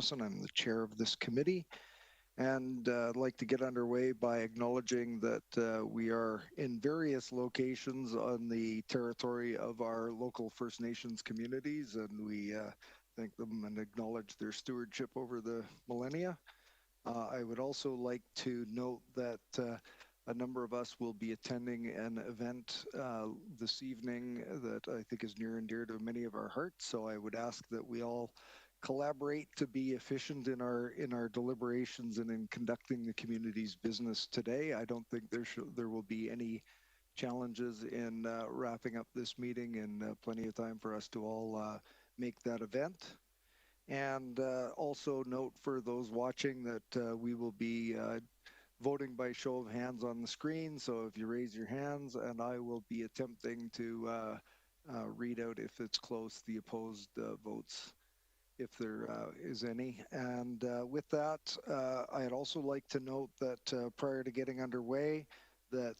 I'm the chair of this committee, and I'd like to get underway by acknowledging that we are in various locations on the territory of our local First Nations communities, and we thank them and acknowledge their stewardship over the millennia. I would also like to note that a number of us will be attending an event this evening that I think is near and dear to many of our hearts. So I would ask that we all collaborate to be efficient in our deliberations and in conducting the community's business today. I don't think there will be any challenges in wrapping up this meeting, and plenty of time for us to all make that event. And also note for those watching that we will be voting by show of hands on the screen. So if you raise your hands, and I will be attempting to read out, if it's close, the opposed votes, if there is any. And with that, I'd also like to note that prior to getting underway, that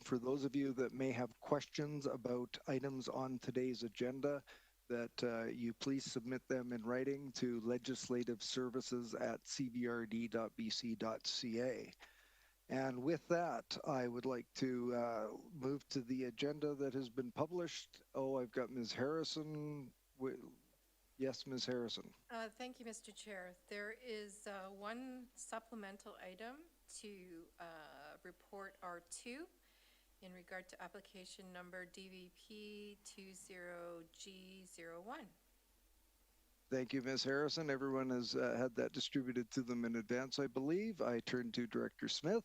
for those of you that may have questions about items on today's agenda, that you please submit them in writing to legislativservices@cbrd.bc.ca. And with that, I would like to move to the agenda that has been published. Oh, I've got Ms. Harrison. Yes, Ms. Harrison. Thank you, Mr. Chair. There is one supplemental item to report R2 in regard to application number DVP 20G01. Thank you, Ms. Harrison. Everyone has had that distributed to them in advance, I believe. I turn to Director Smith.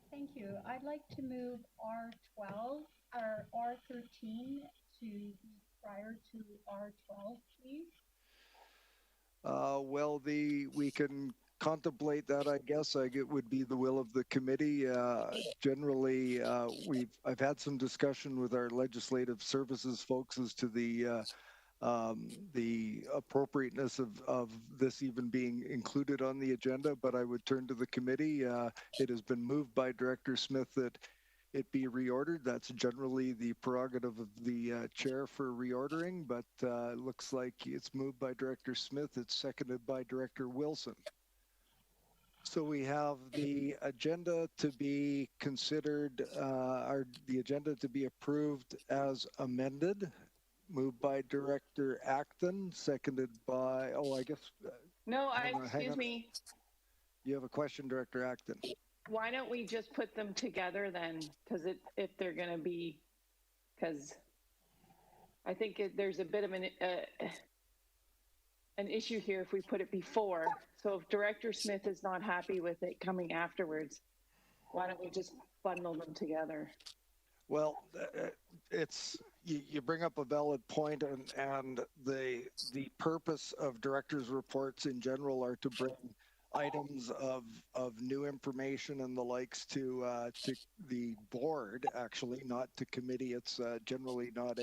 Thank you. I'd like to move R12 or R13 to be prior to R12, please. Well, we can contemplate that, I guess. It would be the will of the committee. Generally, I've had some discussion with our legislative services folks as to the appropriateness of this even being included on the agenda, but I would turn to the committee. It has been moved by Director Smith that it be reordered. That's generally the prerogative of the chair for reordering, but it looks like it's moved by Director Smith. It's seconded by Director Wilson. So we have the agenda to be considered, the agenda to be approved as amended. Moved by Director Acton, seconded by, I guess. No, excuse me. You have a question, Director Acton. Why don't we just put them together then? Because if they're going to be, because I think there's a bit of an issue here if we put it before. So if Director Smith is not happy with it coming afterwards, why don't we just bundle them together? Well, you bring up a valid point, and the purpose of directors' reports in general are to bring items of new information and the likes to the board, actually, not to committee. It's generally not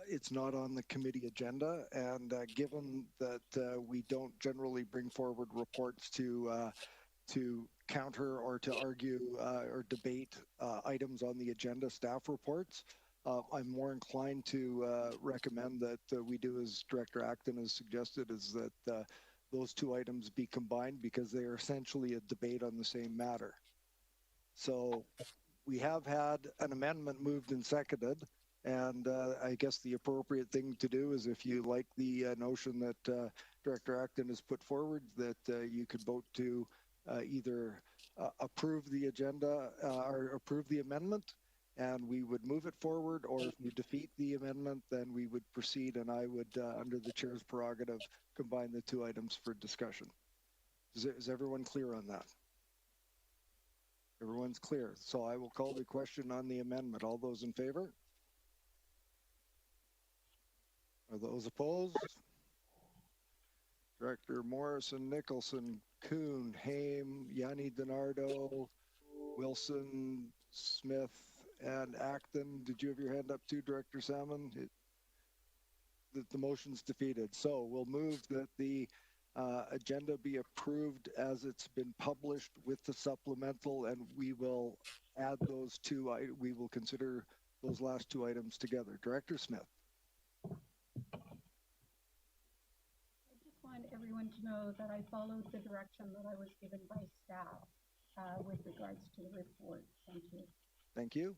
it's not on the committee agenda, and given that we don't generally bring forward reports to counter or to argue or debate items on the agenda, staff reports, I'm more inclined to recommend that we do as Director Acton has suggested, is that those two items be combined because they are essentially a debate on the same matter. So we have had an amendment moved and seconded, and I guess the appropriate thing to do is, if you like the notion that Director Acton has put forward, that you could vote to either approve the agenda or approve the amendment, and we would move it forward, or if you defeat the amendment, then we would proceed, and I would, under the chair's prerogative, combine the two items for discussion. Is everyone clear on that? Everyone's clear. So I will call the question on the amendment. All those in favor? Are those opposed? Director Morrison, Nicholson, Kuhn, Haim, Yanni DiNardo, Wilson, Smith, and Acton. Did you have your hand up too, Director Salmon? The motion's defeated. So we'll move that the agenda be approved as it's been published with the supplemental, and we will add those two. We will consider those last two items together. Director Smith. everyone to know that I followed the direction that I was given by staff with regards to the report. Thank you. Thank you.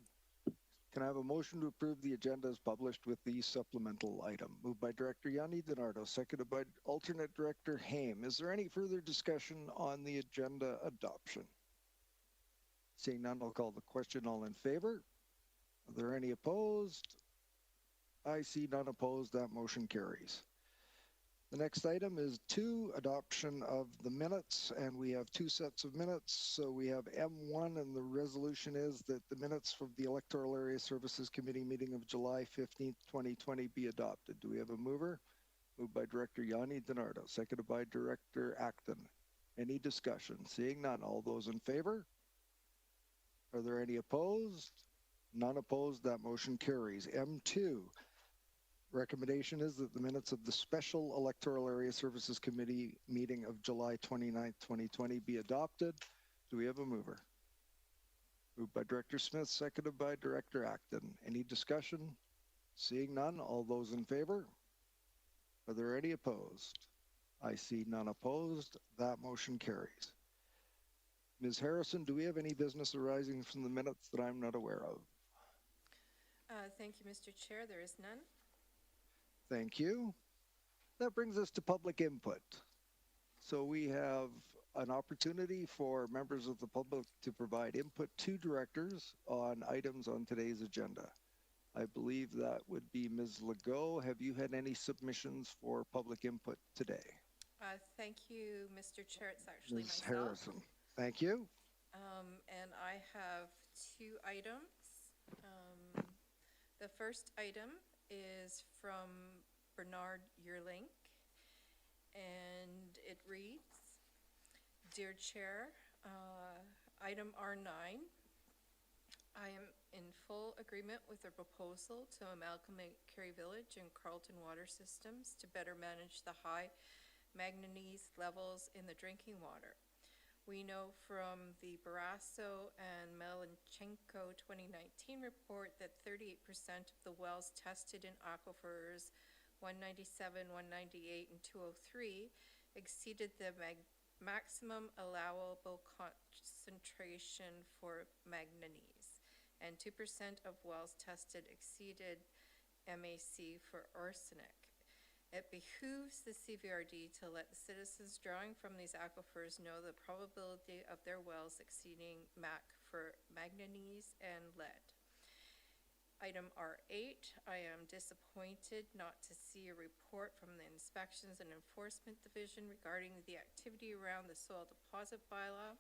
Can I have a motion to approve the agenda as published with the supplemental item? Moved by Director Yanni DiNardo, seconded by Alternate Director Haim. Is there any further discussion on the agenda adoption? Seeing none, I'll call the question. All in favor? Are there any opposed? I see none opposed. That motion carries. The next item is 2, adoption of the minutes, and we have 2 sets of minutes. So we have M1, and the resolution is that the minutes from the Electoral Area Services Committee meeting of July 15th, 2020 be adopted. Do we have a mover? Moved by Director Yanni DiNardo, seconded by Director Acton. Any discussion? Seeing none. All those in favor? Are there any opposed? None opposed. That motion carries. M2. Recommendation is that the minutes of the Special Electoral Area Services Committee meeting of July 29th, 2020 be adopted. Do we have a mover? Moved by Director Smith, seconded by Director Acton. Any discussion? Seeing none, all those in favor? Are there any opposed? I see none opposed. That motion carries. Ms. Harrison, do we have any business arising from the minutes that I'm not aware of? Thank you, Mr. Chair. There is none. Thank you. That brings us to public input. So we have an opportunity for members of the public to provide input to directors on items on today's agenda. I believe that would be Ms. Legault. Have you had any submissions for public input today? Thank you, Mr. Chair. It's actually Ms. myself. Harrison. Thank you. And I have 2 items. The first item is from Bernard Yearlink, and it reads, Dear Chair, item R9, I am in full agreement with the proposal to amalgamate Kerry Village and Carleton water systems to better manage the high manganese levels in the drinking water. We know from the Barrasso and Melenchenko 2019 report that 38% of the wells tested in aquifers 197, 198, and 203 exceeded the maximum allowable concentration for manganese, and 2% of wells tested exceeded MAC for arsenic. It behooves the CVRD to let the citizens drawing from these aquifers know the probability of their wells exceeding MAC for manganese and lead. Item R8, I am disappointed not to see a report from the Inspections and Enforcement Division regarding the activity around the soil deposit bylaw.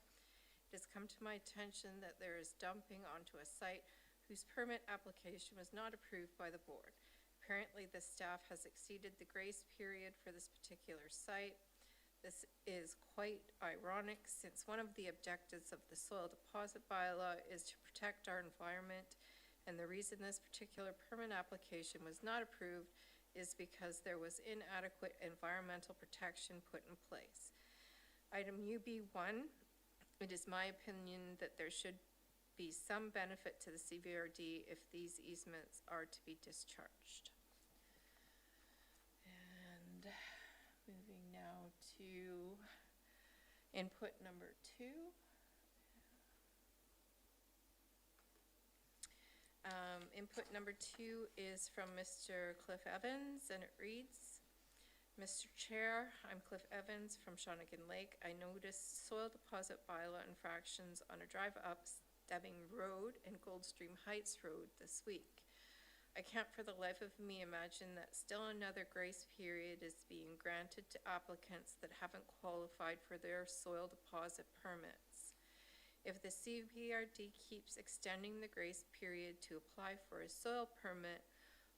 It has come to my attention that there is dumping onto a site whose permit application was not approved by the board. Apparently, the staff has exceeded the grace period for this particular site. This is quite ironic since one of the objectives of the soil deposit bylaw is to protect our environment, and the reason this particular permit application was not approved is because there was inadequate environmental protection put in place. Item UB1, it is my opinion that there should be some benefit to the CVRD if these easements are to be discharged. And moving now to input number 2. Input number 2 is from Mr. Cliff Evans, and it reads, Mr. Chair, I'm Cliff Evans from Shawnigan Lake. I noticed soil deposit bylaw infractions on a drive up Stebbing Road and Goldstream Heights Road this week. I can't for the life of me imagine that still another grace period is being granted to applicants that haven't qualified for their soil deposit permits. If the CVRD keeps extending the grace period to apply for a soil permit,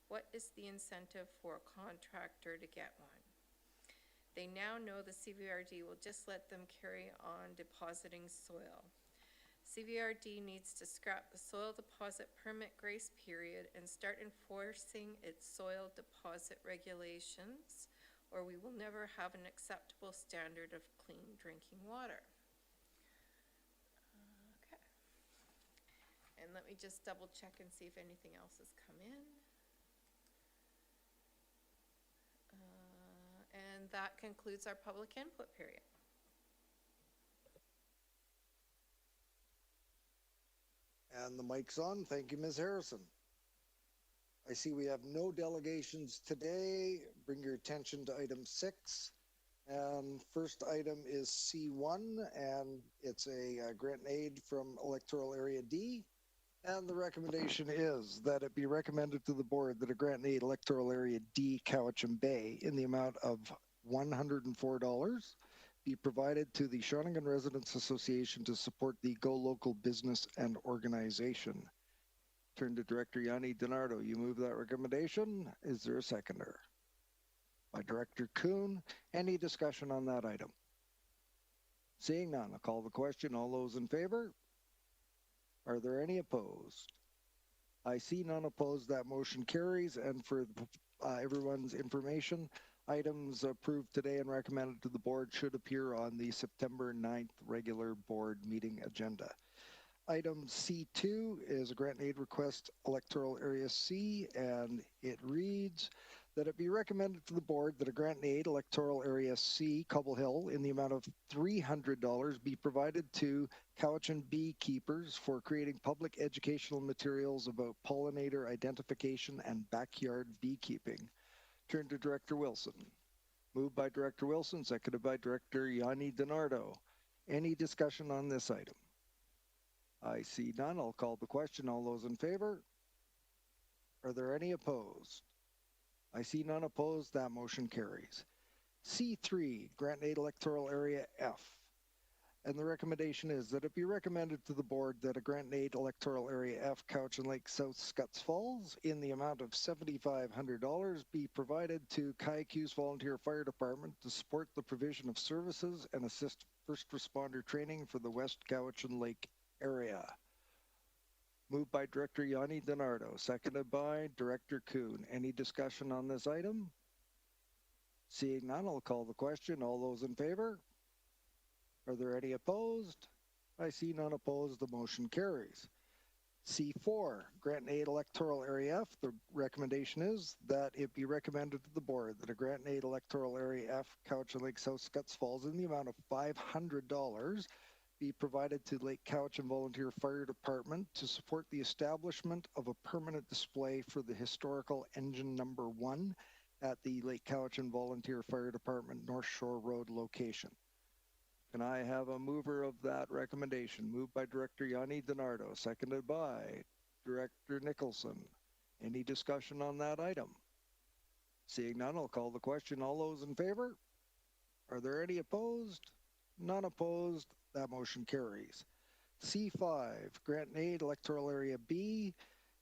what is the incentive for a contractor to get one? They now know the CVRD will just let them carry on depositing soil. CVRD needs to scrap the soil deposit permit grace period and start enforcing its soil deposit regulations, or we will never have an acceptable standard of clean drinking water. Okay. And let me just double check and see if anything else has come in. And And that concludes our public input period. And the mic's on. Thank you, Ms. Harrison. I see we have no delegations today. Bring your attention to item 6. And first item is C1, and it's a grant and aid from Electoral Area D. And the recommendation is that it be recommended to the board that a grant and aid Electoral Area D, Cowichan Bay, in the amount of $104 be provided to the Shawnigan Residents Association to support the Go Local business and organization. Turn to Director Yanni DiNardo. You move that recommendation. Is there a seconder? By Director Kuhn. Any discussion on that item? Seeing none, I'll call the question. All those in favor? Are there any opposed? I see none opposed. That motion carries. And for everyone's information, items approved today and recommended to the board should appear on the September 9th regular board meeting agenda. Item C2 is a grant and aid request, Electoral Area C, and it reads that it be recommended to the board that a grant and aid Electoral Area C, Cobble Hill, in the amount of $300 be provided to Cowichan beekeepers for creating public educational materials about pollinator identification and backyard beekeeping. Turn to Director Wilson. Moved by Director Wilson, seconded by Director Yanni DiNardo. Any discussion on this item? I see none. I'll call the question. All those in favor? Are there any opposed? I see none opposed. That motion carries. C3, Grant and Aid Electoral Area F. And the recommendation is that it be recommended to the board that a Grant and Aid Electoral Area F, Cowichan Lake South Scuts Falls, in the amount of $7,500 be provided to Kayakuse Volunteer Fire Department to support the provision of services and assist first responder training for the West Cowichan Lake area. Moved by Director Yanni DiNardo, seconded by Director Kuhn. Any discussion on this item? Seeing none, I'll call the question. All those in favor? Are there any opposed? I see none opposed. The motion carries. C4, Grant and Aid Electoral Area F. The recommendation is that it be recommended to the board that a Grant and Aid Electoral Area F, Cowichan Lake South Scuts Falls, in the amount of $500 be provided to Lake Cowichan Volunteer Fire Department to support the establishment of a permanent display for the historical engine number 1 at the Lake Cowichan Volunteer Fire Department North Shore Road location. Can I have a mover of that recommendation? Moved by Director Yanni DiNardo, seconded by Director Nicholson. Any discussion on that item? Seeing none, I'll call the question. All those in favor? Are there any opposed? None opposed. That motion carries. C5, Grant and Aid Electoral Area B,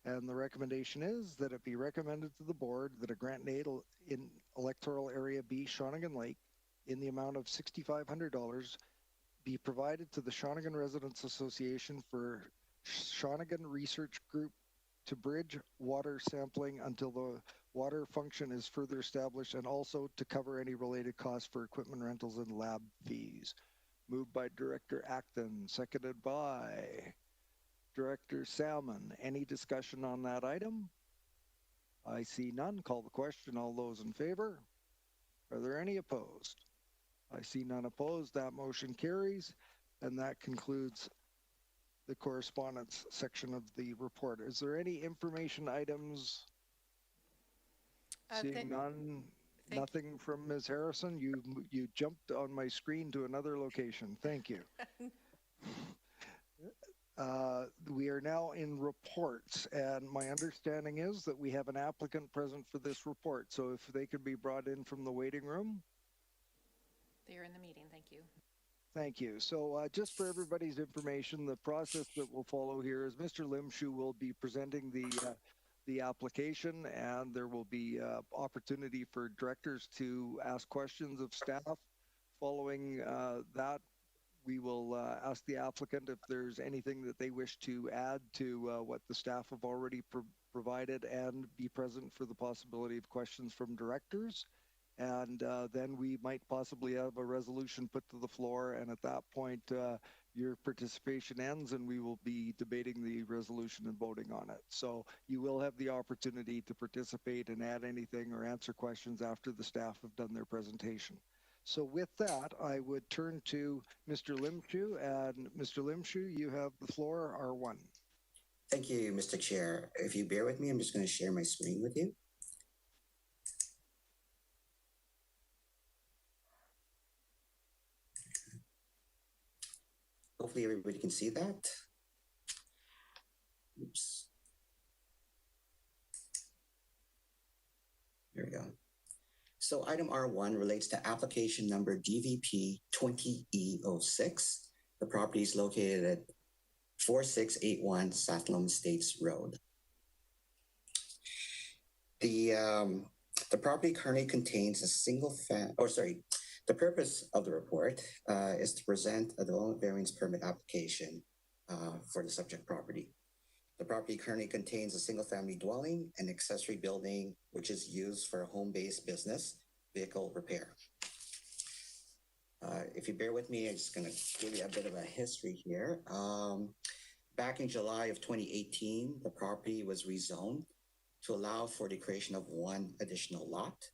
and the recommendation is that it be recommended to the board that a Grant and Aid in Electoral Area B, Shawnigan Lake, in the amount of $6,500 be provided to the Shawnigan Residents Association for Shawnigan Research Group to bridge water sampling until the water function is further established, and also to cover any related costs for equipment rentals and lab fees. Moved by Director Acton, seconded by Director Salmon. Any discussion on that item? I see none. Call the question. All those in favor? Are there any opposed? I see none opposed. That motion carries, and that concludes the correspondence section of the report. Is there any information items? Seeing none. Nothing from Ms. Harrison. You jumped on my screen to another location. Thank you. We are now in reports, and my understanding is that we have an applicant present for this report. So if they could be brought in from the waiting room. They are in the meeting. Thank you. Thank you. So just for everybody's information, the process that will follow here is Mr. Limshu will be presenting the application, and there will be opportunity for directors to ask questions of staff. Following that, we will ask the applicant if there's anything that they wish to add to what the staff have already provided, and be present for the possibility of questions from directors. and then we might possibly have a resolution put to the floor, and at that point, your participation ends and we will be debating the resolution and voting on it. So you will have the opportunity to participate and add anything or answer questions after the staff have done their presentation. So with that, I would turn to Mr. Limshu, and Mr. Limshu, you have the floor, R1. Thank you, Mr. Chair. If you bear with me, I'm just going to share my screen with you. Hopefully everybody can see that. Oops. There we go. So item R1 relates to application number DVP 20E06. The property is located at 4681 Sahtlam Estates Road. The property currently contains a the purpose of the report is to present a development variance permit application for the subject property. The property currently contains a single-family dwelling and accessory building, which is used for a home-based business vehicle repair. If you bear with me, I'm just going to give you a bit of a history here. Back in July of 2018, the property was rezoned to allow for the creation of one additional lot.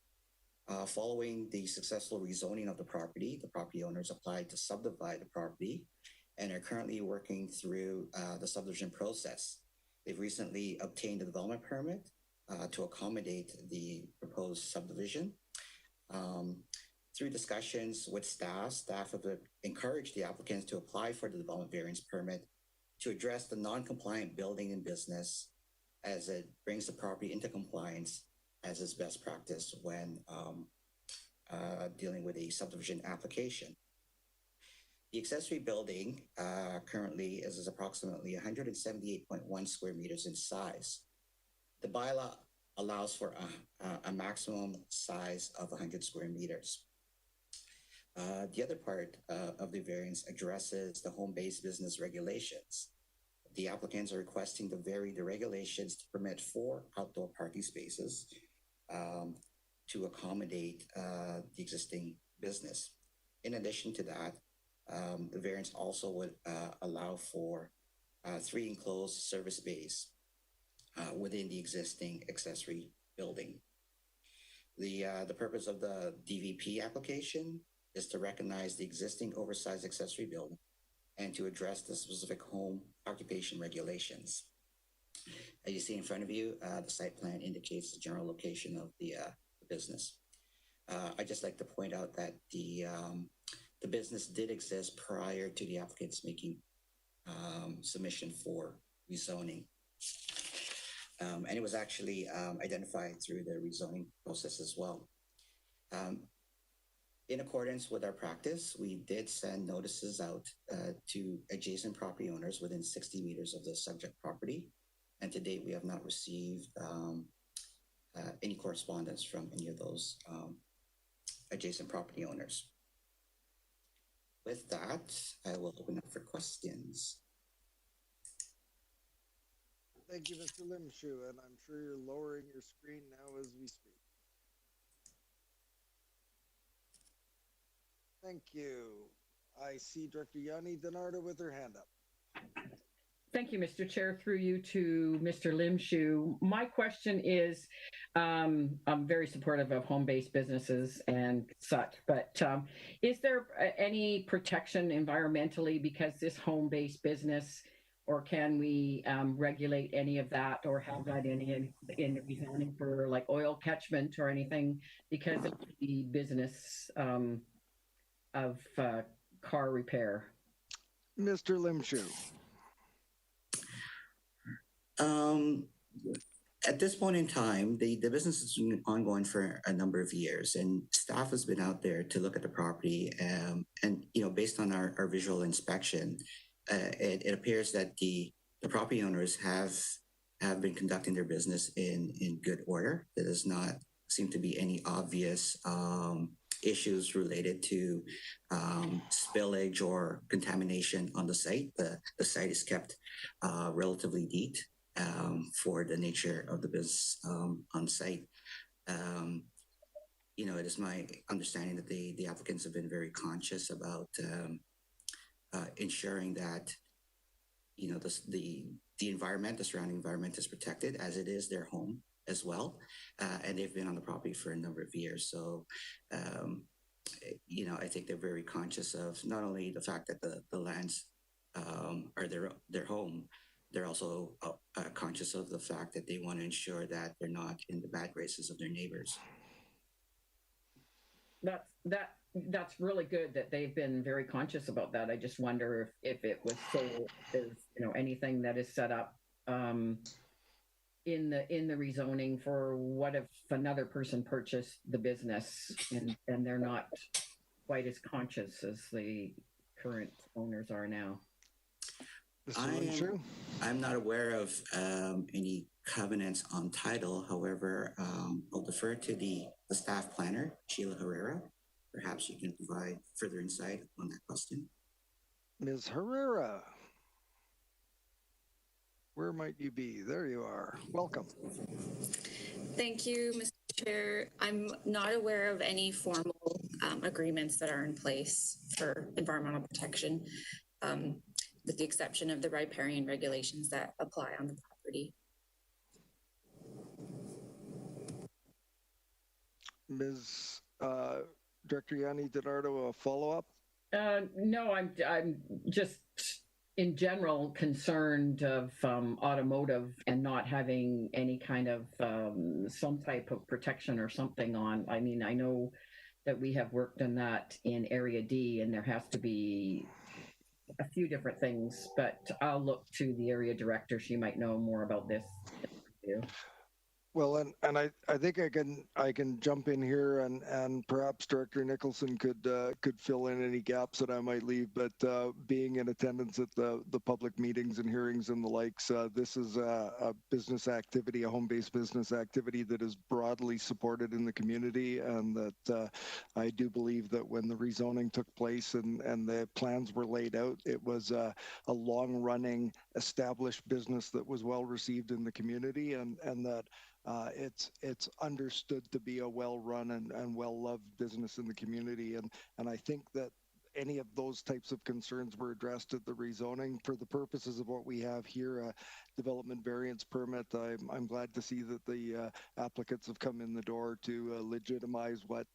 Following the successful rezoning of the property owners applied to subdivide the property and are currently working through the subdivision process. They've recently obtained a development permit to accommodate the proposed subdivision. Through discussions with staff have encouraged the applicants to apply for the development variance permit to address the non-compliant building and business as it brings the property into compliance as is best practice when dealing with a subdivision application. The accessory building currently is approximately 178.1 square meters in size. The bylaw allows for a maximum size of 100 square meters. The other part of the variance addresses the home-based business regulations. The applicants are requesting to vary the regulations to permit 4 outdoor parking spaces to accommodate the existing business. In addition to that, the variance also would allow for 3 enclosed service bays within the existing accessory building. The purpose of the DVP application is to recognize the existing oversized accessory building and to address the specific home occupation regulations. As you see in front of you, the site plan indicates the general location of the business. I'd just like to point out that the business did exist prior to the applicants making submission for rezoning. And it was actually identified through the rezoning process as well. In accordance with our practice, we did send notices out to adjacent property owners within 60 meters of the subject property. And to date, we have not received any correspondence from any of those adjacent property owners. With that, I will open up for questions. Thank you, Mr. Limshu, and I'm sure you're lowering your screen now as we speak. Thank you. I see Director Yanni Denardo with her hand up. Thank you, Mr. Chair. Through you to Mr. Limshu. My question is, I'm very supportive of home-based businesses and such, but is there any protection environmentally because this home-based business, or can we regulate any of that or have that in rezoning for like oil catchment or anything because of the business of car repair? Mr. Limshu. At this point in time, the business has been ongoing for a number of years, and staff has been out there to look at the property. And based on our visual inspection, it appears that the property owners have been conducting their business in good order. There does not seem to be any obvious issues related to spillage or contamination on the site. The site is kept relatively neat for the nature of the business on site. it is my understanding that the applicants have been very conscious about ensuring that the environment, the surrounding environment, is protected, as it is their home as well, and they've been on the property for a number of years. So, I think they're very conscious of not only the fact that the lands are their home. They're also conscious of the fact that they want to ensure that they're not in the bad graces of their neighbors. That's really good that they've been very conscious about that. I just wonder if it was so, anything that is set up in the rezoning for what if another person purchased the business and they're not quite as conscious as the current owners are now. I'm not aware of any covenants on title. However, I'll defer to the staff planner, Sheila Herrera. Perhaps you can provide further insight on that question. Ms. Herrera, where might you be? There you are. Welcome. Thank you, Mr. Chair. I'm not aware of any formal agreements that are in place for environmental protection, with the exception of the riparian regulations that apply on the property. Ms. Director Yanni DiNardo, a follow-up? No, I'm just in general concerned of automotive and not having any kind of some type of protection or something on. I mean, I know that we have worked on that in Area D, and there has to be a few different things, but I'll look to the area director. She might know more about this. Well, and I think I can jump in here, and perhaps Director Nicholson could fill in any gaps that I might leave. But being in attendance at the public meetings and hearings and the likes, this is a business activity, a home-based business activity that is broadly supported in the community, and that I do believe that when the rezoning took place and the plans were laid out, it was a long-running established business that was well received in the community, and that it's understood to be a well-run and well-loved business in the community, and I think that any of those types of concerns were addressed at the rezoning for the purposes of what we have here, a development variance permit. I'm glad to see that the applicants have come in the door to legitimize what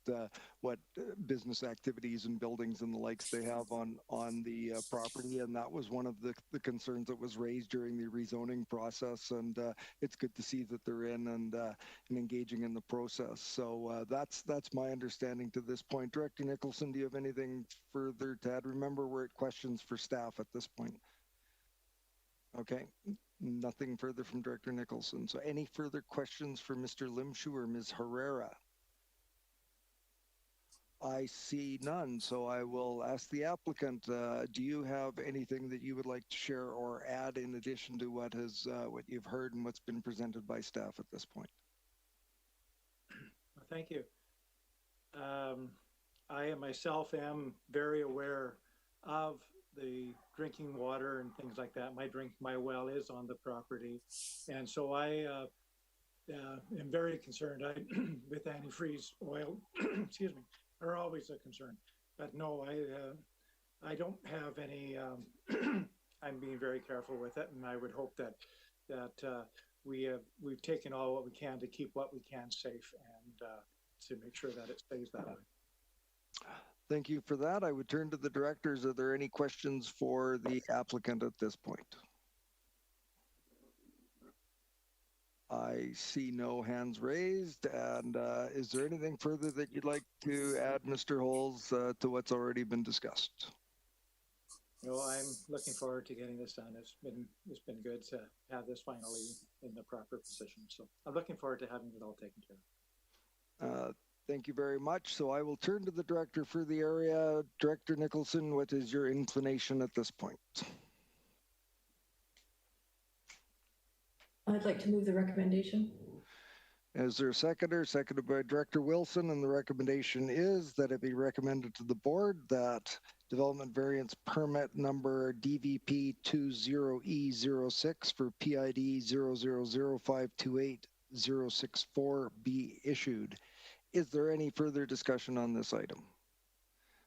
business activities and buildings and the likes they have on the property, and that was one of the concerns that was raised during the rezoning process, and it's good to see that they're in and engaging in the process. So that's my understanding to this point. Director Nicholson, do you have anything further to add? Remember, we're at questions for staff at this point. Okay, nothing further from Director Nicholson. So any further questions for Mr. Limshu or Ms. Herrera? I see none, so I will ask the applicant, do you have anything that you would like to share or add in addition to what you've heard and what's been presented by staff at this point? Thank you. I myself am very aware of the drinking water and things like that. My well is on the property, and so I am very concerned. With antifreeze oil, excuse me, are always a concern. But no, I don't have any. I'm being very careful with it, and I would hope that we've taken all what we can to keep what we can safe and to make sure that it stays that way. Thank you for that. I would turn to the directors. Are there any questions for the applicant at this point? I see no hands raised. And is there anything further that you'd like to add, Mr. Holes, to what's already been discussed? No, I'm looking forward to getting this done. It's been good to have this finally in the proper position. So I'm looking forward to having it all taken care of. Thank you very much. So I will turn to the director for the area. Director Nicholson, what is your inclination at this point? I'd like to move the recommendation. Is there a seconder? Seconded by Director Wilson, and the recommendation is that it be recommended to the board that development variance permit number DVP 20E06 for PID 000528064 be issued. Is there any further discussion on this item?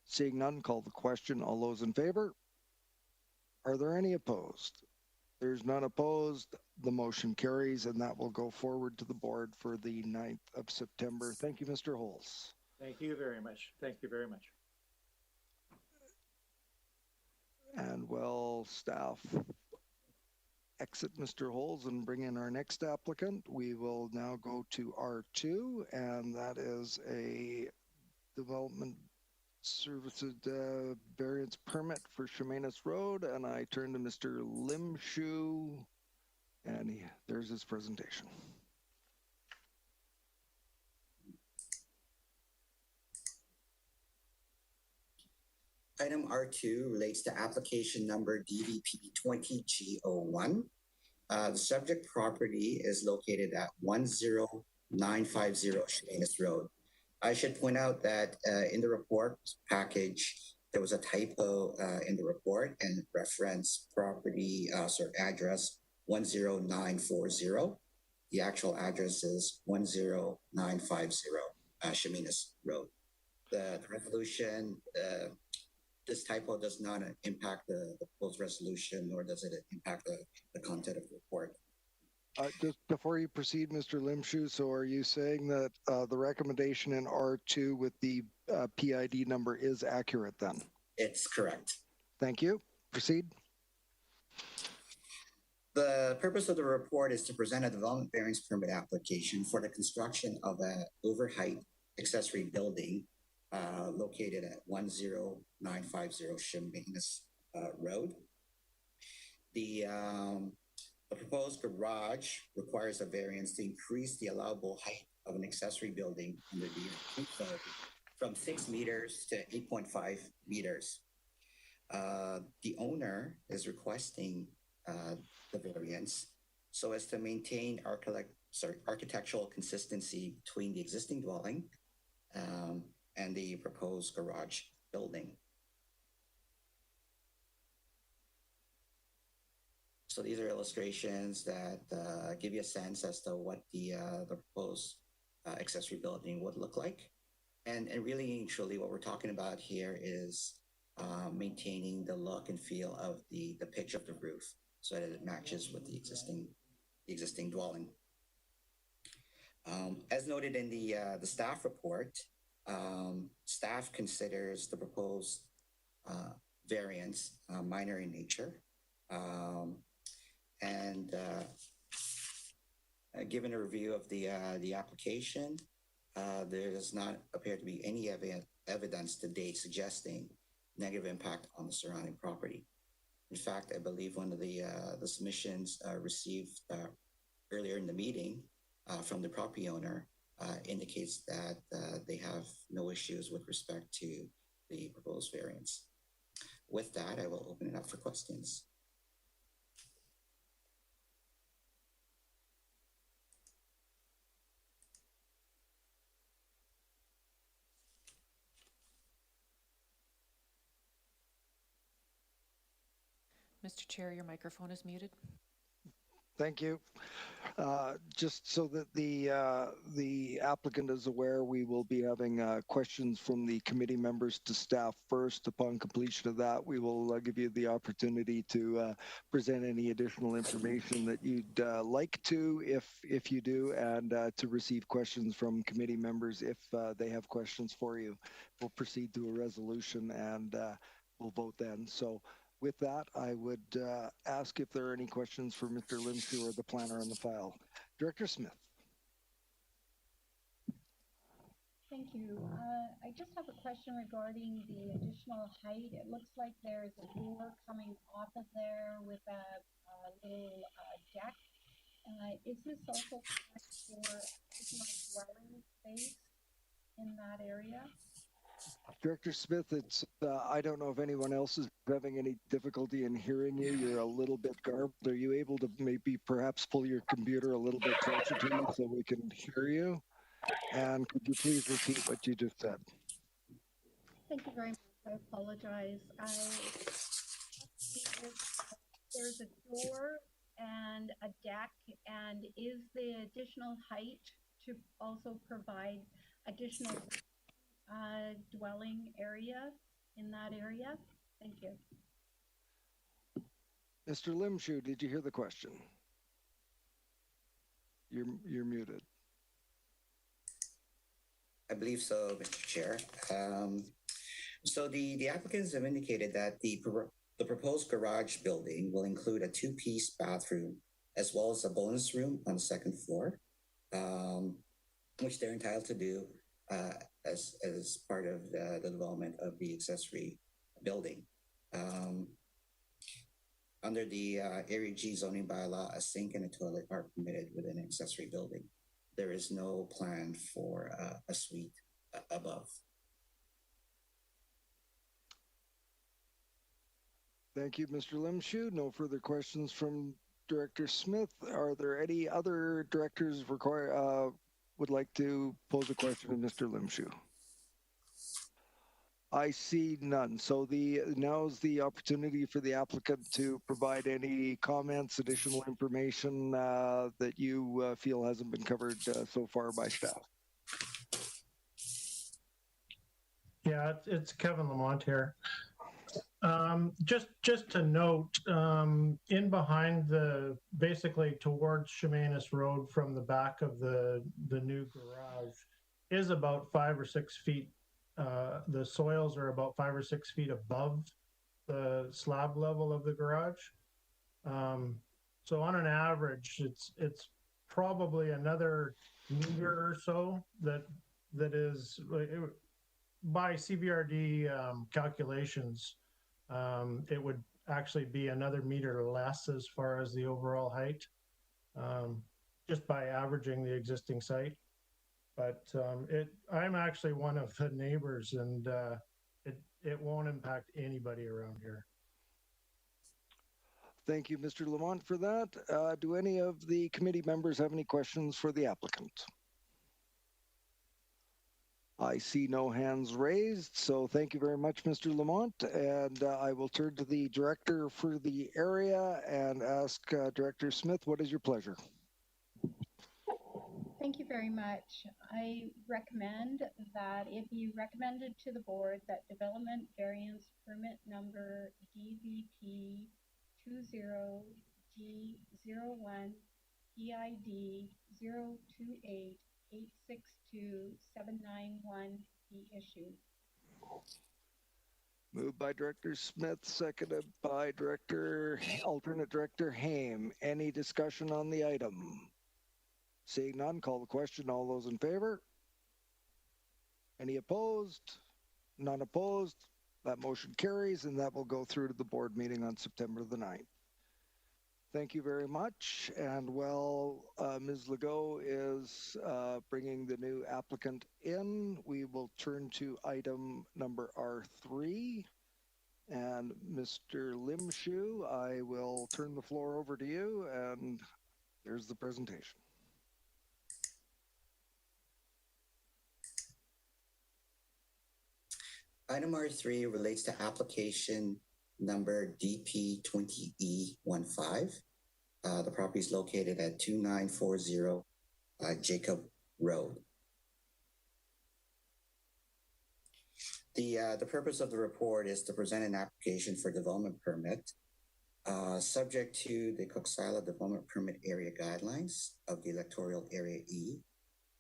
Seeing none, call the question. All those in favor? Are there any opposed? There's none opposed. The motion carries, and that will go forward to the board for the 9th of September. Thank you, Mr. Holes. Thank you very much. Thank you very much. And will staff exit Mr. Holes and bring in our next applicant? We will now go to R2, and that is a development services variance permit for Chemainus Road. And I turn to Mr. Limshu, and there's his presentation. Item R2 relates to application number DVP 20G01. The subject property is located at 10950 Chemainus Road. I should point out that in the report package, there was a typo in the report and reference property address 10940. The actual address is 10950 Chemainus Road. The resolution, this typo does not impact the proposed resolution, nor does it impact the content of the report. Just before you proceed, Mr. Limshu, so are you saying that the recommendation in R2 with the PID number is accurate then? It's correct. Thank you. Proceed. The purpose of the report is to present a development variance permit application for the construction of an overheight accessory building located at 10950 Chemainus Road. The proposed garage requires a variance to increase the allowable height of an accessory building under the code from 6 meters to 8.5 meters. The owner is requesting the variance so as to maintain architectural consistency between the existing dwelling and the proposed garage building. So these are illustrations that give you a sense as to what the proposed accessory building would look like. And really and truly what we're talking about here is maintaining the look and feel of the pitch of the roof so that it matches with the existing dwelling. As noted in the staff report, staff considers the proposed variance minor in nature. Given a review of the application, there does not appear to be any evidence to date suggesting negative impact on the surrounding property. In fact, I believe one of the submissions received earlier in the meeting from the property owner indicates that they have no issues with respect to the proposed variance. With that, I will open it up for questions. Mr. Chair, your microphone is muted. Thank you. Just so that the applicant is aware, we will be having questions from the committee members to staff first. Upon completion of that, we will give you the opportunity to present any additional information that you'd like to, if you do, and to receive questions from committee members if they have questions for you. We'll proceed to a resolution and we'll vote then. So with that, I would ask if there are any questions for Mr. Limshu or the planner on the file. Director Smith. Thank you. I just have a question regarding the additional height. It looks like there's a door coming off of there with a little deck. Is this also for additional dwelling space in that area? Director Smith, it's I don't know if anyone else is having any difficulty in hearing you. You're a little bit garbled. Are you able to maybe perhaps pull your computer a little bit closer to you so we can hear you? And could you please repeat what you just said? Thank you very much. I apologize. There's a door and a deck, and is the additional height to also provide additional dwelling area in that area? Thank you. Mr. Limshu, did you hear the question? You're muted. I believe so, Mr. Chair. So the applicants have indicated that the proposed garage building will include a two-piece bathroom as well as a bonus room on the second floor, which they're entitled to do as part of the development of the accessory building. Under the Area G zoning bylaw, a sink and a toilet are permitted within an accessory building. There is no plan for a suite above. Thank you, Mr. Limshu. No further questions from Director Smith. Are there any other directors would like to pose a question to Mr. Limshu? I see none. So now is the opportunity for the applicant to provide any comments, additional information that you feel hasn't been covered so far by staff. Yeah, it's Kevin Lamont here. Just to note, in behind basically towards Chemainus Road from the back of the new garage is about 5 or 6 feet. The soils are about 5 or 6 feet above the slab level of the garage. So on an average, it's probably another meter or so that is by CBRD calculations. It would actually be another meter less as far as the overall height, just by averaging the existing site. But I'm actually one of the neighbors, and it won't impact anybody around here. Thank you, Mr. Lamont, for that. Do any of the committee members have any questions for the applicant? I see no hands raised, so thank you very much, Mr. Lamont. And I will turn to the director for the area and ask Director Smith, what is your pleasure? Thank you very much. I recommend that it be recommended to the board that development variance permit number DVP 20G01 PID 028862791 be issued. Moved by Director Smith, seconded by Alternate Director Haim. Any discussion on the item? Seeing none, call the question. All those in favor? Any opposed? None opposed. That motion carries, and that will go through to the board meeting on September the 9th. Thank you very much. And while Ms. Legault is bringing the new applicant in, we will turn to item number R3. And Mr. Limshu, I will turn the floor over to you, and there's the presentation. Item R3 relates to application number DP20E15. The property is located at 2940 Jacob Road. The purpose of the report is to present an application for development permit subject to the Coxsila Development Permit Area Guidelines of the Electoral Area E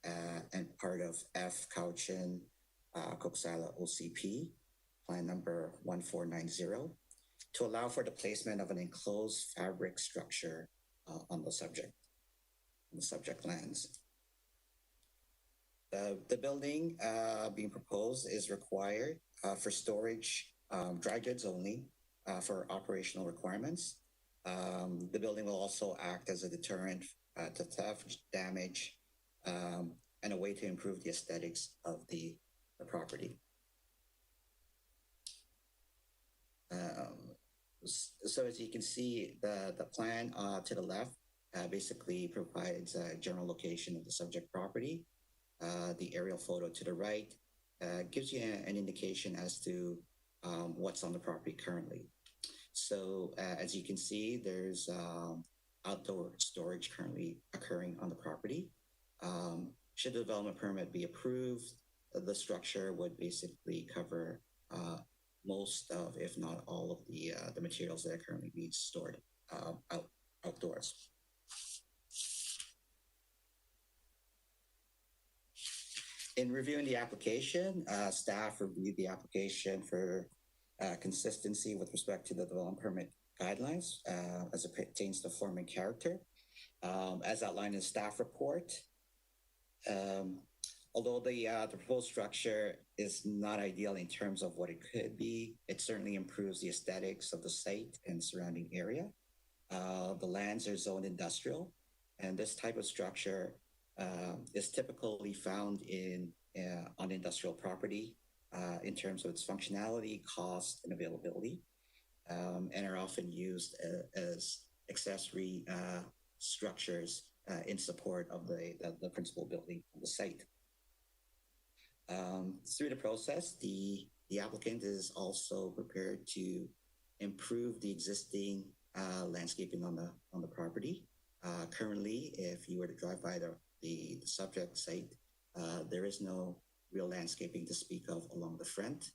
and part of F Cauchin Coxsila OCP, plan number 1490, to allow for the placement of an enclosed fabric structure on the subject lands. The building being proposed is required for storage, dry goods only, for operational requirements. The building will also act as a deterrent to theft, damage, and a way to improve the aesthetics of the property. So as you can see, the plan to the left basically provides a general location of the subject property. The aerial photo to the right gives you an indication as to what's on the property currently. So as you can see, there's outdoor storage currently occurring on the property. should the development permit be approved, the structure would basically cover most of, if not all of the materials that are currently being stored outdoors. In reviewing the application, staff reviewed the application for consistency with respect to the development permit guidelines as it pertains to form and character. As outlined in the staff report, although the proposed structure is not ideal in terms of what it could be, it certainly improves the aesthetics of the site and surrounding area. The lands are zoned industrial, and this type of structure is typically found on industrial property in terms of its functionality, cost, and availability, and are often used as accessory structures in support of the principal building of the site. Through the process, the applicant is also prepared to improve the existing landscaping on the property. Currently, if you were to drive by the subject site, there is no real landscaping to speak of along the front.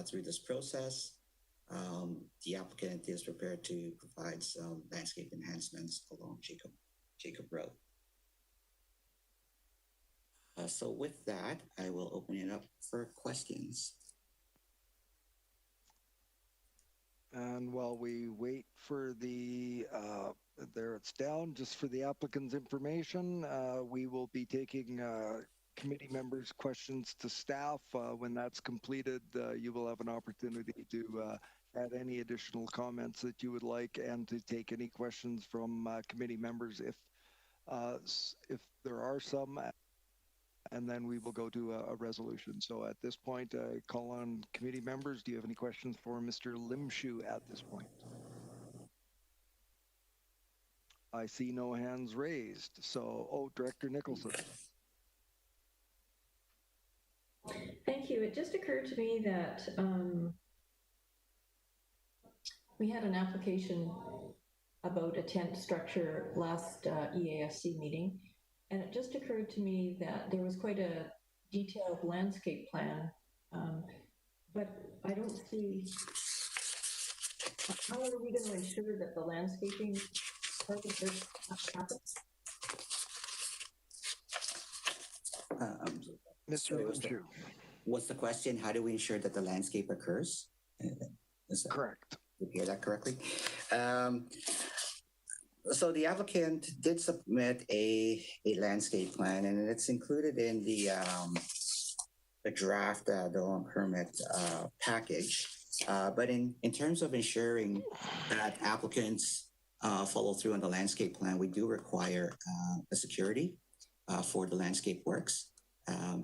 Through this process, the applicant is prepared to provide some landscape enhancements along Jacob Road. So with that, I will open it up for questions. And while we wait for there it's down, just for the applicant's information, we will be taking committee members' questions to staff. When that's completed, you will have an opportunity to add any additional comments that you would like and to take any questions from committee members if there are some, and then we will go to a resolution. So at this point, I call on committee members. Do you have any questions for Mr. Limshu at this point? I see no hands raised. So, Director Nicholson. Thank you. It just occurred to me that we had an application about a tent structure last EASC meeting, and it just occurred to me that there was quite a detailed landscape plan, but I don't see, how are we going to ensure that the landscaping part of this happens? Mr. What's the question? How do we ensure that the landscape occurs? Correct. Did you hear that correctly? So the applicant did submit a landscape plan, and it's included in the draft development permit package. But in terms of ensuring that applicants follow through on the landscape plan, we do require a security for the landscape works.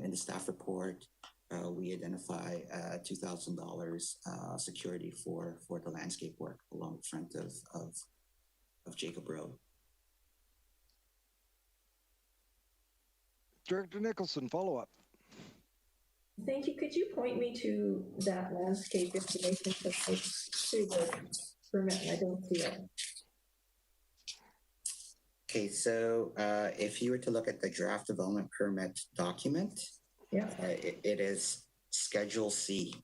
In the staff report, we identify $2,000 security for the landscape work along the front of Jacob Road. Director Nicholson, follow up. Thank you. Could you point me to that landscape information through the permit? I don't see it. Okay, so if you were to look at the draft development permit document, yeah, it is Schedule C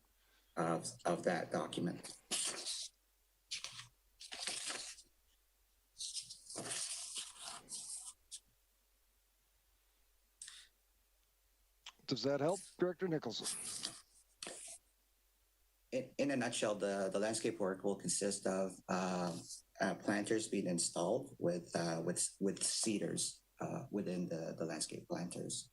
of that document. Does that help, Director Nicholson? In a nutshell, the landscape work will consist of planters being installed with cedars within the landscape planters.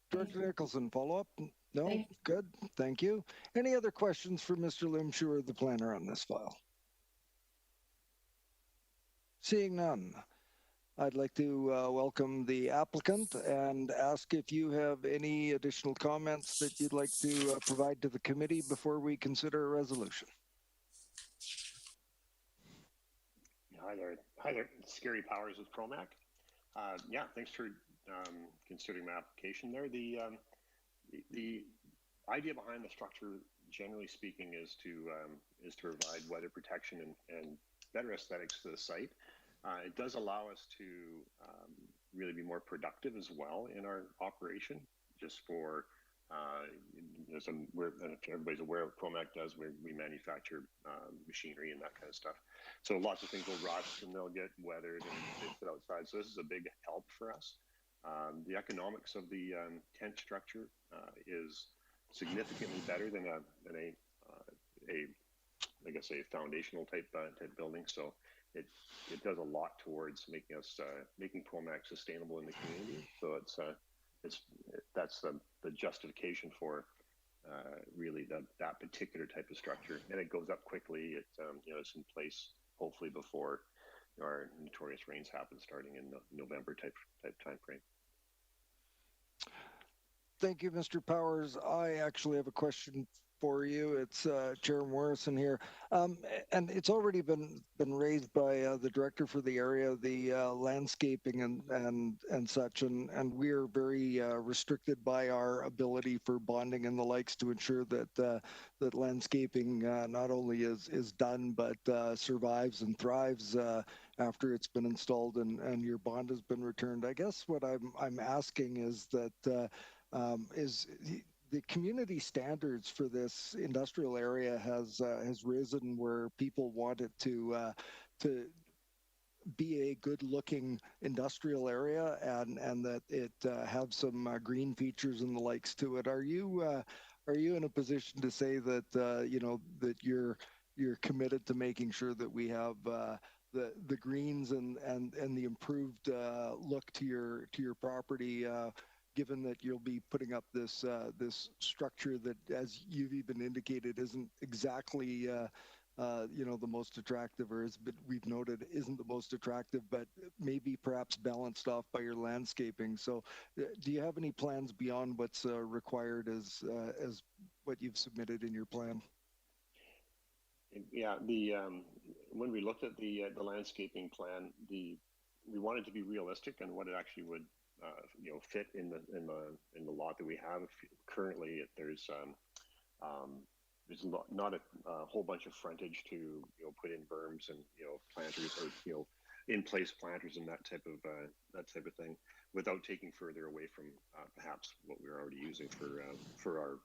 Director Nicholson, follow up? No? Good. Thank you. Any other questions for Mr. Limshu or the planner on this file? Seeing none, I'd like to welcome the applicant and ask if you have any additional comments that you'd like to provide to the committee before we consider a resolution. Hi there. Scary Powers with Promac. Yeah, thanks for considering my application there. The idea behind the structure, generally speaking, is to provide weather protection and better aesthetics to the site. It does allow us to really be more productive as well in our operation, just for everybody's aware of what Promac does. We manufacture machinery and that kind of stuff. So lots of things will rust and they'll get weathered and they sit outside. So this is a big help for us. The economics of the tent structure is significantly better than I guess a foundational type building. So it does a lot towards making Promac sustainable in the community. So that's the justification for really that particular type of structure, and it goes up quickly. It's in place hopefully before our notorious rains happen, starting in the November type time frame. Thank you, Mr. Powers. I actually have a question for you. It's Chair Morrison here, and it's already been raised by the director for the area, the landscaping and such, and we are very restricted by our ability for bonding and the likes to ensure that that landscaping not only is done but survives and thrives after it's been installed and your bond has been returned. I guess what I'm asking is that. Is the community standards for this industrial area has risen, where people want it to be a good-looking industrial area and that it have some green features and the likes to it. Are you in a position to say that that you're committed to making sure that we have the greens and the improved look to your property? Given that you'll be putting up this structure that, as you've even indicated, isn't exactly the most attractive, or as we've noted, isn't the most attractive, but maybe perhaps balanced off by your landscaping. So, do you have any plans beyond what's required as what you've submitted in your plan? Yeah, when we looked at the landscaping plan, we wanted to be realistic on what it actually would fit in the lot that we have. Currently, there's not a whole bunch of frontage to put in berms and planters or in place planters and that type of thing, without taking further away from perhaps what we're already using for our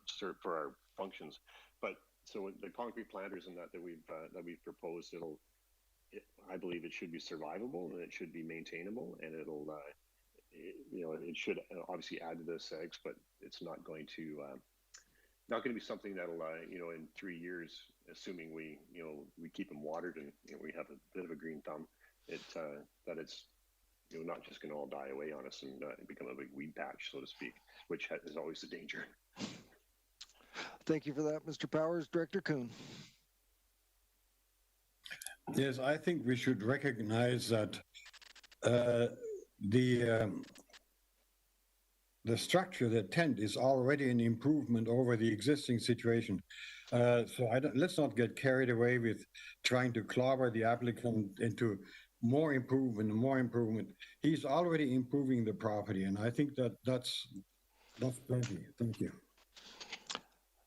functions. But so the concrete planters and that we've proposed, I believe it should be survivable and it should be maintainable, and it should obviously add to the segs, but it's not going to be something that'll in 3 years, assuming we keep them watered and we have a bit of a green thumb, that it's not just going to all die away on us and become a big weed patch, so to speak, which is always the danger. Thank you for that, Mr. Powers. Director Kuhn. Yes, I think we should recognize that the structure, the tent, is already an improvement over the existing situation. So let's not get carried away with trying to clobber the applicant into more improvement and more improvement. He's already improving the property, and I think that's plenty. Thank you.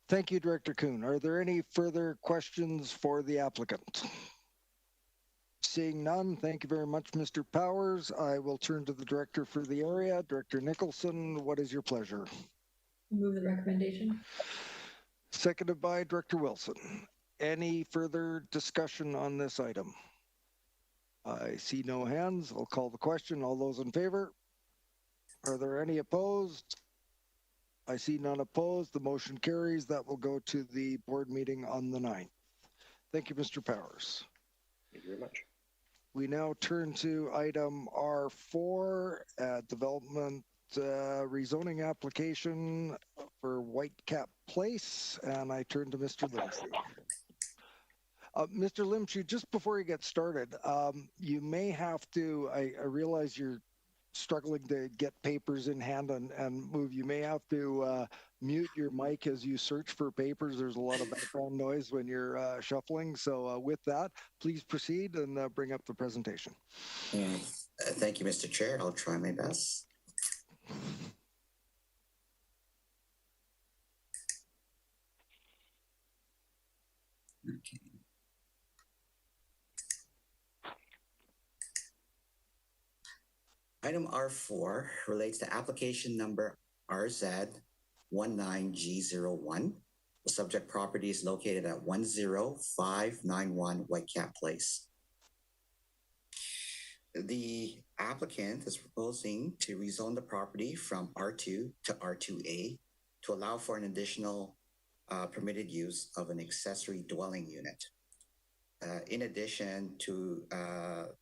Thank you, Director Kuhn. Are there any further questions for the applicant? Seeing none, thank you very much, Mr. Powers. I will turn to the director for the area. Director Nicholson, what is your pleasure? Move the recommendation. Seconded by Director Wilson. Any further discussion on this item? I see no hands. I'll call the question. All those in favor? Are there any opposed? I see none opposed. The motion carries. That will go to the board meeting on the 9th. Thank you, Mr. Powers. Thank you very much. We now turn to item R4, development rezoning application for Whitecap Place, and I turn to Mr. Limshu. Mr. Limshu, just before you get started, you may have to, I realize you're struggling to get papers in hand and move. You may have to mute your mic as you search for papers. There's a lot of background noise when you're shuffling. So with that, please proceed and bring up the presentation. Thank you, Mr. Chair. I'll try my best. Okay. Item R4 relates to application number RZ19G01. The subject property is located at 10591 Whitecap Place. The applicant is proposing to rezone the property from R2 to R2A to allow for an additional permitted use of an accessory dwelling unit. In addition to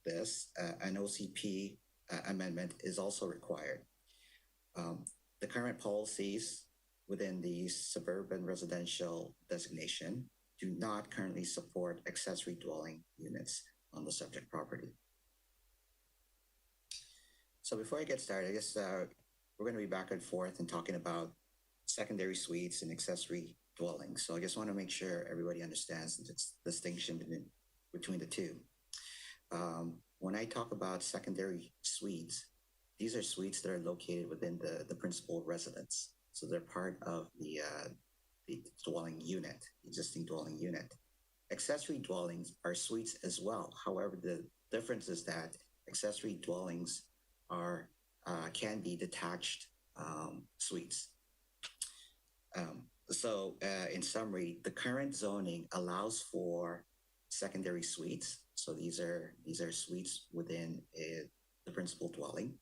this, an OCP amendment is also required. The current policies within the suburban residential designation do not currently support accessory dwelling units on the subject property. So before I get started, I guess we're going to be back and forth and talking about secondary suites and accessory dwellings. So I just want to make sure everybody understands the distinction between the two. When I talk about secondary suites, these are suites that are located within the principal residence. So they're part of the dwelling unit, existing dwelling unit. Accessory dwellings are suites as well. However, the difference is that accessory dwellings can be detached suites. So in summary, the current zoning allows for secondary suites. So these are suites within the principal dwelling.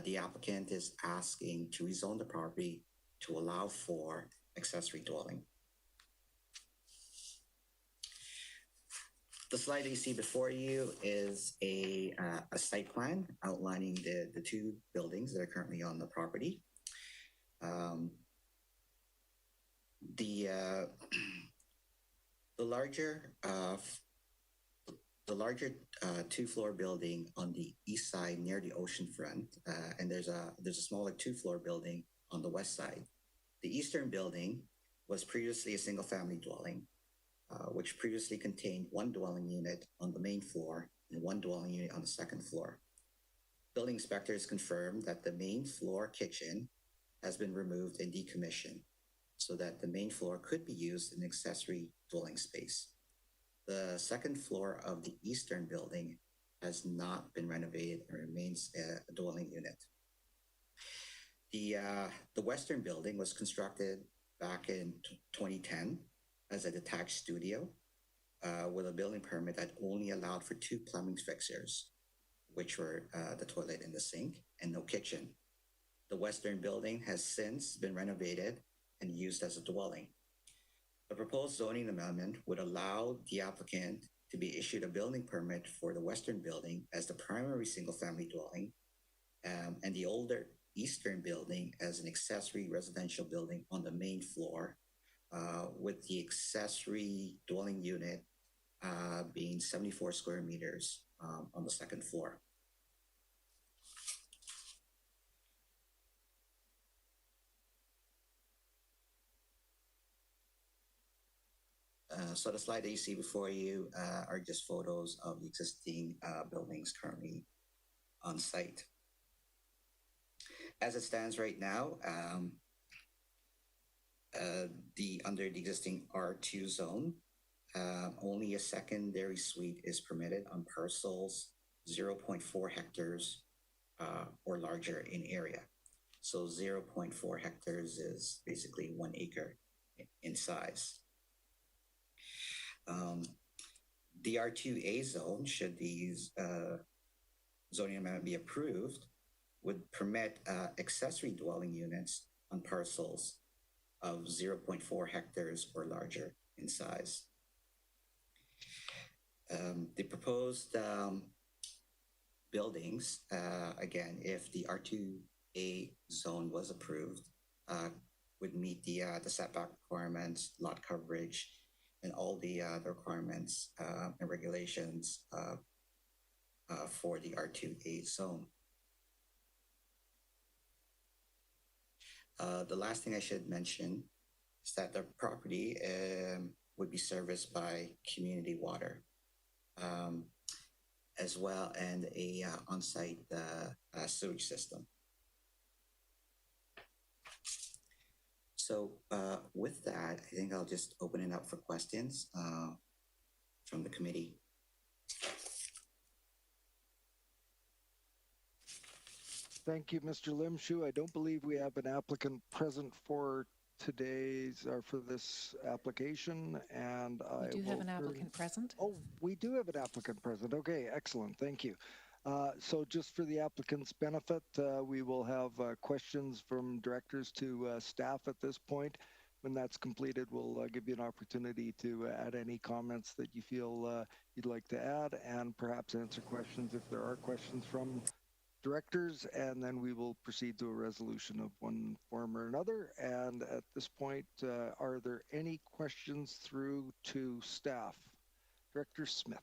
The applicant is asking to rezone the property to allow for accessory dwelling. The slide that you see before you is a site plan outlining the two buildings that are currently on the property. The larger two-floor building on the east side near the ocean front, and there's a smaller two-floor building on the west side. The eastern building was previously a single-family dwelling, which previously contained one dwelling unit on the main floor and one dwelling unit on the second floor. Building inspectors confirmed that the main floor kitchen has been removed and decommissioned so that the main floor could be used in accessory dwelling space. The second floor of the eastern building has not been renovated and remains a dwelling unit. The western building was constructed back in 2010 as a detached studio with a building permit that only allowed for two plumbing fixtures, which were the toilet and the sink, and no kitchen. The western building has since been renovated and used as a dwelling. The proposed zoning amendment would allow the applicant to be issued a building permit for the western building as the primary single-family dwelling, and the older eastern building as an accessory residential building on the main floor, with the accessory dwelling unit being 74 square meters on the second floor. So the slide that you see before you are just photos of the existing buildings currently on site. As it stands right now, under the existing R2 zone, only a secondary suite is permitted on parcels 0.4 hectares or larger in area. So 0.4 hectares is basically 1 acre in size. The R2A zone, should these zoning amendment be approved, would permit accessory dwelling units on parcels of 0.4 hectares or larger in size. The proposed buildings, again, if the R2A zone was approved, would meet the setback requirements, lot coverage, and all the requirements and regulations for the R2A zone. The last thing I should mention is that the property would be serviced by community water, as well, and a on-site sewage system. So with that, I think I'll just open it up for questions from the committee. Thank you, Mr. Limshu. I don't believe we have an applicant present for today's or for this application, and We I do have will an turn- applicant present. Oh, we do have an applicant present. Okay, excellent. Thank you. So just for the applicant's benefit, we will have questions from directors to staff at this point. When that's completed, we'll give you an opportunity to add any comments that you feel you'd like to add, and perhaps answer questions if there are questions from directors, and then we will proceed to a resolution of one form or another. And at this point, are there any questions through to staff? Director Smith.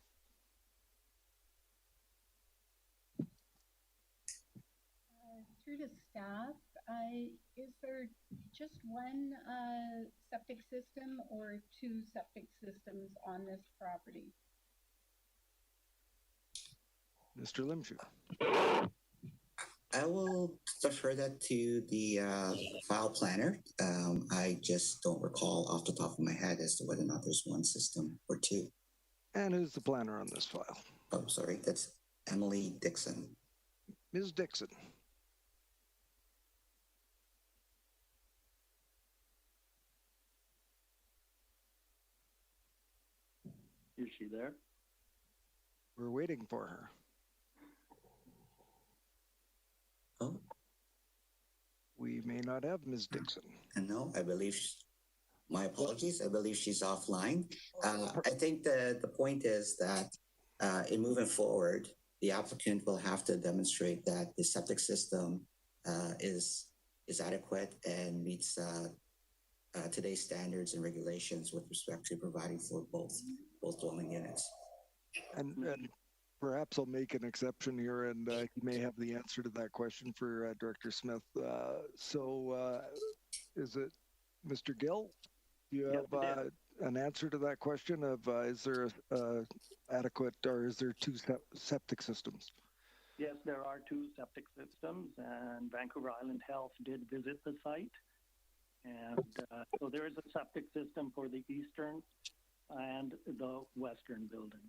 Through to staff, is there just one septic system or two septic systems on this property? Mr. Limshu. I will defer that to the file planner. I just don't recall off the top of my head as to whether or not there's one system or two. And who's the planner on this file? Oh, sorry, that's Emily Dixon. Ms. Dixon. Is she there? We're waiting for her. Oh. We may not have Ms. Dixon. No, I believe, my apologies, I believe she's offline. I think the point is that in moving forward, the applicant will have to demonstrate that the septic system is adequate and meets today's standards and regulations with respect to providing for both dwelling units. And perhaps I'll make an exception here, and you may have the answer to that question for Director Smith. Is it Mr. Gill? Do you have an answer to that question of is there adequate, or is there two septic systems? Yes, there are two septic systems, and Vancouver Island Health did visit the site. And so there is a septic system for the eastern and the western building.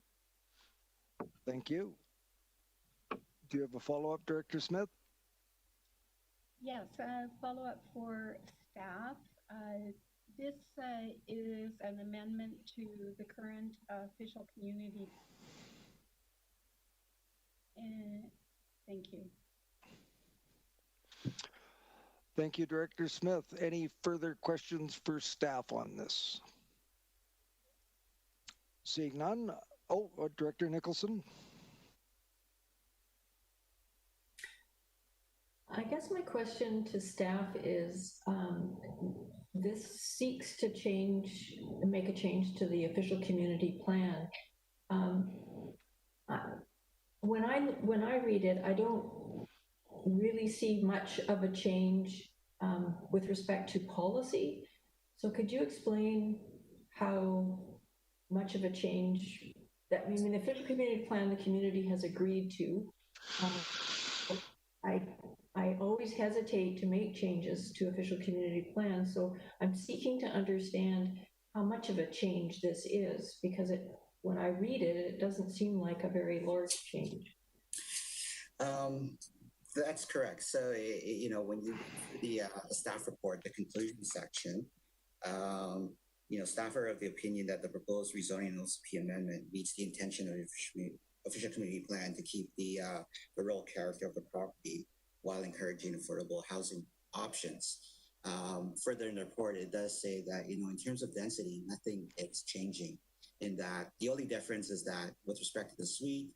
Thank you. Do you have a follow-up, Director Smith? Yes, follow-up for staff. This is an amendment to the current official community. Thank you. Thank you, Director Smith. Any further questions for staff on this? Seeing none. Oh, Director Nicholson. I guess my question to staff is, this seeks to make a change to the official community plan. When I read it, I don't really see much of a change with respect to policy. So could you explain how much of a change that, I mean, the official community plan the community has agreed to? I always hesitate to make changes to official community plans, so I'm seeking to understand how much of a change this is, because when I read it, it doesn't seem like a very large change. That's correct. So, you know, when you the staff report, the conclusion section, you know, staff are of the opinion that the proposed rezoning OCP amendment meets the intention of the official community plan to keep the rural character of the property while encouraging affordable housing options. Further in the report, it does say that, you know, in terms of density, nothing is changing, in that the only difference is that with respect to the suite,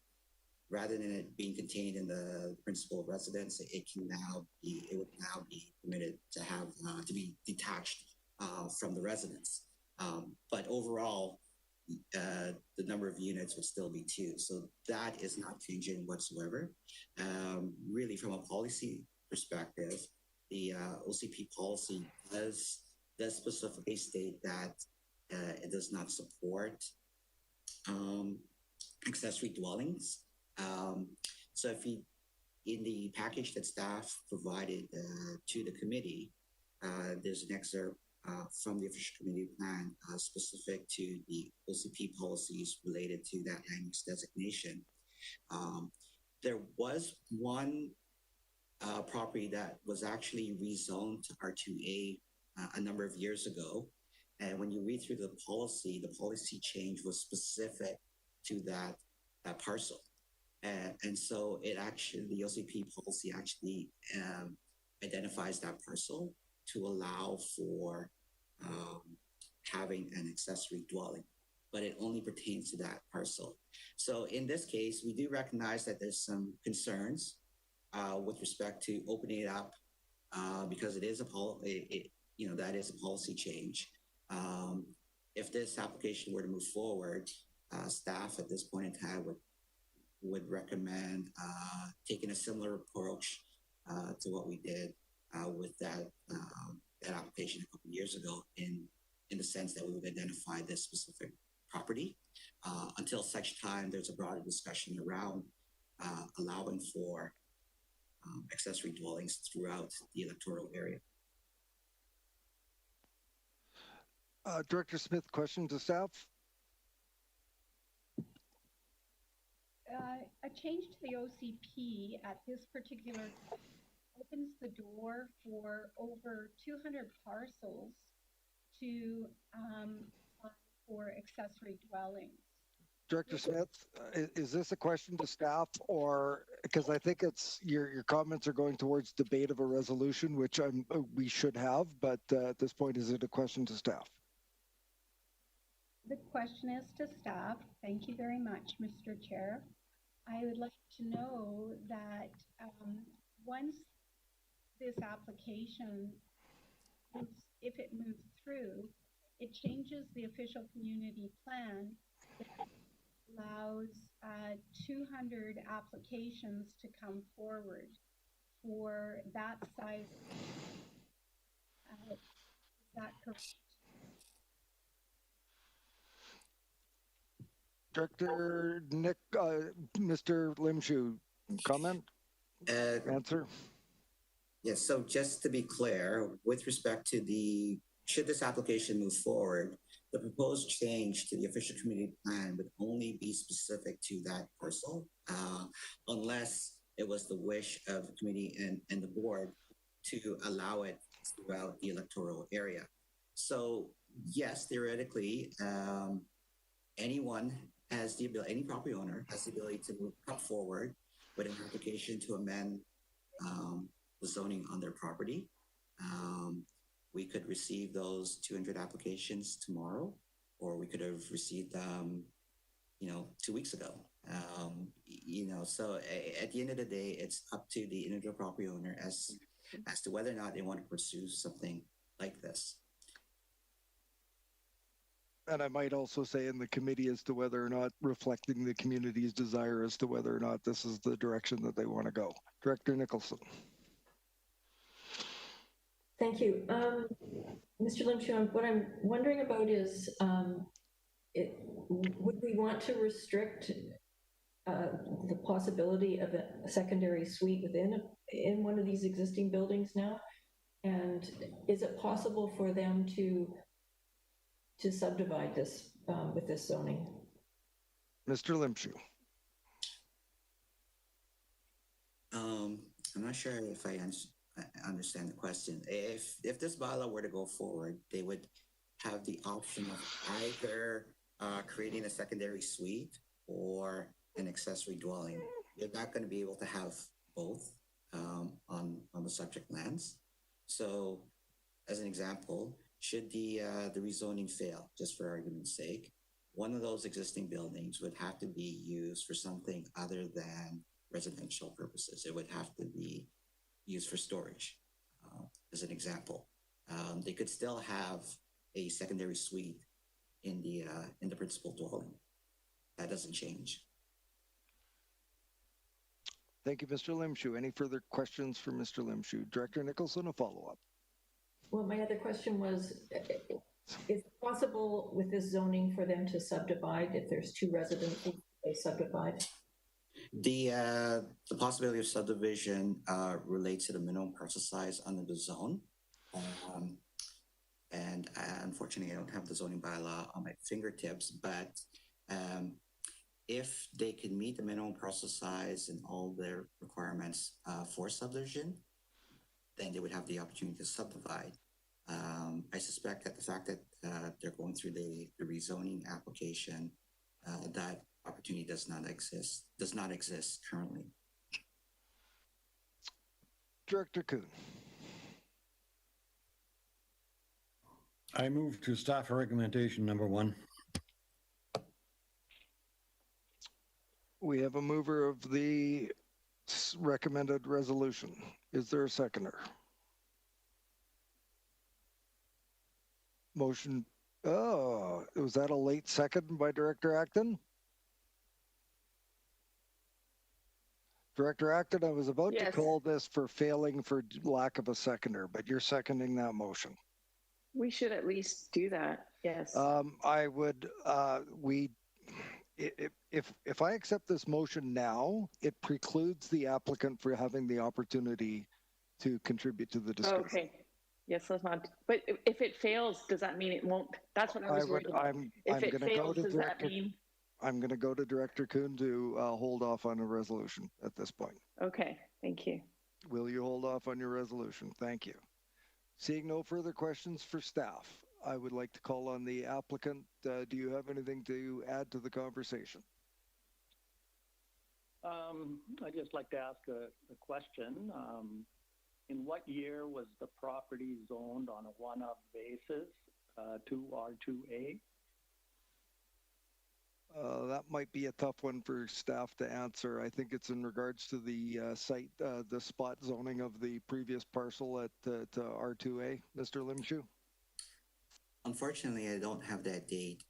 rather than it being contained in the principal residence, it would now be permitted to have to be detached from the residence. But overall, the number of units would still be 2. So that is not changing whatsoever. Really, from a policy perspective, the OCP policy does specifically state that it does not support accessory dwellings. So if you, in the package that staff provided to the committee, there's an excerpt from the official community plan specific to the OCP policies related to that land use designation. There was one property that was actually rezoned to R2A a number of years ago. And when you read through the policy change was specific to that parcel. And so it actually, the OCP policy actually identifies that parcel to allow for having an accessory dwelling, but it only pertains to that parcel. So in this case, we do recognize that there's some concerns with respect to opening it up because it is that is a policy change. If this application were to move forward, staff at this point in time would recommend taking a similar approach to what we did with that application a couple of years ago in the sense that we would identify this specific property until such time there's a broader discussion around allowing for accessory dwellings throughout the electoral area. Director Smith, question to staff? A change to the OCP at this particular opens the door for over 200 parcels to apply for accessory dwellings. Director Smith, is this a question to staff, or because I think it's your comments are going towards debate of a resolution, which we should have, but at this point, is it a question to staff? The question is to staff. Thank you very much, Mr. Chair. I would like to know that once this application, if it moves through, it changes the official community plan that allows 200 applications to come forward for that size. Is that correct? Director Nick, Mr. Limshu, comment? Answer? Yes, so just to be clear, with respect to should this application move forward, the proposed change to the official community plan would only be specific to that parcel, unless it was the wish of the committee and the board to allow it throughout the electoral area. So yes, theoretically, anyone has the ability, any property owner has the ability to come forward with an application to amend the zoning on their property. We could receive those 200 applications tomorrow, or we could have received them, 2 weeks ago. So at the end of the day, it's up to the individual property owner as to whether or not they want to pursue something like this. And I might also say in the committee as to whether or not reflecting the community's desire as to whether or not this is the direction that they want to go. Director Nicholson. Thank you. Mr. Limshu, what I'm wondering about is, would we want to restrict the possibility of a secondary suite in one of these existing buildings now? And is it possible for them to subdivide this with this zoning? Mr. Limshu. I'm not sure if I understand the question. If this bylaw were to go forward, they would have the option of either creating a secondary suite or an accessory dwelling. You're not going to be able to have both on the subject lands. So, as an example, should the rezoning fail, just for argument's sake, one of those existing buildings would have to be used for something other than residential purposes. It would have to be used for storage, as an example. They could still have a secondary suite in the principal dwelling. That doesn't change. Thank you, Mr. Limshu. Any further questions for Mr. Limshu? Director Nicholson, a follow-up. Well, my other question was, is it possible with this zoning for them to subdivide if there's two residences, they subdivide? The possibility of subdivision relates to the minimum parcel size under the zone. And unfortunately, I don't have the zoning bylaw on my fingertips, but if they can meet the minimum parcel size and all their requirements for subdivision, then they would have the opportunity to subdivide. I suspect that the fact that they're going through the rezoning application, that opportunity does not exist currently. Director Kuhn. I move to staff recommendation number 1. We have a mover of the recommended resolution. Is there a seconder? Motion. Oh, was that a late second by Director Acton? Director Acton, I was about to call this for failing for lack of a seconder, but you're seconding that motion. We should at least do that. Yes. I would, if I accept this motion now, it precludes the applicant from having the opportunity to contribute to the discussion. Okay. Yes, let's not. But if it fails, does that mean it won't? That's what I was worried about. If it fails, does that mean? I'm going to go to Director Kuhn to hold off on a resolution at this point. Okay, thank you. Will you hold off on your resolution? Thank you. Seeing no further questions for staff, I would like to call on the applicant. Do you have anything to add to the conversation? I'd just like to ask a question. In what year was the property zoned on a one-up basis to R2A? That might be a tough one for staff to answer. I think it's in regards to the site, the spot zoning of the previous parcel at to R2A. Mr. Limshu? Unfortunately, I don't have that date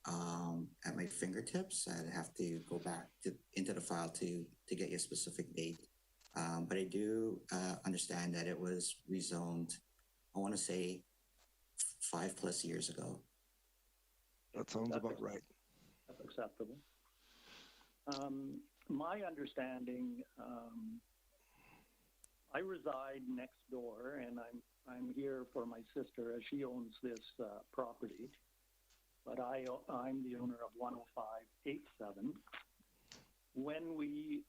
at my fingertips. I'd have to go back into the file to get you a specific date. But I do understand that it was rezoned, I want to say 5+ years ago. That sounds about right. That's acceptable. My understanding, I reside next door, and I'm here for my sister as she owns this property. But I'm the owner of 10587. When we,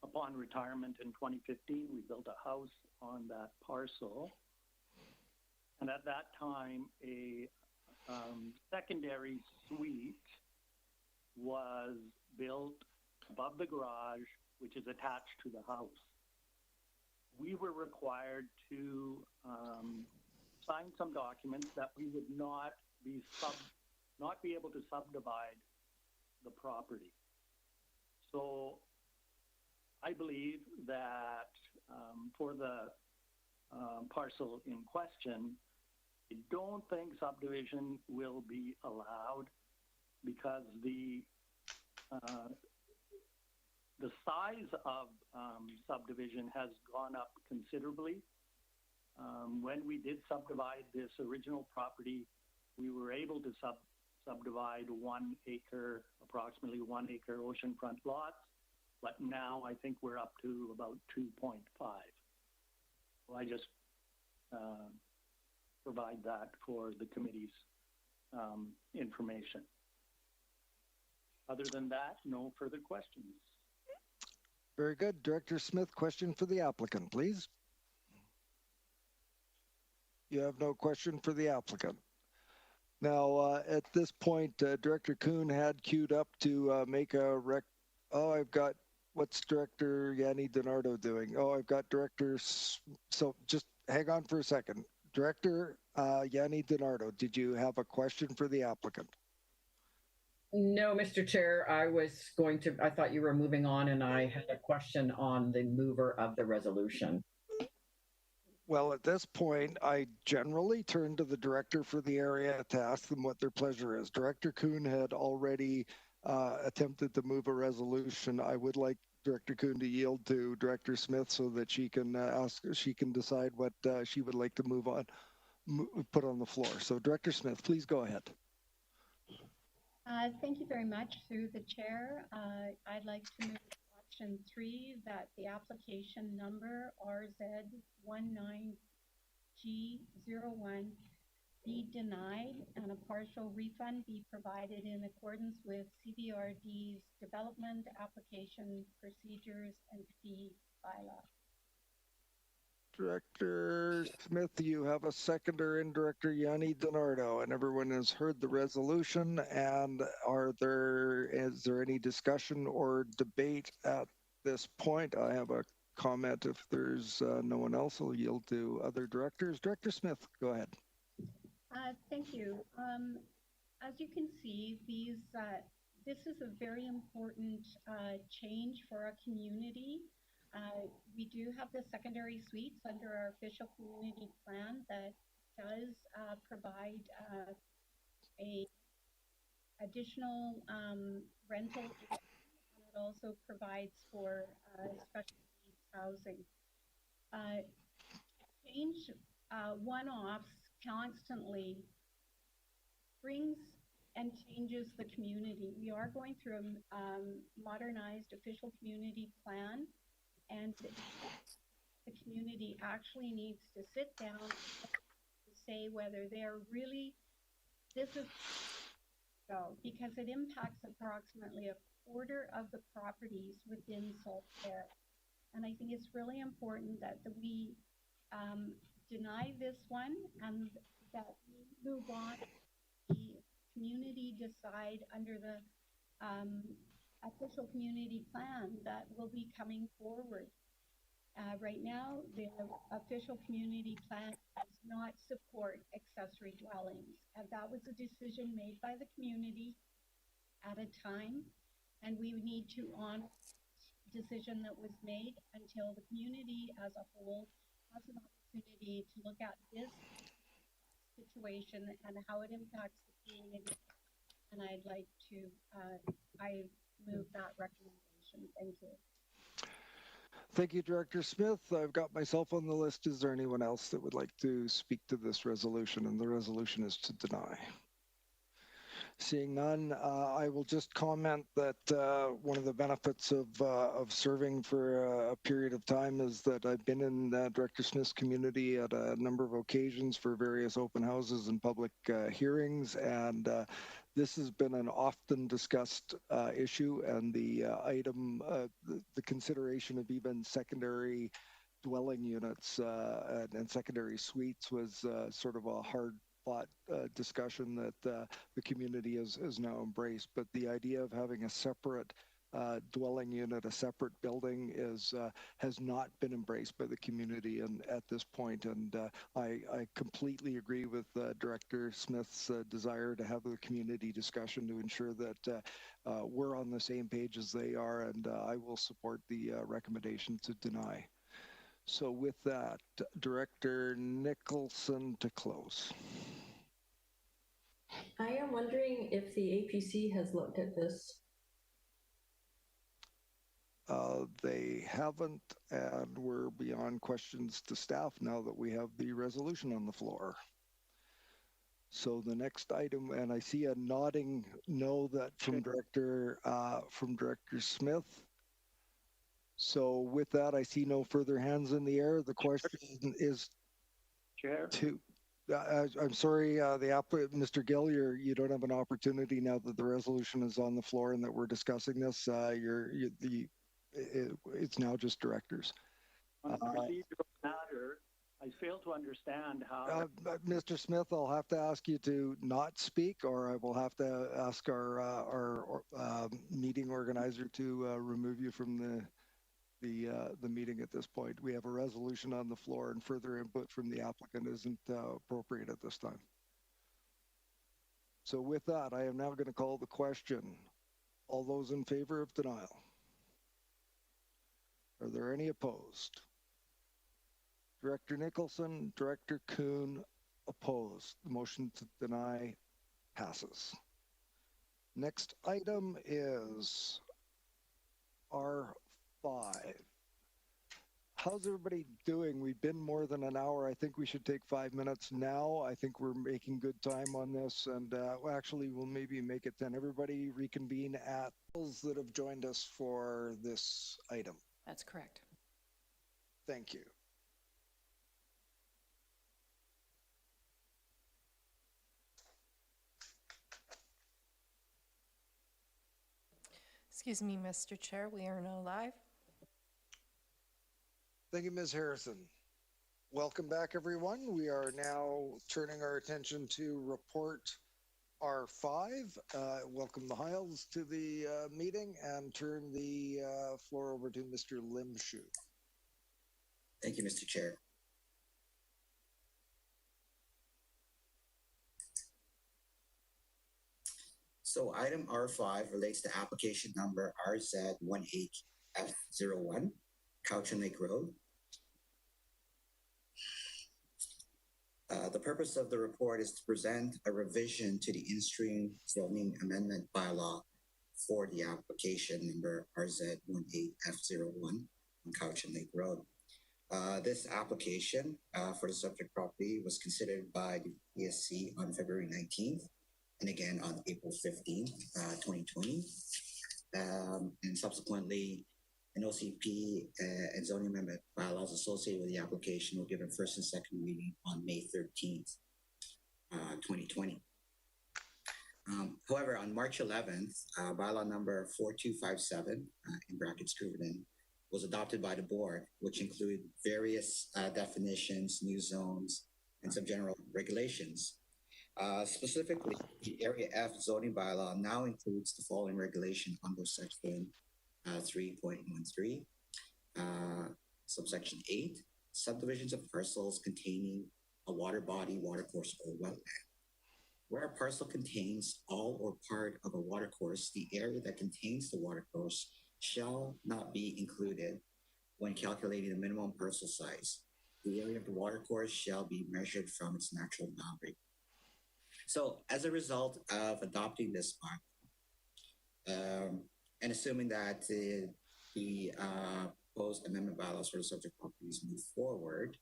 upon retirement in 2015, we built a house on that parcel, and at that time, a secondary suite was built above the garage, which is attached to the house. We were required to sign some documents that we would not be able to subdivide the property. So I believe that for the parcel in question, I don't think subdivision will be allowed because the size of subdivision has gone up considerably. When we did subdivide this original property, we were able to subdivide 1 acre, approximately 1 acre oceanfront lots, but now I think we're up to about 2.5. So I just provide that for the committee's information. Other than that, no further questions. Very good. Director Smith, question for the applicant, please. You have no question for the applicant. Now, at this point, Director Kuhn had queued up to make a Oh, I've got, what's Director Yanni DiNardo doing? Oh, I've got so just hang on for a second. Director Yanni DiNardo, did you have a question for the applicant? No, Mr. Chair, I thought you were moving on, and I had a question on the mover of the resolution. Well, at this point, I generally turn to the director for the area to ask them what their pleasure is. Director Kuhn had already attempted to move a resolution. I would like Director Kuhn to yield to Director Smith so that she can decide what she would like to put on the floor. So Director Smith, please go ahead. Thank you very much. Through the chair, I'd like to move option 3 that the application number RZ19G01 be denied and a partial refund be provided in accordance with CBRD's development application procedures and fee bylaw. Director Smith, you have a seconder in Director Yanni DiNardo, and everyone has heard the resolution. And is there any discussion or debate at this point? I have a comment. If there's no one else, I'll yield to other directors. Director Smith, go ahead. Thank you. As you can see, this is a very important change for our community. We do have the secondary suites under our official community plan that does provide a additional rental, and it also provides for special needs housing. Change one-offs constantly brings and changes the community. We are going through a modernized official community plan, and the community actually needs to sit down to say whether they're really, this is go, because it impacts approximately a quarter of the properties within Salt Lake. And I think it's really important that we deny this one and that we move on. The community decide under the official community plan that will be coming forward. Right now, the official community plan does not support accessory dwellings. And that was a decision made by the community at a time, and we need to honor the decision that was made until the community as a whole has an opportunity to look at this situation and how it impacts the community. And I'd like to, I move that recommendation. Thank you. Thank you, Director Smith. I've got myself on the list. Is there anyone else that would like to speak to this resolution? And the resolution is to deny. Seeing none, I will just comment that one of the benefits of serving for a period of time is that I've been in Director Smith's community at a number of occasions for various open houses and public hearings, and this has been an often discussed issue, and the item, the consideration of even secondary dwelling units and secondary suites was sort of a hard fought discussion that the community has now embraced. But the idea of having a separate dwelling unit, a separate building, has not been embraced by the community and at this point. And I completely agree with Director Smith's desire to have a community discussion to ensure that we're on the same page as they are, and I will support the recommendation to deny. So with that, Director Nicholson to close. I am wondering if the APC has looked at this. They haven't, and we're beyond questions to staff now that we have the resolution on the floor. So the next item, and I see a nodding no that from Director Smith. So with that, I see no further hands in the air. The question is Chair. I'm sorry, Mr. Gill, you don't have an opportunity now that the resolution is on the floor and that we're discussing this. It's now just directors. On a procedural matter, I fail to understand how. Mr. Smith, I'll have to ask you to not speak, or I will have to ask our meeting organizer to remove you from the meeting at this point. We have a resolution on the floor, and further input from the applicant isn't appropriate at this time. So with that, I am now going to call the question. All those in favor of denial? Are there any opposed? Director Nicholson, Director Kuhn, opposed. The motion to deny passes. Next item is R5. How's everybody doing? We've been more than an hour. I think we should take 5 minutes now. I think we're making good time on this, and actually we'll maybe make it 10. Everybody reconvene at those that have joined us for this item. That's correct. Thank you. Excuse me, Mr. Chair, we are now live. Thank you, Ms. Harrison. Welcome back, everyone. We are now turning our attention to report R5. Welcome the Hiles to the meeting and turn the floor over to Mr. Lim Shu. Thank you, Mr. Chair. So item R5 relates to application number RZ18F01, Cowichan Lake Road. The purpose of the report is to present a revision to the in-stream zoning amendment bylaw for the application number RZ18F01 on Cowichan Lake Road. This application for the subject property was considered by the ESC on February 19th and again on April 15th, 2020. And subsequently, an OCP and zoning amendment bylaws associated with the application were given first and second reading on May 13th, 2020. However, on March 11th, bylaw number 4257, in brackets Scrivener, was adopted by the board, which include various definitions, new zones, and some general regulations. Specifically, the Area F zoning bylaw now includes the following regulation under section 3.13, subsection 8, subdivisions of parcels containing a water body, watercourse, or wetland. Where a parcel contains all or part of a watercourse, the area that contains the watercourse shall not be included when calculating the minimum parcel size. The area of the watercourse shall be measured from its natural boundary. So as a result of adopting this bylaw, and assuming that the proposed amendment bylaws for the subject properties move forward,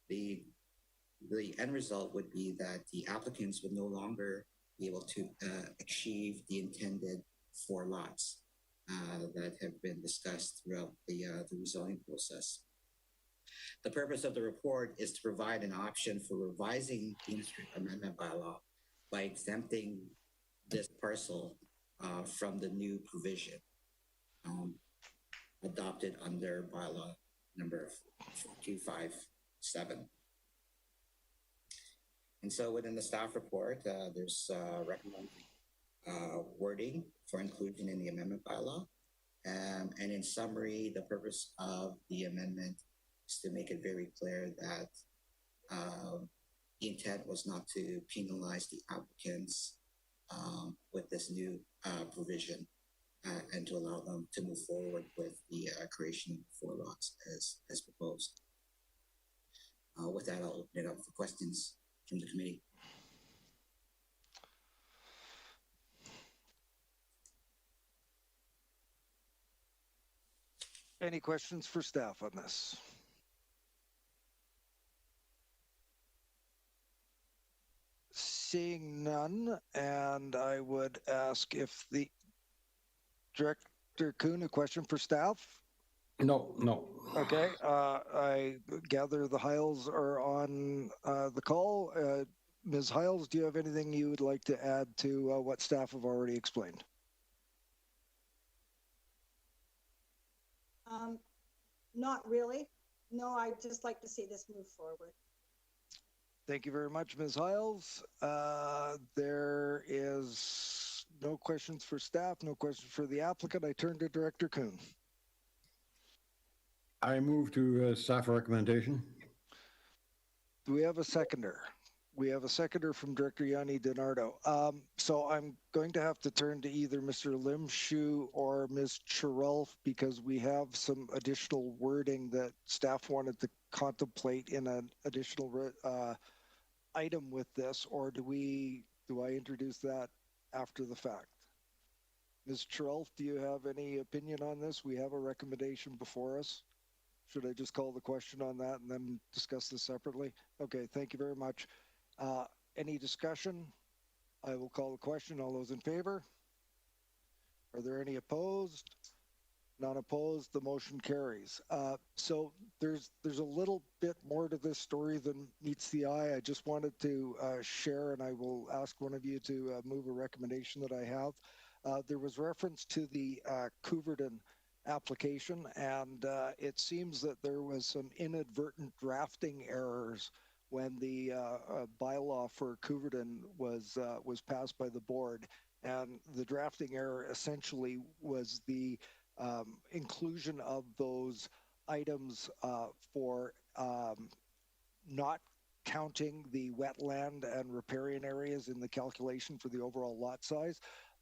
the end result would be that the applicants would no longer be able to achieve the intended 4 lots that have been discussed throughout the rezoning process. The purpose of the report is to provide an option for revising the amendment bylaw by exempting this parcel from the new provision adopted under bylaw number 4257. And so within the staff report, there's recommended wording for inclusion in the amendment bylaw. And in summary, the purpose of the amendment is to make it very clear that the intent was not to penalize the applicants with this new provision and to allow them to move forward with the creation of 4 lots as proposed. With that, I'll open it up for questions from the committee. Any questions for staff on this? Seeing none, and I would ask if the Director Kuhn, a question for staff? No. Okay, I gather the Hiles are on the call. Ms. Hiles, do you have anything you would like to add to what staff have already explained? Not really. No, I'd just like to see this move forward. Thank you very much, Ms. Hiles. There is no questions for staff, no questions for the applicant. I turn to Director Kuhn. I move to staff recommendation. Do we have a seconder? We have a seconder from Director Yanni DiNardo. So I'm going to have to turn to either Mr. Lim Shu or Ms. Chirulf because we have some additional wording that staff wanted to contemplate in an additional item with this, or do I introduce that after the fact? Ms. Chirulf, do you have any opinion on this? We have a recommendation before us. Should I just call the question on that and then discuss this separately? Okay, thank you very much. Any discussion? I will call the question. All those in favor? Are there any opposed? None opposed. The motion carries. So there's a little bit more to this story than meets the eye. I just wanted to share, and I will ask one of you to move a recommendation that I have. There was reference to the Couverton application, and it seems that there was some inadvertent drafting errors when the bylaw for Couverton was passed by the board. And the drafting error essentially was the inclusion of those items for not counting the wetland and riparian areas in the calculation for the overall lot size.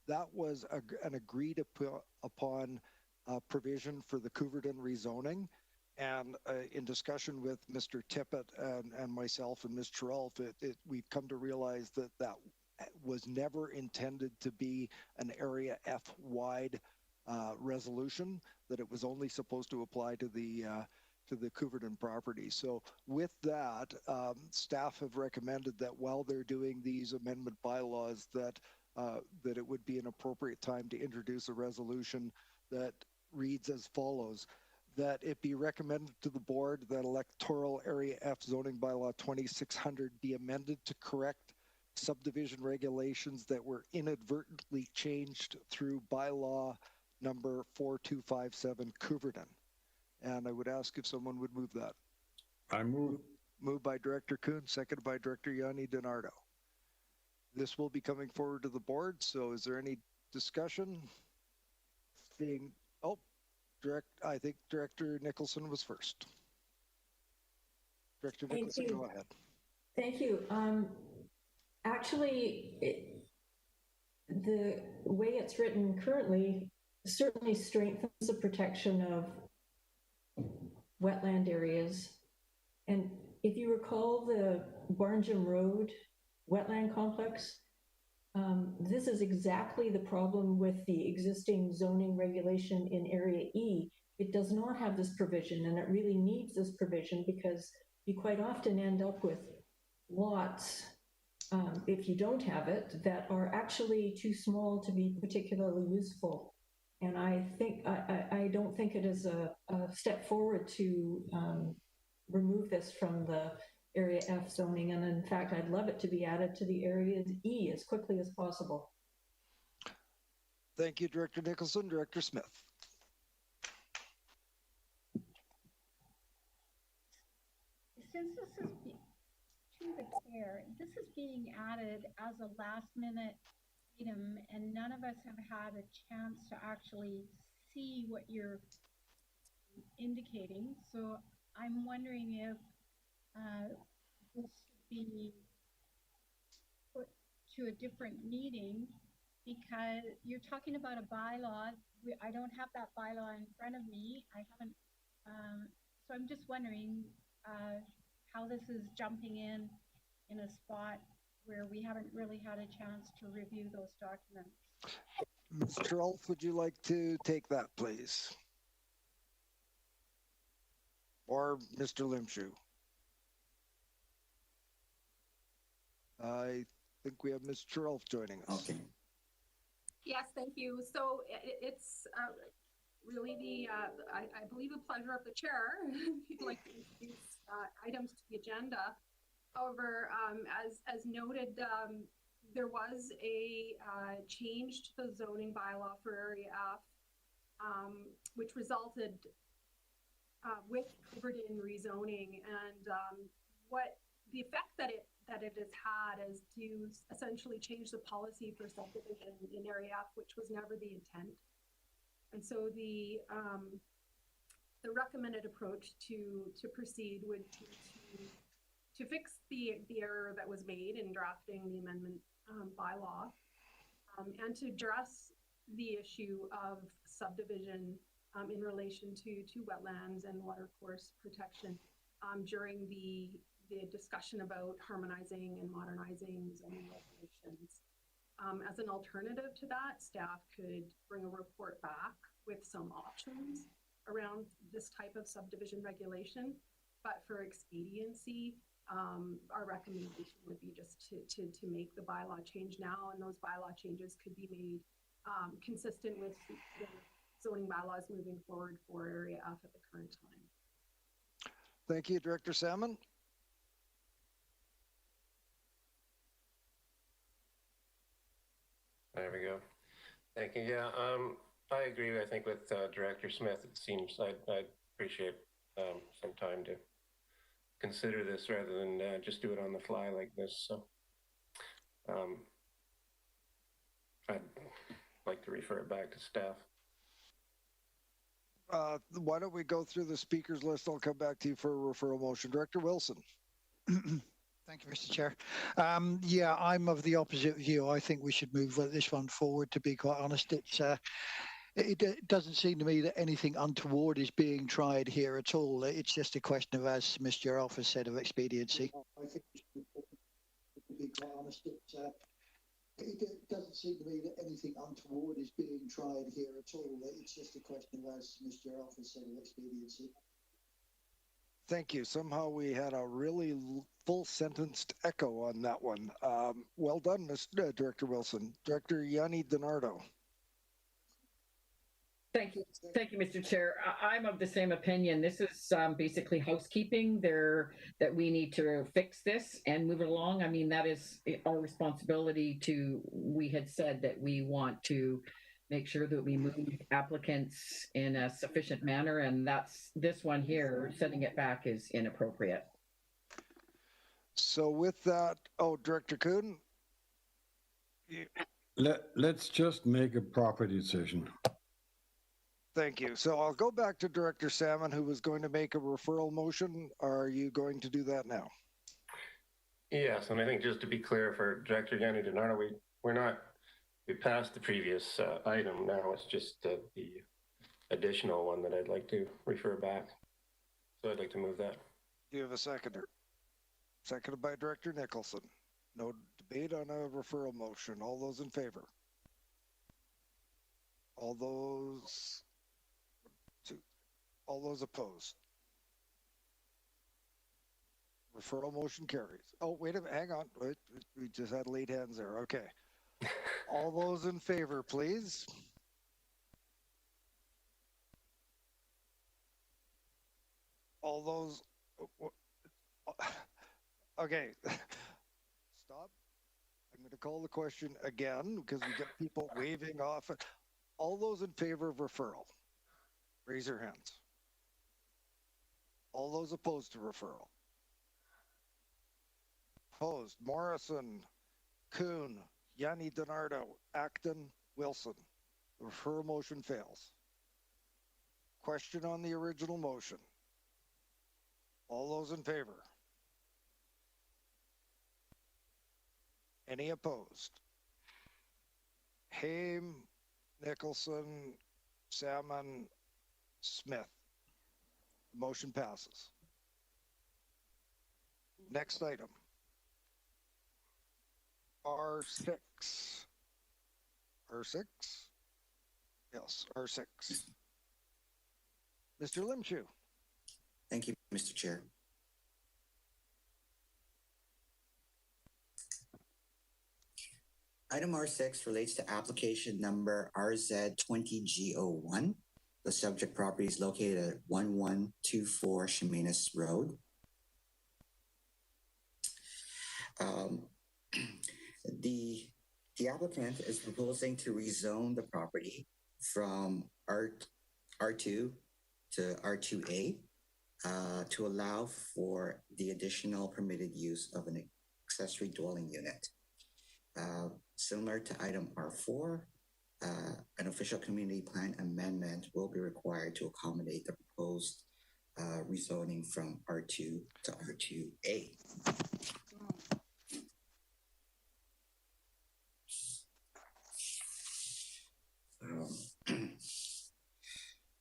That was an agreed upon provision for the Couverton rezoning. And in discussion with Mr. Tippett and myself and Ms. Chiralf, we've come to realize that that was never intended to be an Area F wide resolution, that it was only supposed to apply to the Couverton property. So with that, staff have recommended that while they're doing these amendment bylaws, that it would be an appropriate time to introduce a resolution that reads as follows: that it be recommended to the board that Electoral Area F zoning bylaw 2600 be amended to correct subdivision regulations that were inadvertently changed through bylaw number 4257 Couverton. And I would ask if someone would move that. I move. Moved by Director Kuhn, seconded by Director Yanni DiNardo. This will be coming forward to the board, so is there any discussion? I think Director Nicholson was first. Director Nicholson, go ahead. Thank you. Actually, the way it's written currently certainly strengthens the protection of wetland areas. And if you recall the Barnjum Road wetland complex, this is exactly the problem with the existing zoning regulation in Area E. It does not have this provision, and it really needs this provision because you quite often end up with lots, if you don't have it, that are actually too small to be particularly useful. And I think I don't think it is a step forward to remove this from the Area F zoning. And in fact, I'd love it to be added to the Area E as quickly as possible. Thank you, Director Nicholson. Director Smith. Since this is to the chair, this is being added as a last minute item, and none of us have had a chance to actually see what you're indicating. So I'm wondering if this should be put to a different meeting, because you're talking about a bylaw. I don't have that bylaw in front of me. I haven't, so I'm just wondering how this is jumping in a spot where we haven't really had a chance to review those documents. Ms. Chiralf, would you like to take that, please? Or Mr. Limshu? I think we have Ms. Chiralf joining us. Okay. Yes, thank you. So it's really the, I believe, the pleasure of the chair if you'd like to introduce items to the agenda. However, as noted, there was a change to the zoning bylaw for Area F, which resulted with Couverton rezoning, and what the effect that it has had is to essentially change the policy for subdivision in Area F, which was never the intent. And so the recommended approach to proceed would be to fix the error that was made in drafting the amendment bylaw, and to address the issue of subdivision in relation to wetlands and watercourse protection during the discussion about harmonizing and modernizing zoning regulations. As an alternative to that, staff could bring a report back with some options around this type of subdivision regulation, but for expediency, our recommendation would be just to make the bylaw change now, and those bylaw changes could be made consistent with the zoning bylaws moving forward for Area F at the current time. Thank you, Director Salmon. There we go. Thank you. Yeah, I agree. I think with Director Smith, it seems I'd appreciate some time to consider this rather than just do it on the fly like this. So I'd like to refer it back to staff. Why don't we go through the speakers list? I'll come back to you for a referral motion. Director Wilson. Thank you, Mr. Chair. Yeah, I'm of the opposite view. I think we should move this one forward, to be quite honest. It doesn't seem to me that anything untoward is being tried here at all. It's just a question of, as Mr. Alpha said, of expediency. I think we should move forward, to be quite honest. It doesn't seem to me that anything untoward is being tried here at all. It's just a question of, as Mr. Alpha said, of expediency. Thank you. Somehow we had a really full sentenced echo on that one. Well done, Mr. Director Wilson. Director Yanni DiNardo. Thank you, Mr. Chair. I'm of the same opinion. This is basically housekeeping there, that we need to fix this and move it along. I mean, that is our responsibility we had said that we want to make sure that we move applicants in a sufficient manner, and this one here, setting it back is inappropriate. So with that, Director Kuhn? Let's just make a proper decision. Thank you. So I'll go back to Director Salmon, who was going to make a referral motion. Are you going to do that now? Yes, and I think just to be clear for Director Yanni DiNardo, we passed the previous item. Now it's just the additional one that I'd like to refer back. So I'd like to move that. Do you have a seconder? Seconded by Director Nicholson. No debate on a referral motion. All those in favor? All those opposed? Referral motion carries. Oh, wait a minute. Hang on. Wait, we just had laid hands there. Okay. All those in favor, please. All those. Okay. Stop. I'm going to call the question again because we got people waving off. All those in favor of referral, raise your hands. All those opposed to referral. Opposed. Morrison, Kuhn, Yanni DiNardo, Acton, Wilson. The referral motion fails. Question on the original motion. All those in favor? Any opposed? Haim, Nicholson, Salmon, Smith. Motion passes. Next item. R6. R6? Yes, R6. Mr. Limshu. Thank you, Mr. Chair. Item R6 relates to application number RZ20G01. The subject property is located at 1124 Chemainus Road. The applicant is proposing to rezone the property from R2 to R2A to allow for the additional permitted use of an accessory dwelling unit. Similar to item R4, an official community plan amendment will be required to accommodate the proposed rezoning from R2 to R2A.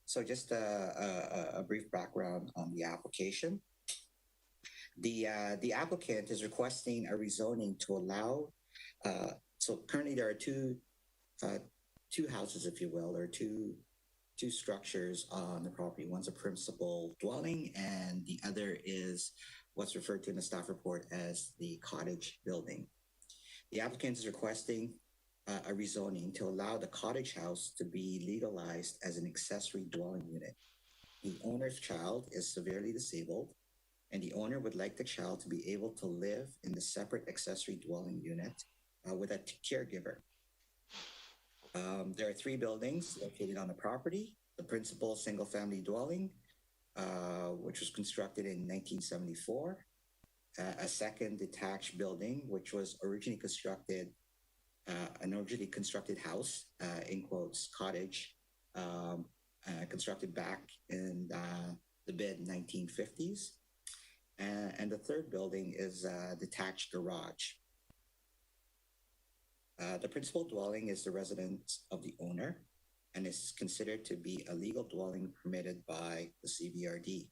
So just a brief background on the application. The applicant is requesting a rezoning to allow. So currently there are two houses, if you will, or two structures on the property. One's a principal dwelling, and the other is what's referred to in the staff report as the cottage building. The applicant is requesting a rezoning to allow the cottage house to be legalized as an accessory dwelling unit. The owner's child is severely disabled, and the owner would like the child to be able to live in the separate accessory dwelling unit with a caregiver. There are 3 buildings located on the property. The principal single-family dwelling, which was constructed in 1974. A second detached building, which was originally constructed, an originally constructed house, in quotes, cottage, constructed back in the mid-1950s. And the third building is a detached garage. The principal dwelling is the residence of the owner and is considered to be a legal dwelling permitted by the CBRD.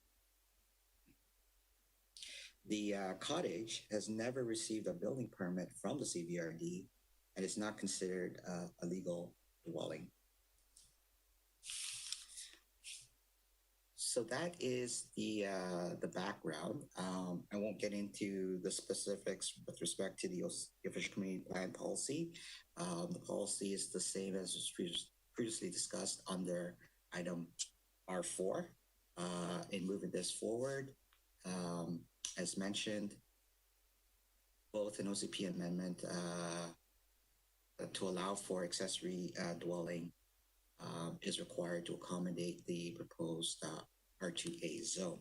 The cottage has never received a building permit from the CBRD and is not considered a legal dwelling. So that is the background. I won't get into the specifics with respect to the official community plan policy. The policy is the same as was previously discussed under item R4. In moving this forward, as mentioned, both an OCP amendment to allow for accessory dwelling is required to accommodate the proposed R2A zone.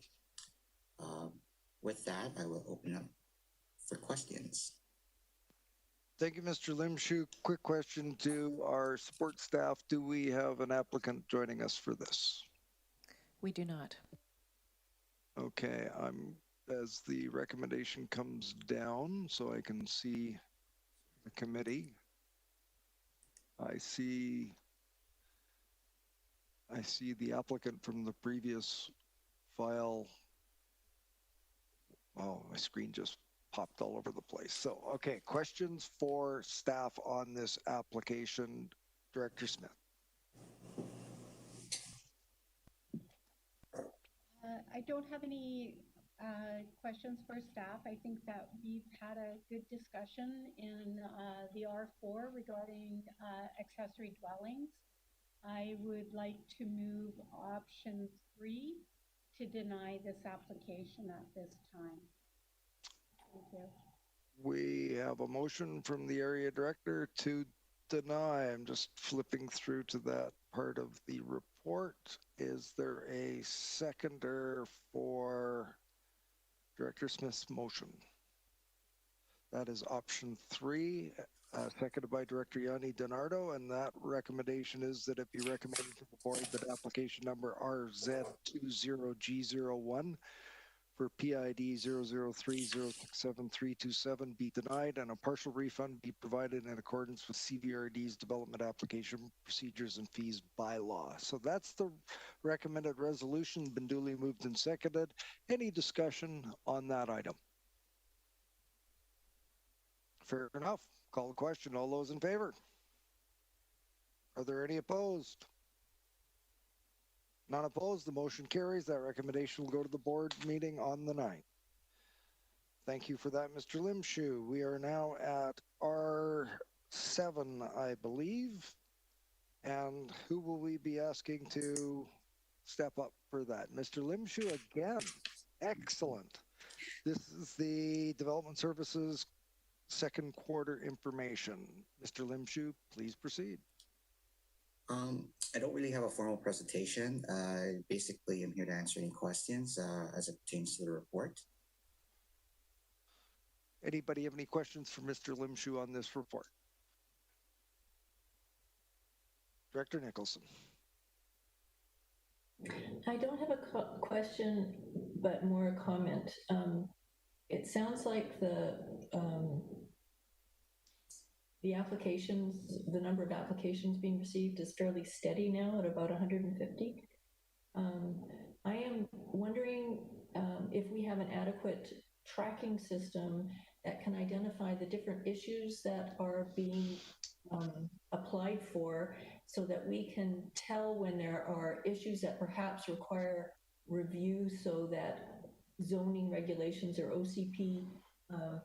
With that, I will open up for questions. Thank you, Mr. Limshu. Quick question to our support staff. Do we have an applicant joining us for this? We do not. Okay, as the recommendation comes down, so I can see the committee. I see the applicant from the previous file. Oh, my screen just popped all over the place. So, okay, questions for staff on this application. Director Smith. I don't have any questions for staff. I think that we've had a good discussion in the R4 regarding accessory dwellings. I would like to move option 3 to deny this application at this time. Thank you. We have a motion from the area director to deny. I'm just flipping through to that part of the report. Is there a seconder for Director Smith's motion? That is option 3, seconded by Director Yanni DiNardo, and that recommendation is that it be recommended to the board that application number RZ20G01 for PID 003067327 be denied and a partial refund be provided in accordance with CVRD's development application procedures and fees bylaw. So that's the recommended resolution, been duly moved and seconded. Any discussion on that item? Fair enough. Call the question. All those in favor? Are there any opposed? None opposed. The motion carries. That recommendation will go to the board meeting on the 9th. Thank you for that, Mr. Limshu. We are now at R7, I believe. And who will we be asking to step up for that? Mr. Limshu again. Excellent. This is the Development Services second quarter information. Mr. Limshu, please proceed. I don't really have a formal presentation. Basically, I'm here to answer any questions as it pertains to the report. Anybody have any questions for Mr. Limshu on this report? Director Nicholson. I don't have a question, but more a comment. It sounds like the applications, the number of applications being received is fairly steady now at about 150. I am wondering if we have an adequate tracking system that can identify the different issues that are being applied for so that we can tell when there are issues that perhaps require review so that zoning regulations or OCP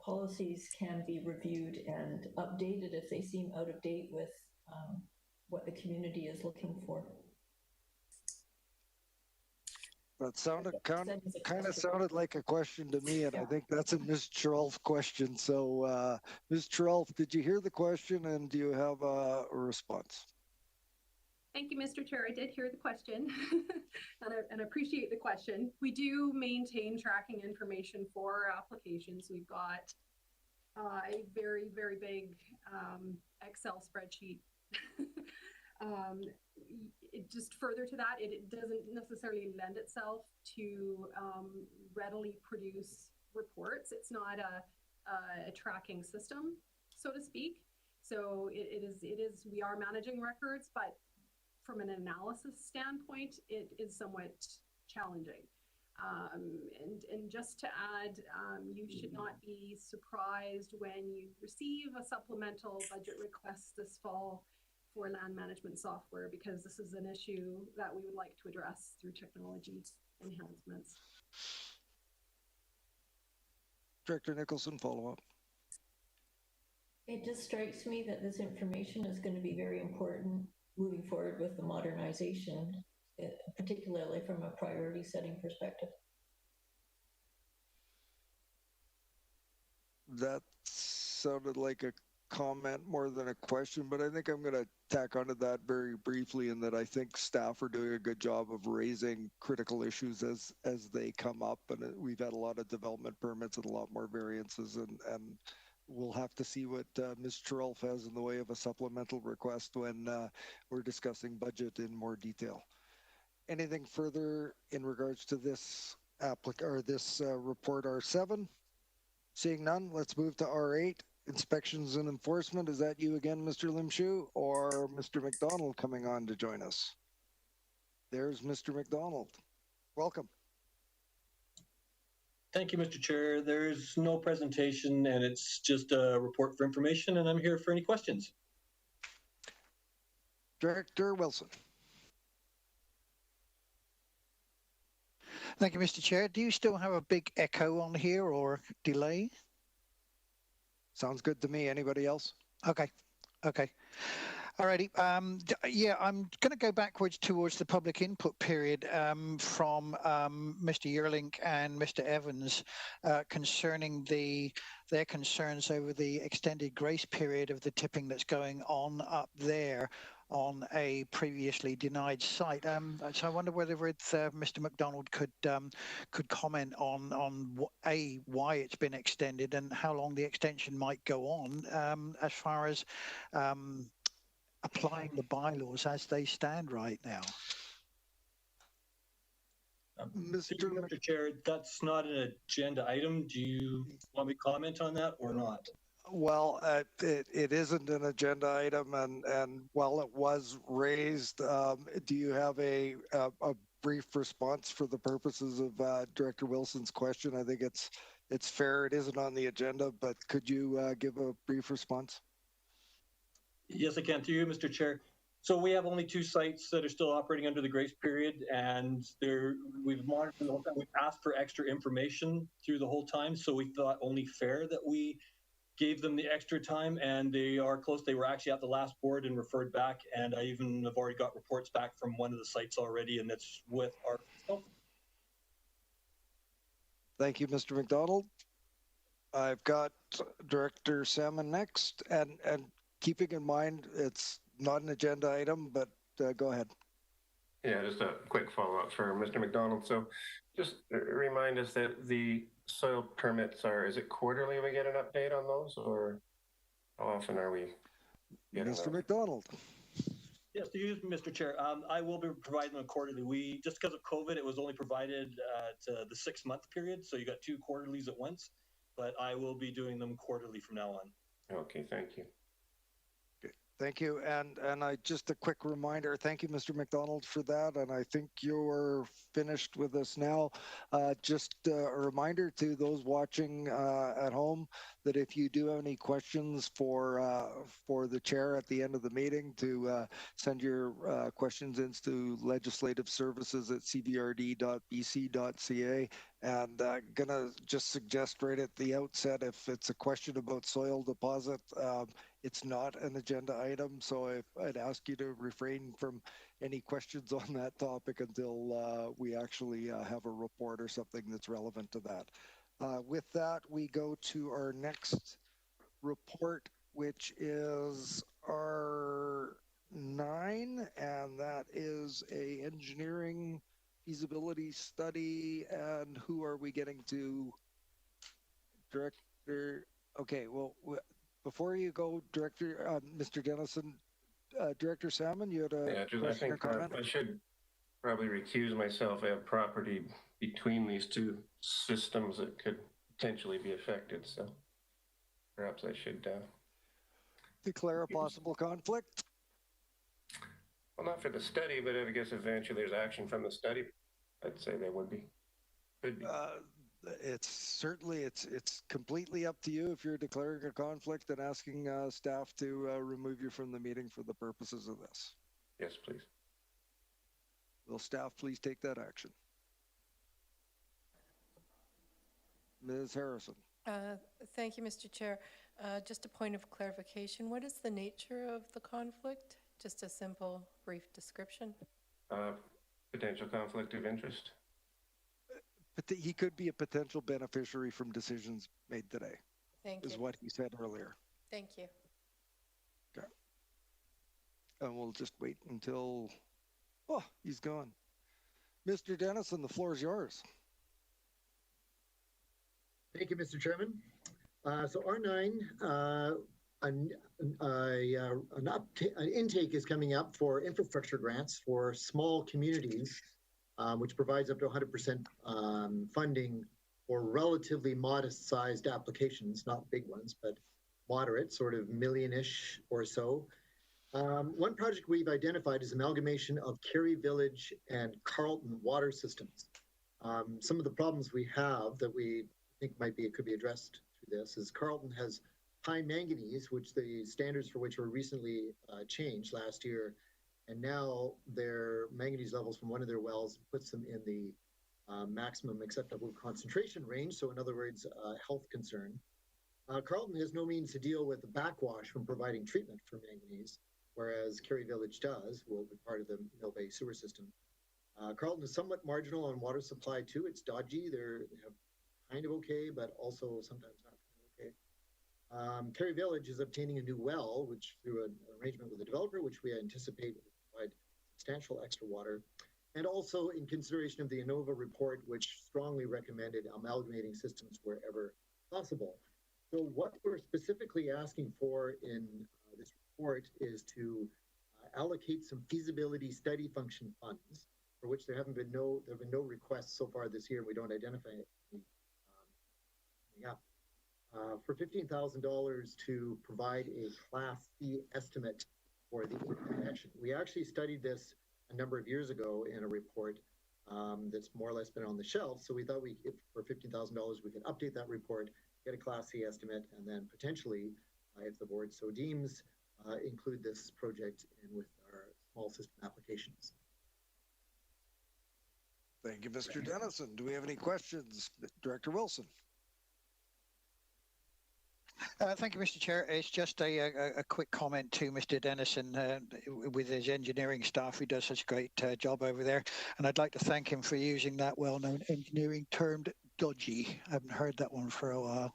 policies can be reviewed and updated if they seem out of date with what the community is looking for. That sounded kind of sounded like a question to me, and I think that's a Ms. Chiralf question. So, Ms. Chiralf, did you hear the question, and do you have a response? Thank you, Mr. Chair. I did hear the question and appreciate the question. We do maintain tracking information for our applications. We've got a very, very big Excel spreadsheet. Just further to that, it doesn't necessarily lend itself to readily produce reports. It's not a tracking system, so to speak. So it is, we are managing records, but from an analysis standpoint, it is somewhat challenging. And just to add, you should not be surprised when you receive a supplemental budget request this fall for land management software, because this is an issue that we would like to address through technology enhancements. Director Nicholson, follow up. It just strikes me that this information is going to be very important moving forward with the modernization, particularly from a priority setting perspective. That sounded like a comment more than a question, but I think I'm going to tack onto that very briefly in that I think staff are doing a good job of raising critical issues as they come up, and we've had a lot of development permits and a lot more variances, and we'll have to see what Ms. Chirolf has in the way of a supplemental request when we're discussing budget in more detail. Anything further in regards to this report R7? Seeing none, let's move to R8, inspections and enforcement. Is that you again, Mr. Limshu, or Mr. McDonald coming on to join us? There's Mr. McDonald. Welcome. Thank you, Mr. Chair. There's no presentation, and it's just a report for information, and I'm here for any questions. Director Wilson. Thank you, Mr. Chair. Do you still have a big echo on here or delay? Sounds good to me. Anybody else? Okay. Okay. Alrighty. Yeah, I'm going to go backwards towards the public input period from Mr. Yearlink and Mr. Evans concerning their concerns over the extended grace period of the tipping that's going on up there on a previously denied site. So I wonder whether Mr. McDonald could comment on why it's been extended and how long the extension might go on as far as applying the bylaws as they stand right now. Mr. Chair, that's not an agenda item. Do you want me to comment on that or not? Well, it isn't an agenda item, and while it was raised, do you have a brief response for the purposes of Director Wilson's question? I think it's fair. It isn't on the agenda, but could you give a brief response? Yes, I can. Through you, Mr. Chair. So we have only 2 sites that are still operating under the grace period, and we've monitored the whole time. We've asked for extra information through the whole time, so we thought only fair that we gave them the extra time, and they are close. They were actually at the last board and referred back, and I even have already got reports back from one of the sites already, and that's with our. Thank you, Mr. McDonald. I've got Director Salmon next, and keeping in mind it's not an agenda item, but go ahead. Yeah, just a quick follow-up for Mr. McDonald. So just remind us that the soil permits is it quarterly we get an update on those, or how often are we getting Mr. those? McDonald. Yes, to you, Mr. Chair. I will be providing them quarterly. Just because of COVID, it was only provided to the 6-month period, so you got 2 quarterlies at once, but I will be doing them quarterly from now on. Okay, thank you. Thank you, and I just a quick reminder. Thank you, Mr. McDonald, for that. And I think you're finished with us now. Just a reminder to those watching at home that if you do have any questions for the chair at the end of the meeting, to send your questions into legislative-services@cbrd.bc.ca. And gonna just suggest right at the outset, if it's a question about soil deposit, it's not an agenda item, so I'd ask you to refrain from any questions on that topic until we actually have a report or something that's relevant to that. With that, we go to our next report, which is our 9, and that is a engineering feasibility study. And who are we getting to? Director. Okay, well, before you go, Director, Mr. Dennison, Director Salmon, you had a Yeah, just I question or think comment? I should probably recuse myself. I have property between these two systems that could potentially be affected, so perhaps I should declare a possible conflict. Well, not for the study, but I guess eventually there's action from the study. I'd say there would be. Could be. It's certainly it's completely up to you if you're declaring a conflict and asking staff to remove you from the meeting for the purposes of this. Yes, please. Will staff please take that action? Ms. Harrison. Thank you, Mr. Chair. Just a point of clarification. What is the nature of the conflict? Just a simple, brief description. Potential conflict of interest. But he could be a potential beneficiary from decisions made today. Thank you. Is what he said earlier. Thank you. Okay. And we'll just wait until, oh, he's gone. Mr. Dennison, the floor is yours. Thank you, Mr. Chairman. So R9, an intake is coming up for infrastructure grants for small communities, which provides up to 100% funding for relatively modest-sized applications, not big ones, but moderate, sort of million-ish or so. One project we've identified is amalgamation of Kerry Village and Carleton water systems. Some of the problems we have that we think could be addressed through this is Carleton has high manganese, which the standards for which were recently changed last year, and now their manganese levels from one of their wells puts them in the maximum acceptable concentration range. So in other words, health concern. Carleton has no means to deal with the backwash from providing treatment for manganese, whereas Kerry Village will be part of the Mill Bay sewer system. Carleton is somewhat marginal on water supply too. It's dodgy. They have kind of okay, but also sometimes not okay. Kerry Village is obtaining a new well, which through an arrangement with the developer, which we anticipate will provide substantial extra water. And also in consideration of the ANOVA report, which strongly recommended amalgamating systems wherever possible. So what we're specifically asking for in this report is to allocate some feasibility study function funds, for which there have been no requests so far this year. We don't identify it. For $15,000 to provide a Class C estimate for the interconnection. We actually studied this a number of years ago in a report that's more or less been on the shelf. So we thought for $15,000 we could update that report, get a Class C estimate, and then potentially, if the board so deems, include this project in with our small system applications. Thank you, Mr. Dennison. Do we have any questions? Director Wilson. Thank you, Mr. Chair. It's just a quick comment to Mr. Dennison with his engineering staff, who does such a great job over there. And I'd like to thank him for using that well-known engineering term, dodgy. I haven't heard that one for a while.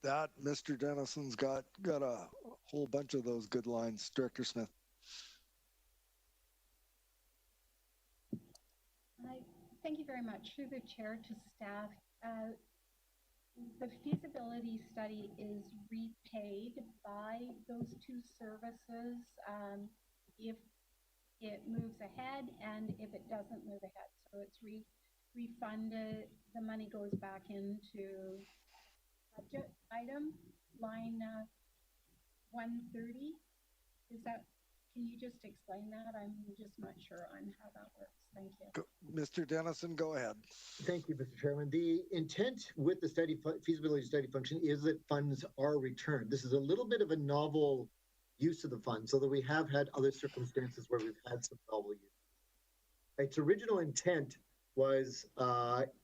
That Mr. Dennison's got a whole bunch of those good lines. Director Smith. Thank you very much. Through the chair to staff. The feasibility study is repaid by those two services if it moves ahead and if it doesn't move ahead. So it's refunded. The money goes back into budget item line 130. Is that? Can you just explain that? I'm just not sure on how that works. Thank you. Mr. Dennison, go ahead. Thank you, Mr. Chairman. The intent with the feasibility study function is that funds are returned. This is a little bit of a novel use of the funds, although we have had other circumstances where we've had some novel use. Its original intent was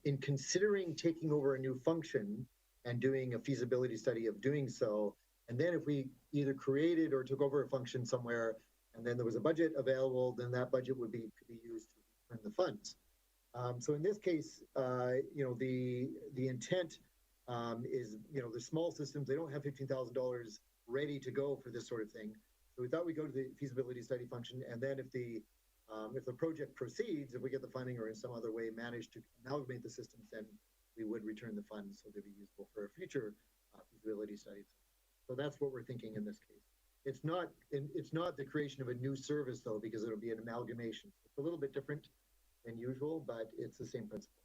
in considering taking over a new function and doing a feasibility study of doing so. And then if we either created or took over a function somewhere and then there was a budget available, then that budget could be used to return the funds. So in this case, the intent is, the small systems, they don't have $15,000 ready to go for this sort of thing. So we thought we'd go to the feasibility study function, and then if the project proceeds, if we get the funding or in some other way manage to amalgamate the systems, then we would return the funds so they'd be useful for future feasibility studies. So that's what we're thinking in this case. It's not the creation of a new service though, because it'll be an amalgamation. It's a little bit different than usual, but it's the same principle.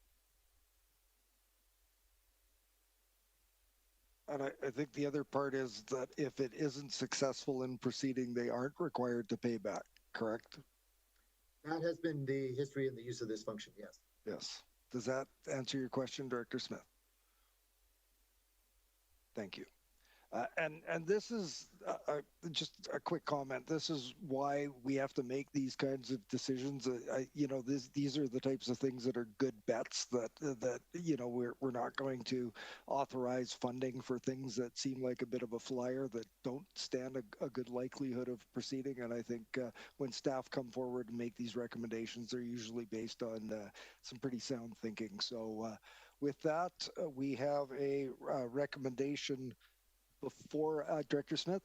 And I think the other part is that if it isn't successful in proceeding, they aren't required to pay back, correct? That has been the history and the use of this function, yes. Yes. Does that answer your question, Director Smith? Thank you. And this is just a quick comment. This is why we have to make these kinds of decisions. You know, these are the types of things that are good bets that you know we're not going to authorize funding for things that seem like a bit of a flyer that don't stand a good likelihood of proceeding. And I think when staff come forward and make these recommendations, they're usually based on some pretty sound thinking. So with that, we have a recommendation before Director Smith.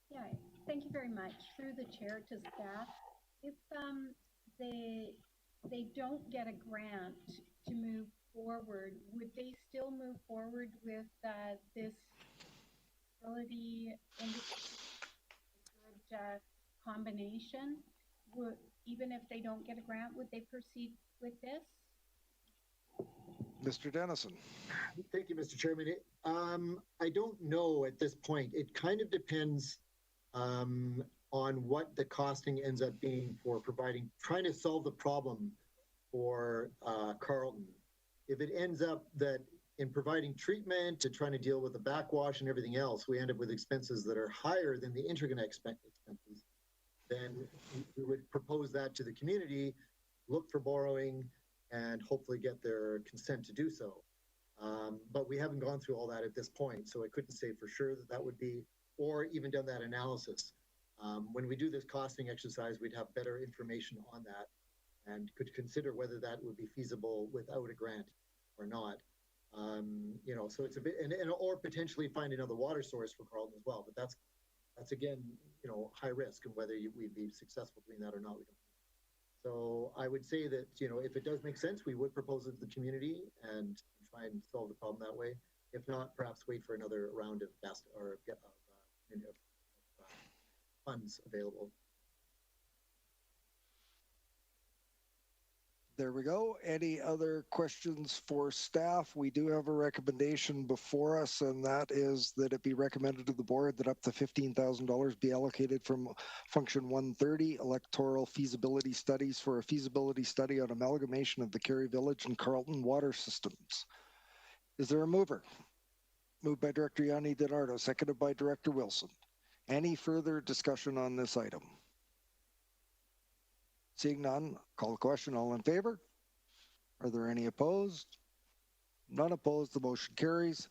Yeah, thank you very much. Through the chair to staff, if they don't get a grant to move forward, would they still move forward with this ability good combination? Even if they don't get a grant, would they proceed with this? Mr. Dennison. Thank you, Mr. Chairman. I don't know at this point. It kind of depends on what the costing ends up being for trying to solve the problem for Carleton. If it ends up that in providing treatment and trying to deal with the backwash and everything else, we end up with expenses that are higher than the interconnect expenses, then we would propose that to the community, look for borrowing, and hopefully get their consent to do so. But we haven't gone through all that at this point, so I couldn't say for sure that would be, or even done that analysis. When we do this costing exercise, we'd have better information on that and could consider whether that would be feasible without a grant or not. You know, so it's a bit, or potentially find another water source for Carleton as well. But that's again, you know, high risk, and whether we'd be successful doing that or not, we don't know. So I would say that, you know, if it does make sense, we would propose it to the community and try and solve the problem that way. If not, perhaps wait for another round of funds available. There we go. Any other questions for staff? We do have a recommendation before us, and that is that it be recommended to the board that up to $15,000 be allocated from Function 130, Electoral Feasibility Studies, for a feasibility study on amalgamation of the Carey Village and Carleton water systems. Is there a mover? Moved by Director Yanni DiNardo, seconded by Director Wilson. Any further discussion on this item? Seeing none, call the question. All in favor? Are there any opposed? None opposed. The motion carries.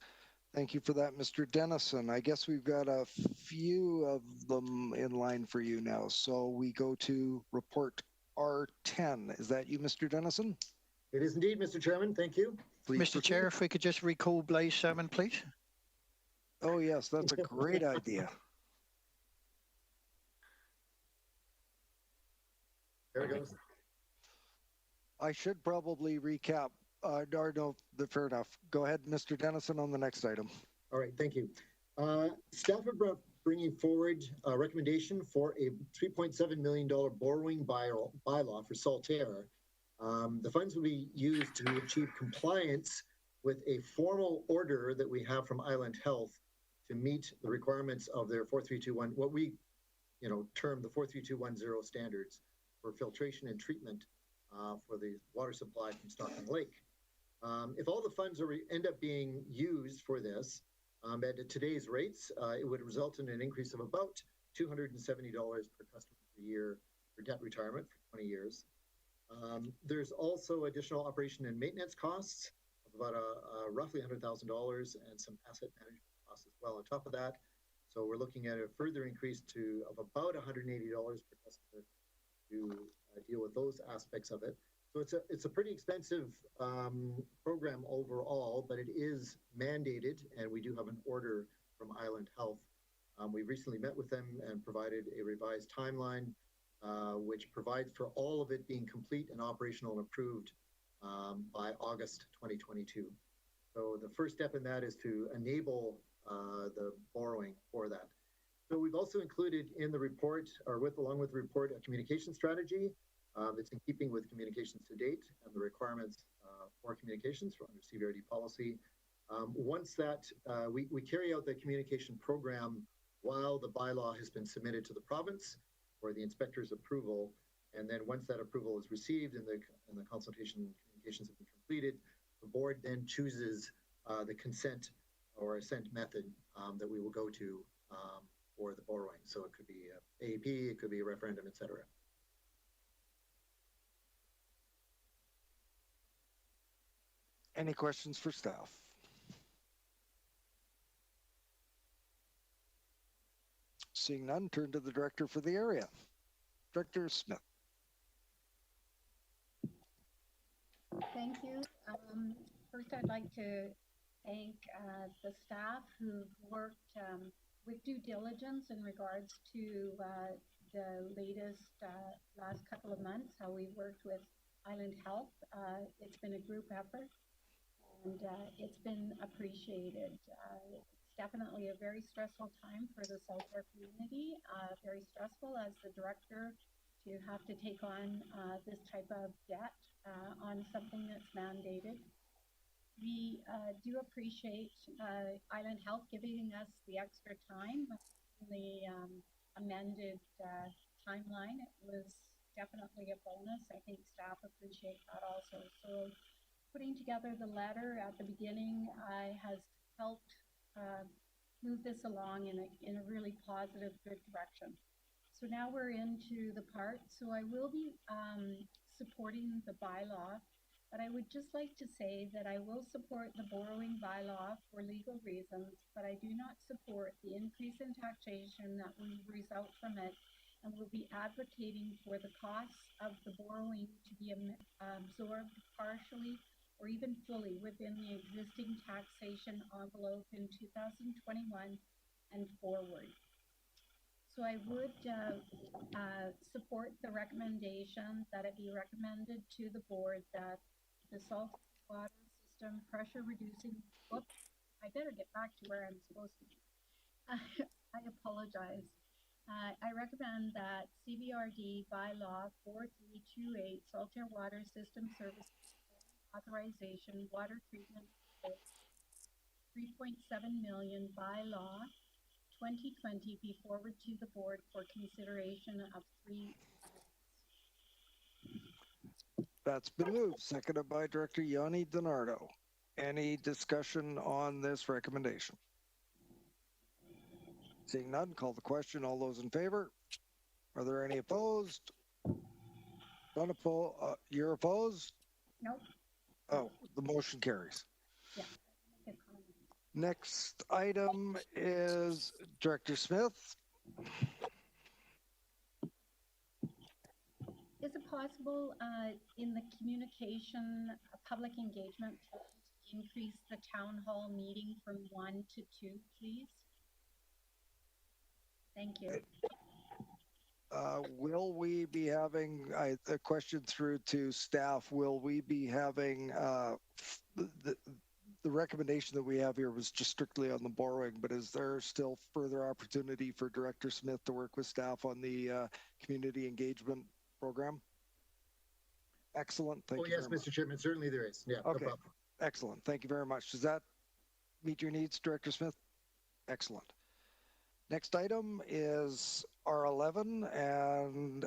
Thank you for that, Mr. Dennison. I guess we've got a few of them in line for you now. So we go to report R10. Is that you, Mr. Dennison? It is indeed, Mr. Chairman. Thank you. Please Mr. proceed. Chair, if we could just recall Blaise Sermon, please. Oh, yes, that's a great idea. There it goes. I should probably recap. No, fair enough. Go ahead, Mr. Dennison, on the next item. All right, thank you. Staff are bringing forward a recommendation for a $3.7 million borrowing bylaw for Saltaire. The funds will be used to achieve compliance with a formal order that we have from Island Health to meet the requirements of their 4321, what we, you know, term the 43210 standards for filtration and treatment for the water supply from Stockton Lake. If all the funds end up being used for this at today's rates, it would result in an increase of about $270 per customer per year for debt retirement for 20 years. There's also additional operation and maintenance costs of about roughly $100,000 and some asset management costs as well on top of that. So we're looking at a further increase of about $180 per customer to deal with those aspects of it. So it's a pretty expensive program overall, but it is mandated, and we do have an order from Island Health. We recently met with them and provided a revised timeline, which provides for all of it being complete and operational and approved by August 2022. So the first step in that is to enable the borrowing for that. So we've also included in the report, or along with the report, a communication strategy that's in keeping with communications to date and the requirements for communications under CVRD policy. Once that we carry out the communication program while the bylaw has been submitted to the province for the inspector's approval, and then once that approval is received and the consultation communications have been completed, the board then chooses the consent or assent method that we will go to for the borrowing. So it could be AAP, it could be a referendum, etc. Any questions for staff? Seeing none, turn to the director for the area. Director Smith. Thank you. First, I'd like to thank the staff who've worked with due diligence in regards to the latest last couple of months, how we worked with Island Health. It's been a group effort, and it's been appreciated. It's definitely a very stressful time for the Saltair community, very stressful as the director to have to take on this type of debt on something that's mandated. We do appreciate Island Health giving us the extra time, the amended timeline. It was definitely a bonus. I think staff appreciate that also. So putting together the letter at the beginning has helped move this along in a really positive, good direction. So now we're into the part. So I will be supporting the bylaw, but I would just like to say that I will support the borrowing bylaw for legal reasons, but I do not support the increase in taxation that will result from it, and will be advocating for the costs of the borrowing to be absorbed partially or even fully within the existing taxation envelope in 2021 and forward. So I would support the recommendation that it be recommended to the board that the salt water system pressure reducing, whoops, I better get back to where I'm supposed to be. I apologize. I recommend that CVRD bylaw 4328 Saltair water system service authorization water treatment 3.7 million bylaw 2020 be forwarded to the board for consideration of 3 That's been moved, seconded by Director Yanni DiNardo. Any discussion on this recommendation? Seeing none, call the question. All those in favor? Are there any opposed? None opposed? You're opposed? Nope. Oh, the motion carries. Yeah. Next item is Director Smith. Is it possible in the communication, public engagement, to increase the town hall meeting from 1 to 2, please? Thank you. Will we be having a question through to staff? Will we be having the recommendation that we have here was just strictly on the borrowing, but is there still further opportunity for Director Smith to work with staff on the community engagement program? Excellent. Thank you. Yes, Mr. Chairman, certainly there is. Yeah. Okay. No problem. Excellent. Thank you very much. Does that meet your needs, Director Smith? Excellent. Next item is R11, and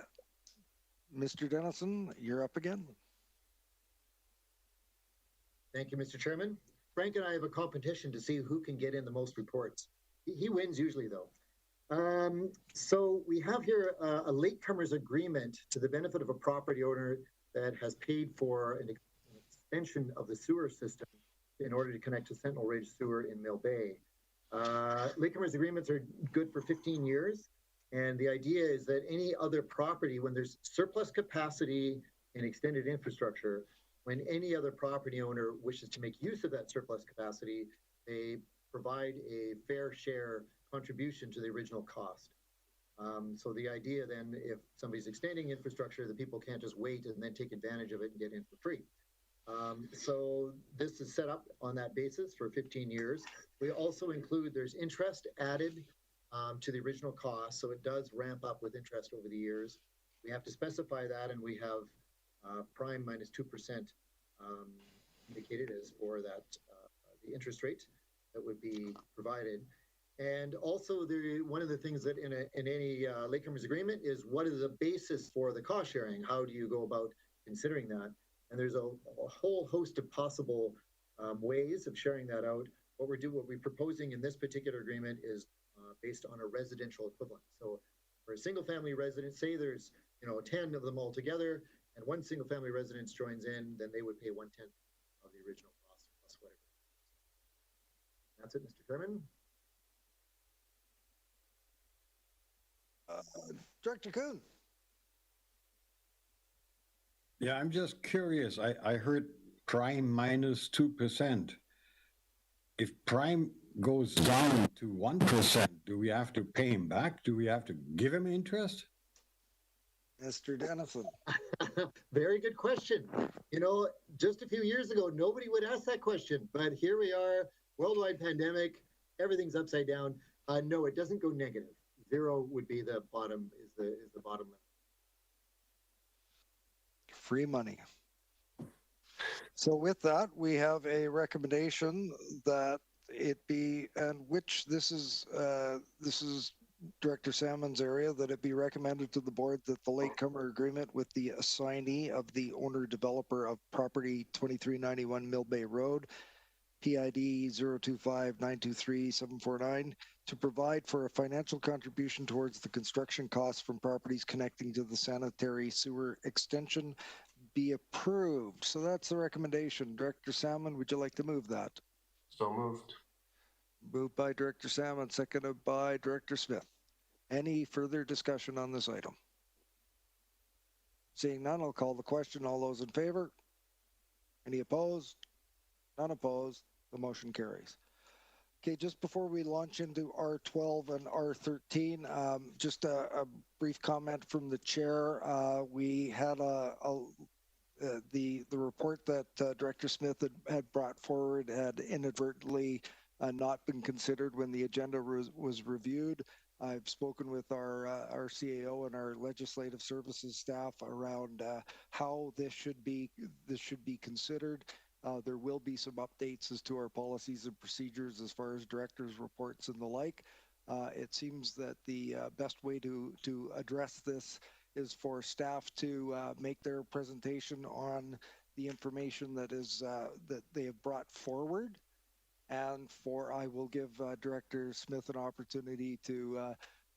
Mr. Dennison, you're up again. Thank you, Mr. Chairman. Frank and I have a competition to see who can get in the most reports. He wins usually, though. So we have here a latecomers agreement to the benefit of a property owner that has paid for an extension of the sewer system in order to connect to Sentinel Ridge Sewer in Mill Bay. Latecomers agreements are good for 15 years. And the idea is that any other property, when there's surplus capacity in extended infrastructure, when any other property owner wishes to make use of that surplus capacity, they provide a fair share contribution to the original cost. So the idea then, if somebody's extending infrastructure, the people can't just wait and then take advantage of it and get in for free. So this is set up on that basis for 15 years. We also include, there's interest added to the original cost, so it does ramp up with interest over the years. We have to specify that, and we have prime minus 2% indicated as for that the interest rate that would be provided. And also, one of the things that in any latecomers agreement is what is the basis for the cost sharing? How do you go about considering that? And there's a whole host of possible ways of sharing that out. What we're proposing in this particular agreement is based on a residential equivalent. So for a single family resident, say there's 10 of them all together, and one single family residence joins in, then they would pay 1/10 of the original cost plus whatever. That's it, Mr. Chairman. Director Kuhn. Yeah, I'm just curious. I heard prime minus 2%. If prime goes down to 1%, do we have to pay him back? Do we have to give him interest? Mr. Dennison. Very good question. Just a few years ago, nobody would ask that question, but here we are, worldwide pandemic, everything's upside down. No, it doesn't go negative. 0 would be the bottom, is the bottom limit. Free money. So with that, we have a recommendation that it be, and which this is Director Salmon's area, that it be recommended to the board that the latecomer agreement with the assignee of the owner developer of property 2391 Mill Bay Road, PID 025923749, to provide for a financial contribution towards the construction costs from properties connecting to the sanitary sewer extension be approved. So that's the recommendation. Director Salmon, would you like to move that? So moved. Moved by Director Salmon, seconded by Director Smith. Any further discussion on this item? Seeing none, I'll call the question. All those in favor? Any opposed? None opposed. The motion carries. Okay, just before we launch into R12 and R13, just a brief comment from the chair. We had the report that Director Smith had brought forward had inadvertently not been considered when the agenda was reviewed. I've spoken with our CAO and our legislative services staff around how this should be considered. There will be some updates as to our policies and procedures as far as directors' reports and the like. It seems that the best way to address this is for staff to make their presentation on the information that is that they have brought forward, and I will give Director Smith an opportunity to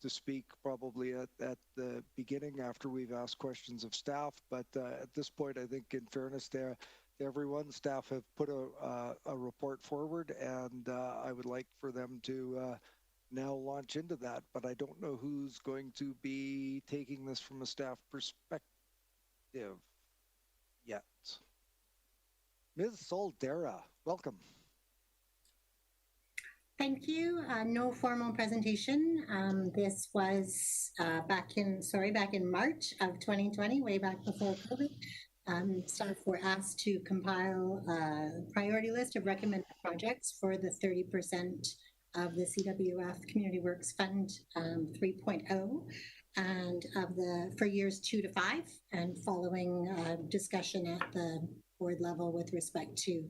speak probably at the beginning after we've asked questions of staff. But at this point, I think in fairness to everyone, staff have put a report forward, and I would like for them to now launch into that. But I don't know who's going to be taking this from a staff perspective yet. Ms. Soldera, welcome. Thank you. No formal presentation. This was back in March of 2020, way back before COVID. Staff were asked to compile a priority list of recommended projects for the 30% of the CWF Community Works Fund 3.0, and for years 2 to 5, and following discussion at the board level with respect to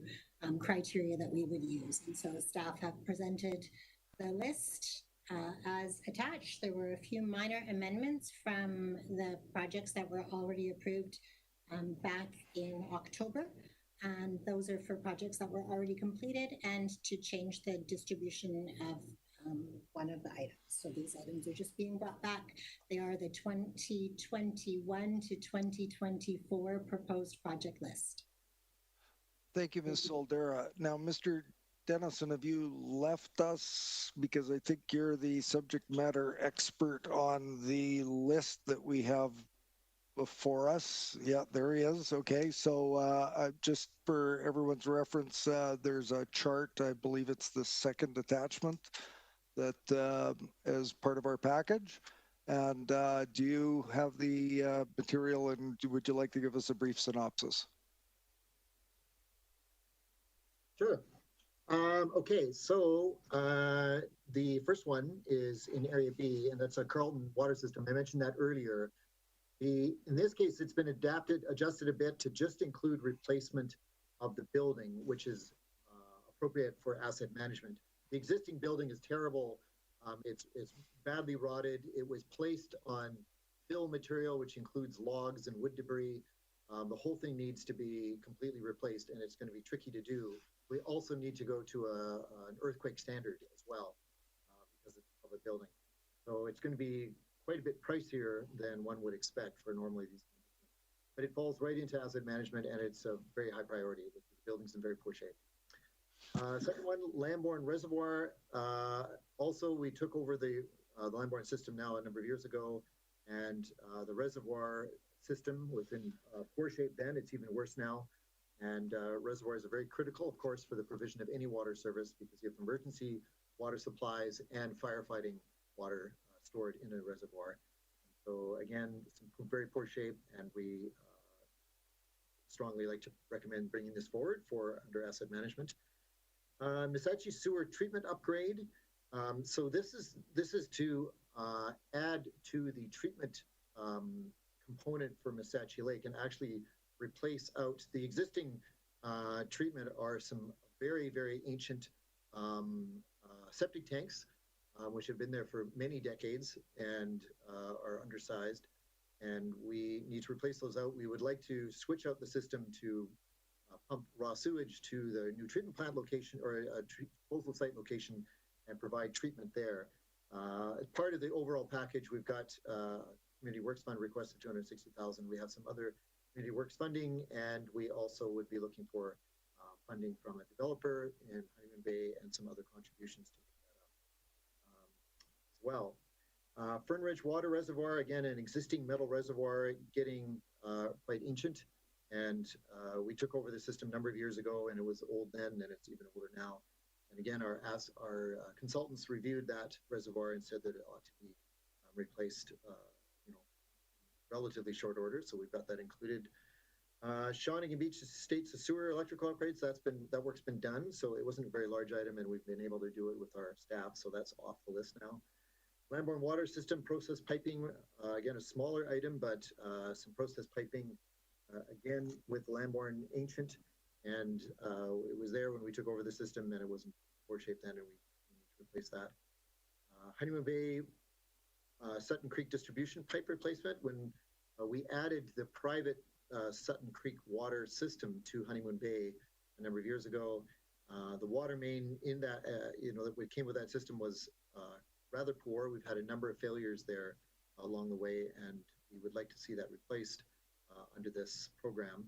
criteria that we would use. And so staff have presented the list as attached. There were a few minor amendments from the projects that were already approved back in October. And those are for projects that were already completed and to change the distribution of one of the items. So these items are just being brought back. They are the 2021 to 2024 proposed project list. Thank you, Ms. Soldera. Now, Mr. Dennison, have you left us? Because I think you're the subject matter expert on the list that we have before us. Yeah, there he is. Okay, so just for everyone's reference, there's a chart. I believe it's the second attachment that is part of our package. And do you have the material, and would you like to give us a brief synopsis? Sure. Okay, so the first one is in Area B, and that's a Carlton water system. I mentioned that earlier. In this case, it's been adjusted a bit to just include replacement of the building, which is appropriate for asset management. The existing building is terrible. It's badly rotted. It was placed on fill material, which includes logs and wood debris. The whole thing needs to be completely replaced, and it's going to be tricky to do. We also need to go to an earthquake standard as well because of a building. So it's going to be quite a bit pricier than one would expect for normally these things. But it falls right into asset management, and it's a very high priority. The building's in very poor shape. Second one, Lambourne Reservoir. Also, we took over the Lambourne system now a number of years ago, and the reservoir system was in poor shape then. It's even worse now. And reservoirs are very critical, of course, for the provision of any water service because you have emergency water supplies and firefighting water stored in a reservoir. So again, it's in very poor shape, and we strongly like to recommend bringing this forward for under asset management. Missachi sewer treatment upgrade. So this is to add to the treatment component for Missachi Lake and actually replace out the existing treatment are some very, very ancient septic tanks, which have been there for many decades and are undersized. And we need to replace those out. We would like to switch out the system to pump raw sewage to the new treatment plant location or a disposal site location and provide treatment there. As part of the overall package, we've got Community Works Fund requested $260,000. We have some other Community Works funding, and we also would be looking for funding from a developer in Honeymoon Bay and some other contributions to make that up as well. Fern Ridge Water Reservoir, again, an existing metal reservoir getting quite ancient. And we took over the system a number of years ago, and it was old then, and it's even older now. And again, our consultants reviewed that reservoir and said that it ought to be replaced, relatively short order. So we've got that included. Shawnigan Beach Estates sewer electrical upgrades. That work's been done. So it wasn't a very large item, and we've been able to do it with our staff. So that's off the list now. Lambourne Water System process piping. Again, a smaller item, but some process piping. Again, with Lambourne Ancient, and it was there when we took over the system, and it was in poor shape then, and we need to replace that. Honeymoon Bay Sutton Creek distribution pipe replacement. When we added the private Sutton Creek water system to Honeymoon Bay a number of years ago, the water main in that, that came with that system was rather poor. We've had a number of failures there along the way, and we would like to see that replaced under this program.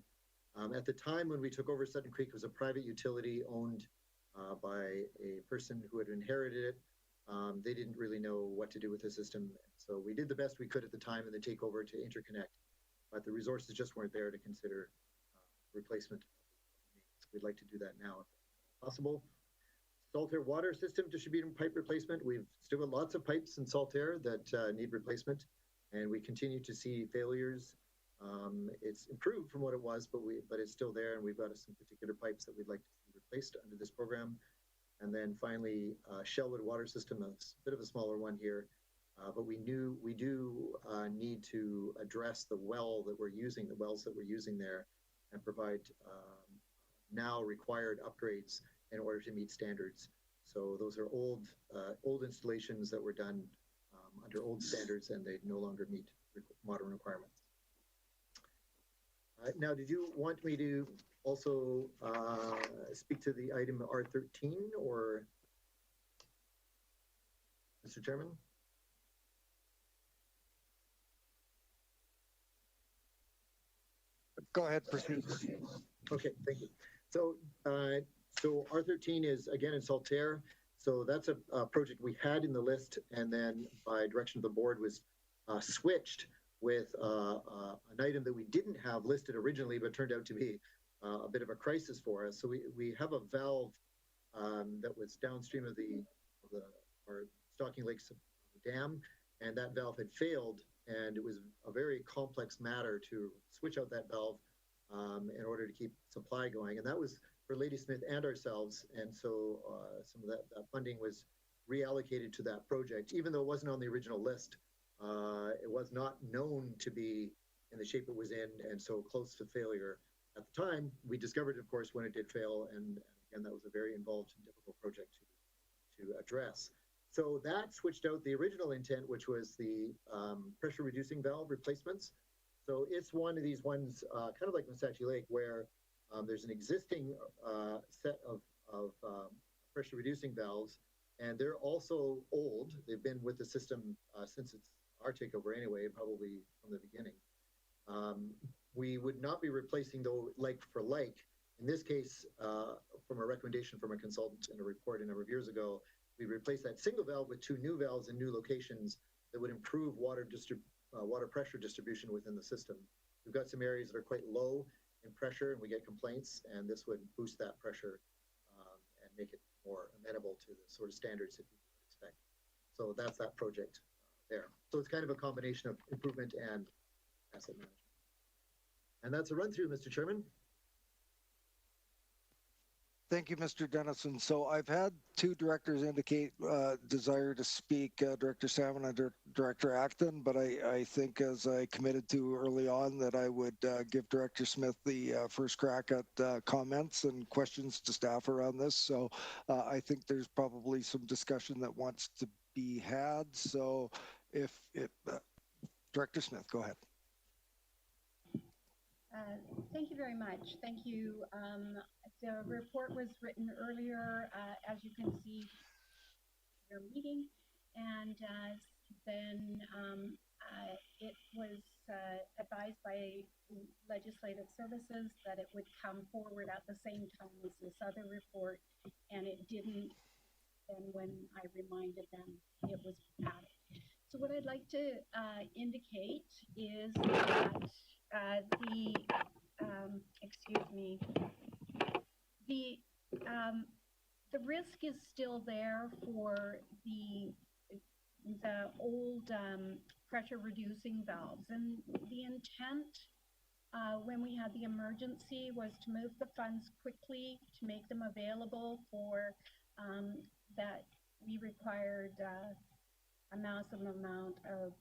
At the time when we took over Sutton Creek, it was a private utility owned by a person who had inherited it. They didn't really know what to do with the system. So we did the best we could at the time in the takeover to interconnect, but the resources just weren't there to consider replacement. We'd like to do that now if possible. Saltaire water system distributing pipe replacement. We've still got lots of pipes in Saltaire that need replacement, and we continue to see failures. It's improved from what it was, but it's still there, and we've got some particular pipes that we'd like to see replaced under this program. And then finally, Shellwood water system, a bit of a smaller one here, but we do need to address the wells that we're using there, and provide now required upgrades in order to meet standards. So those are old installations that were done under old standards, and they no longer meet modern requirements. Now, did you want me to also speak to the item R13, or Mr. Chairman? Go ahead, proceed. Okay, thank you. So R13 is again in Saltaire. So that's a project we had in the list, and then by direction of the board was switched with an item that we didn't have listed originally, but turned out to be a bit of a crisis for us. So we have a valve that was downstream of our Stocking Lakes Dam, and that valve had failed, and it was a very complex matter to switch out that valve in order to keep supply going. And that was for Ladysmith and ourselves. And so some of that funding was reallocated to that project, even though it wasn't on the original list. It was not known to be in the shape it was in, and so close to failure at the time. We discovered, of course, when it did fail, and again, that was a very involved and difficult project to address. So that switched out the original intent, which was the pressure reducing valve replacements. So it's one of these ones, kind of like Missachi Lake, where there's an existing set of pressure reducing valves, and they're also old. They've been with the system since it's our takeover anyway, probably from the beginning. We would not be replacing though like for like. In this case, from a recommendation from a consultant in a report a number of years ago, we replaced that single valve with 2 new valves in new locations that would improve water pressure distribution within the system. We've got some areas that are quite low in pressure, and we get complaints, and this would boost that pressure and make it more amenable to the sort of standards that people would expect. So that's that project there. So it's kind of a combination of improvement and asset management. And that's a run through, Mr. Chairman. Thank you, Mr. Dennison. So I've had 2 directors indicate desire to speak, Director Salmon and Director Acton, but I think, as I committed to early on, that I would give Director Smith the first crack at comments and questions to staff around this. So I think there's probably some discussion that wants to be had. So if Director Smith, go ahead. Thank you very much. Thank you. The report was written earlier, as you can see, your meeting, and then it was advised by Legislative Services that it would come forward at the same time as this other report, and it didn't. And when I reminded them, it was added. So what I'd like to indicate is that the risk is still there for the old pressure reducing valves, and the intent when we had the emergency was to move the funds quickly to make them available for that. We required a massive amount of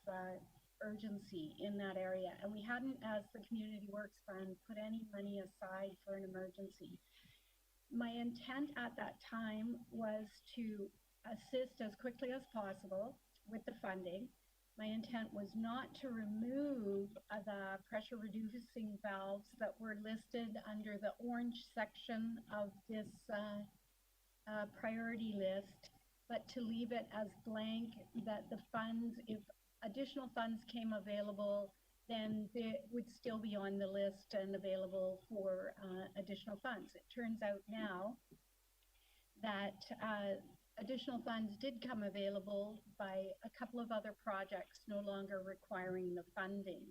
urgency in that area, and we hadn't, as the Community Works Fund, put any money aside for an emergency. My intent at that time was to assist as quickly as possible with the funding. My intent was not to remove the pressure reducing valves that were listed under the orange section of this priority list, but to leave it as blank, that the funds, if additional funds came available, then they would still be on the list and available for additional funds. It turns out now that additional funds did come available by a couple of other projects no longer requiring the funding.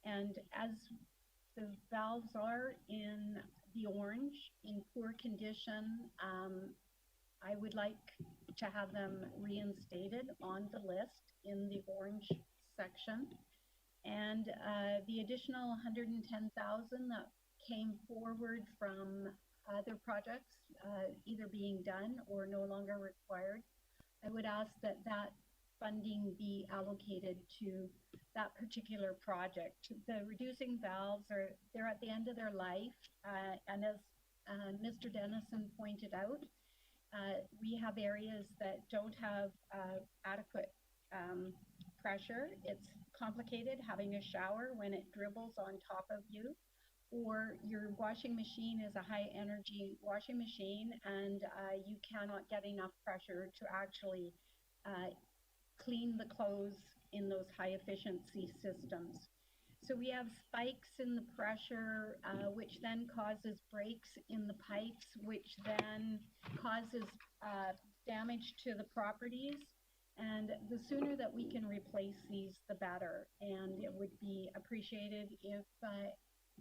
And as the valves are in the orange, in poor condition, I would like to have them reinstated on the list in the orange section. And the additional 110,000 that came forward from other projects either being done or no longer required, I would ask that that funding be allocated to that particular project. The reducing valves they're at the end of their life, and as Mr. Dennison pointed out, we have areas that don't have adequate pressure. It's complicated having a shower when it dribbles on top of you, or your washing machine is a high energy washing machine and you cannot get enough pressure to actually clean the clothes in those high efficiency systems. So we have spikes in the pressure, which then causes breaks in the pipes, which then causes damage to the properties. And the sooner that we can replace these, the better. And it would be appreciated if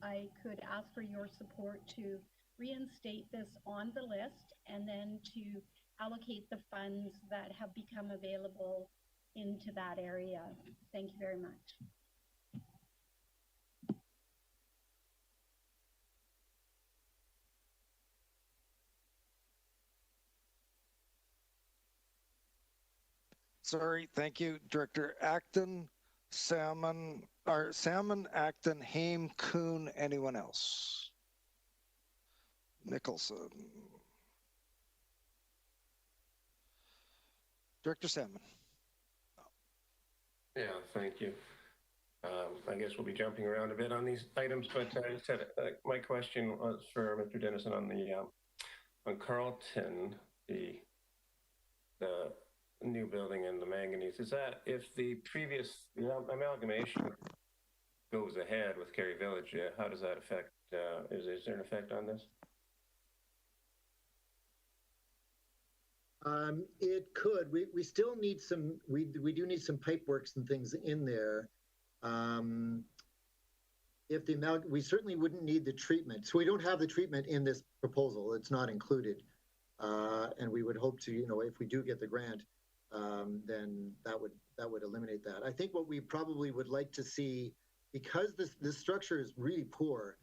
I could ask for your support to reinstate this on the list and then to allocate the funds that have become available into that area. Thank you very much. Sorry, thank you, Director Acton, Salmon, Acton, Haim, Kuhn, anyone else? Nicholson. Director Salmon. Yeah, thank you. I guess we'll be jumping around a bit on these items, but I just had my question was for Mr. Dennison on the on Carlton, the new building and the manganese. Is that if the previous amalgamation goes ahead with Kerry Village, how does that affect? Is there an effect on this? It could. We still need some. We do need some pipe works and things in there. If the we certainly wouldn't need the treatment. So we don't have the treatment in this proposal. It's not included. And we would hope to, if we do get the grant, then that would eliminate that. I think what we probably would like to see, because this structure is really poor,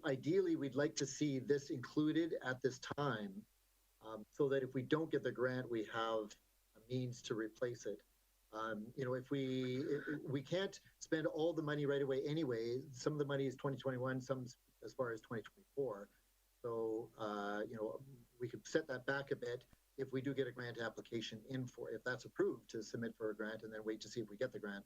ideally we'd like to see this included at this time, so that if we don't get the grant, we have a means to replace it. If we can't spend all the money right away anyway. Some of the money is 2021, some as far as 2024. So, we could set that back a bit if we do get a grant application in for, if that's approved, to submit for a grant and then wait to see if we get the grant.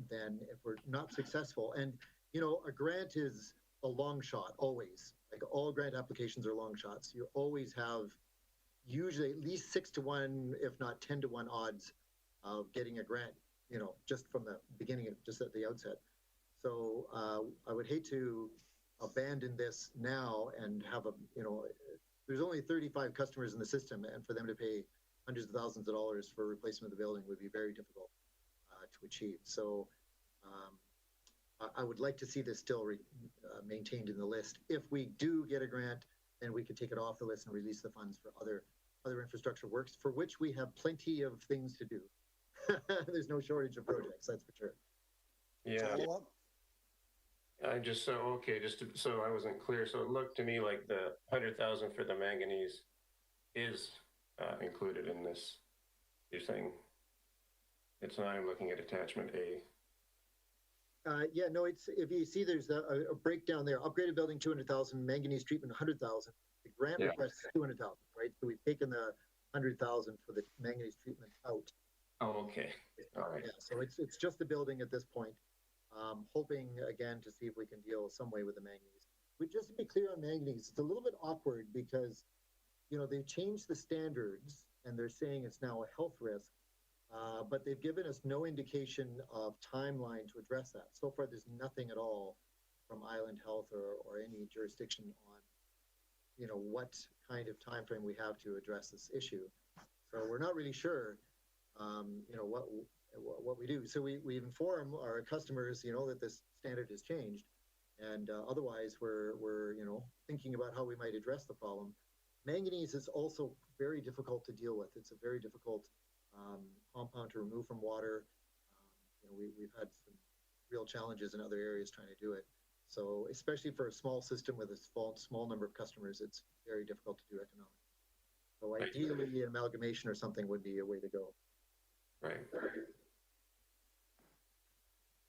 Then if we're not successful, and, a grant is a long shot always. Like all grant applications are long shots. You always have usually at least 6 to 1, if not 10 to 1 odds of getting a grant, just from the beginning, just at the outset. So I would hate to abandon this now and have there's only 35 customers in the system, and for them to pay hundreds of thousands of dollars for replacement of the building would be very difficult to achieve. So I would like to see this still maintained in the list. If we do get a grant, then we could take it off the list and release the funds for other infrastructure works, for which we have plenty of things to do. There's no shortage of projects, that's for sure. Yeah. I just so I wasn't clear. So it looked to me like the 100,000 for the manganese is included in this. You're saying it's not. I'm looking at attachment A. Yeah, no, it's, if you see, there's a breakdown there. Upgraded building 200,000, manganese treatment 100,000. The grant request is 200,000, right? So we've taken the 100,000 for the manganese treatment out. Oh, okay. All right. Yeah, so it's just the building at this point. Hoping again to see if we can deal some way with the manganese. But just to be clear on manganese, it's a little bit awkward because, they've changed the standards and they're saying it's now a health risk, but they've given us no indication of timeline to address that. So far, there's nothing at all from Island Health or any jurisdiction on, what kind of time frame we have to address this issue. So we're not really sure, what we do. So we inform our customers, that this standard has changed, and otherwise we're thinking about how we might address the problem. Manganese is also very difficult to deal with. It's a very difficult compound to remove from water. We've had some real challenges in other areas trying to do it. So especially for a small system with a small number of customers, it's very difficult to do economically. So ideally, an amalgamation or something would be a way to go. Right.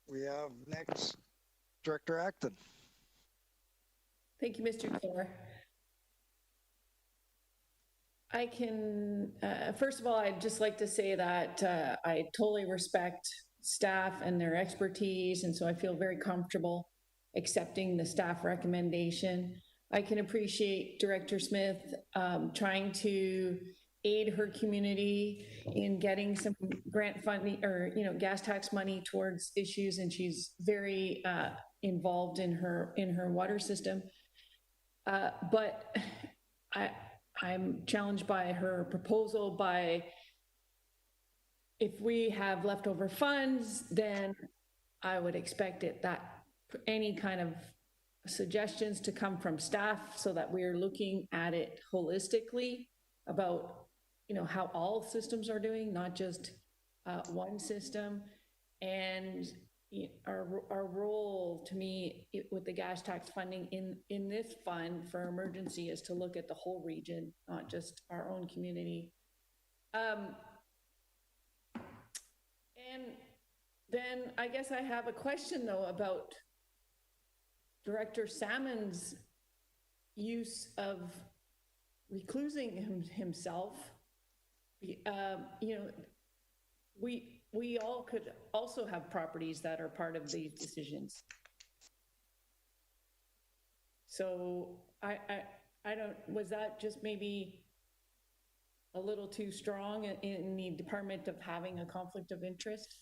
We have next Director Acton. Thank you, Mr. Chair. I can, first of all, I'd just like to say that I totally respect staff and their expertise, and so I feel very comfortable accepting the staff recommendation. I can appreciate Director Smith trying to aid her community in getting some grant funding or, gas tax money towards issues, and she's very involved in her water system. But I'm challenged by her proposal by if we have leftover funds, then I would expect it that any kind of suggestions to come from staff so that we're looking at it holistically about, you know, how all systems are doing, not just one system. And our role, to me, with the gas tax funding in this fund for emergency is to look at the whole region, not just our own community. And then I guess I have a question though about Director Salmon's use of reclusing himself. You know, we all could also have properties that are part of these decisions. So I don't, was that just maybe a little too strong in the department of having a conflict of interest?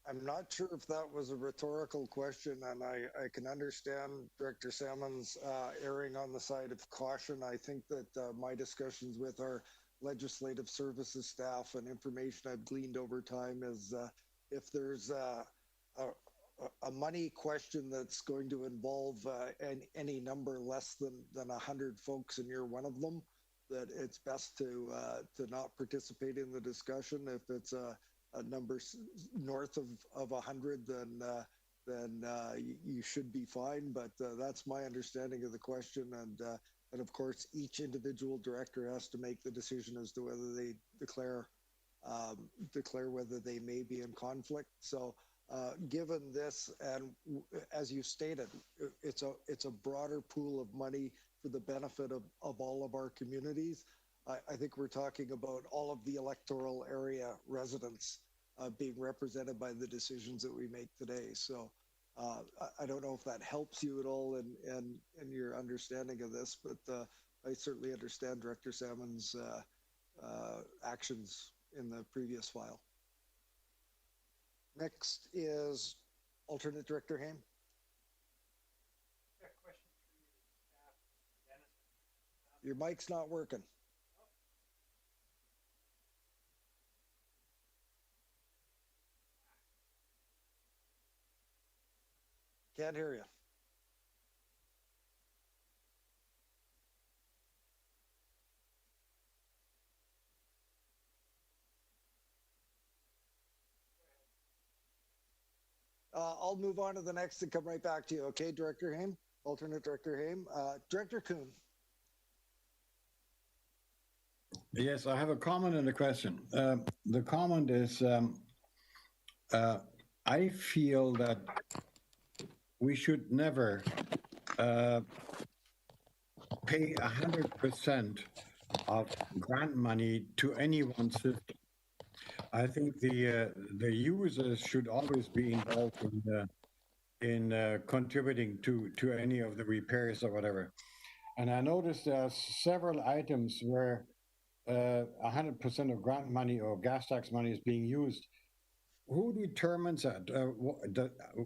I'm not sure if that was a rhetorical question, and I can understand Director Salmon's erring on the side of caution. I think that my discussions with our legislative services staff and information I've gleaned over time is if there's a money question that's going to involve any number less than 100 folks, and you're one of them, that it's best to not participate in the discussion. If it's a number north of 100, then you should be fine. But that's my understanding of the question, and of course each individual director has to make the decision as to whether they declare whether they may be in conflict. So given this, and as you stated, it's a broader pool of money for the benefit of all of our communities. I think we're talking about all of the electoral area residents being represented by the decisions that we make today. So I don't know if that helps you at all in your understanding of this, but I certainly understand Director Salmon's actions in the previous file. Next is Alternate Director Haim. Your mic's not working. Can't hear you. I'll move on to the next and come right back to you. Okay, Director Haim, Alternate Director Haim. Director Kuhn. Yes, I have a comment and a question. The comment is, I feel that we should never pay 100% of grant money to any one system. I think the users should always be involved in contributing to any of the repairs or whatever. And I noticed there are several items where 100% of grant money or gas tax money is being used. Who determines that?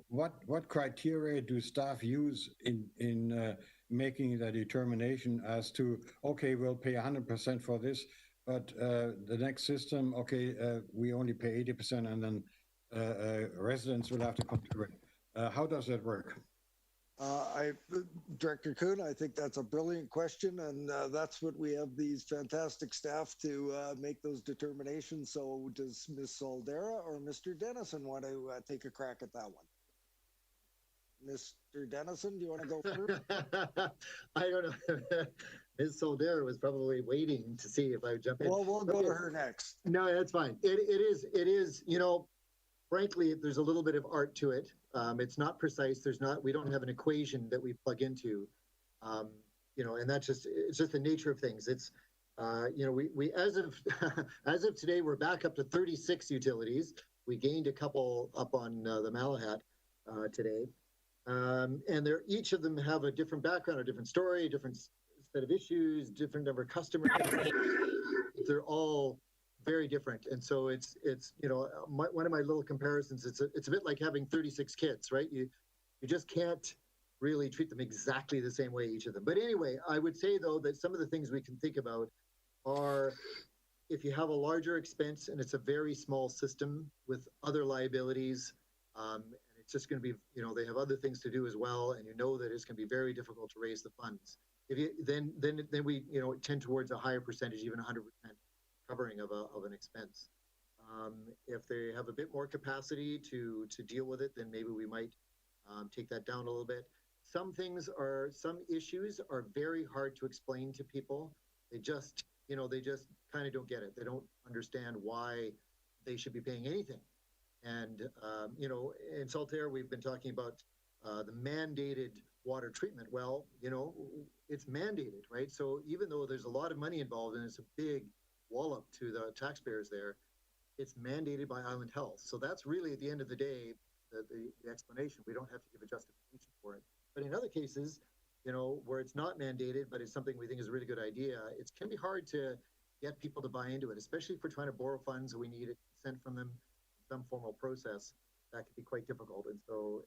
What criteria do staff use in making the determination as to, okay, we'll pay 100% for this, but the next system, okay, we only pay 80%, and then residents will have to contribute. How does that work? Director Kuhn, I think that's a brilliant question, and that's what we have these fantastic staff to make those determinations. So does Ms. Soldera or Mr. Dennison want to take a crack at that one? Mr. Dennison, do you want to go first? I don't know. Ms. Soldera was probably waiting to see if I would jump in. Well, we'll go to her next. No, that's fine. It is, you know, frankly, there's a little bit of art to it. It's not precise. We don't have an equation that we plug into, you know, and it's just the nature of things. It's, you know, we as of today, we're back up to 36 utilities. We gained a couple up on the Malahat today. And each of them have a different background, a different story, a different set of issues, different number of customers. They're all very different. And so it's you know, one of my little comparisons, it's a bit like having 36 kids, right? You just can't really treat them exactly the same way, each of them. But anyway, I would say though that some of the things we can think about are if you have a larger expense and it's a very small system with other liabilities, and it's just going to be, they have other things to do as well, and that it's going to be very difficult to raise the funds. If you then we tend towards a higher percentage, even 100% covering of an expense. If they have a bit more capacity to deal with it, then maybe we might take that down a little bit. Some issues are very hard to explain to people. They just kind of don't get it. They don't understand why they should be paying anything. And, in Saltaire, we've been talking about the mandated water treatment. Well, it's mandated, right? So even though there's a lot of money involved and it's a big wallop to the taxpayers there, it's mandated by Island Health. So that's really, at the end of the day, the explanation. We don't have to give a justification for it. But in other cases, where it's not mandated, but it's something we think is a really good idea, it can be hard to get people to buy into it, especially if we're trying to borrow funds and we need a consent from them, some formal process. That can be quite difficult. And so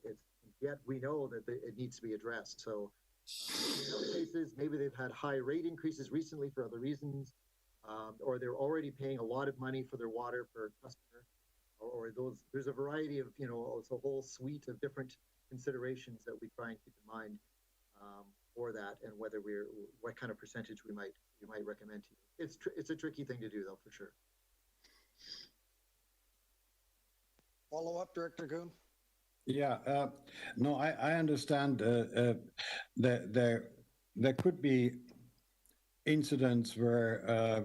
yet we know that it needs to be addressed. So in other cases, maybe they've had high rate increases recently for other reasons, or they're already paying a lot of money for their water per customer, or there's a variety of, it's a whole suite of different considerations that we try and keep in mind for that, and what kind of percentage we might recommend to you. It's a tricky thing to do, though, for sure. Follow up, Director Kuhn? Yeah, no, I understand that there could be incidents where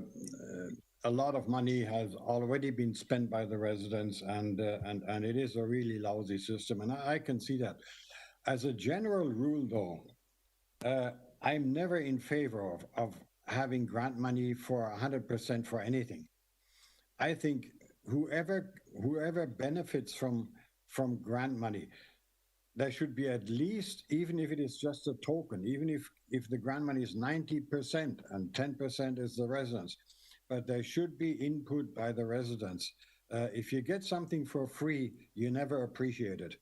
a lot of money has already been spent by the residents, and it is a really lousy system, and I can see that. As a general rule, though, I'm never in favor of having grant money for 100% for anything. I think whoever benefits from grant money, there should be at least, even if it is just a token, even if the grant money is 90% and 10% is the residents, but there should be input by the residents. If you get something for free, you never appreciate it.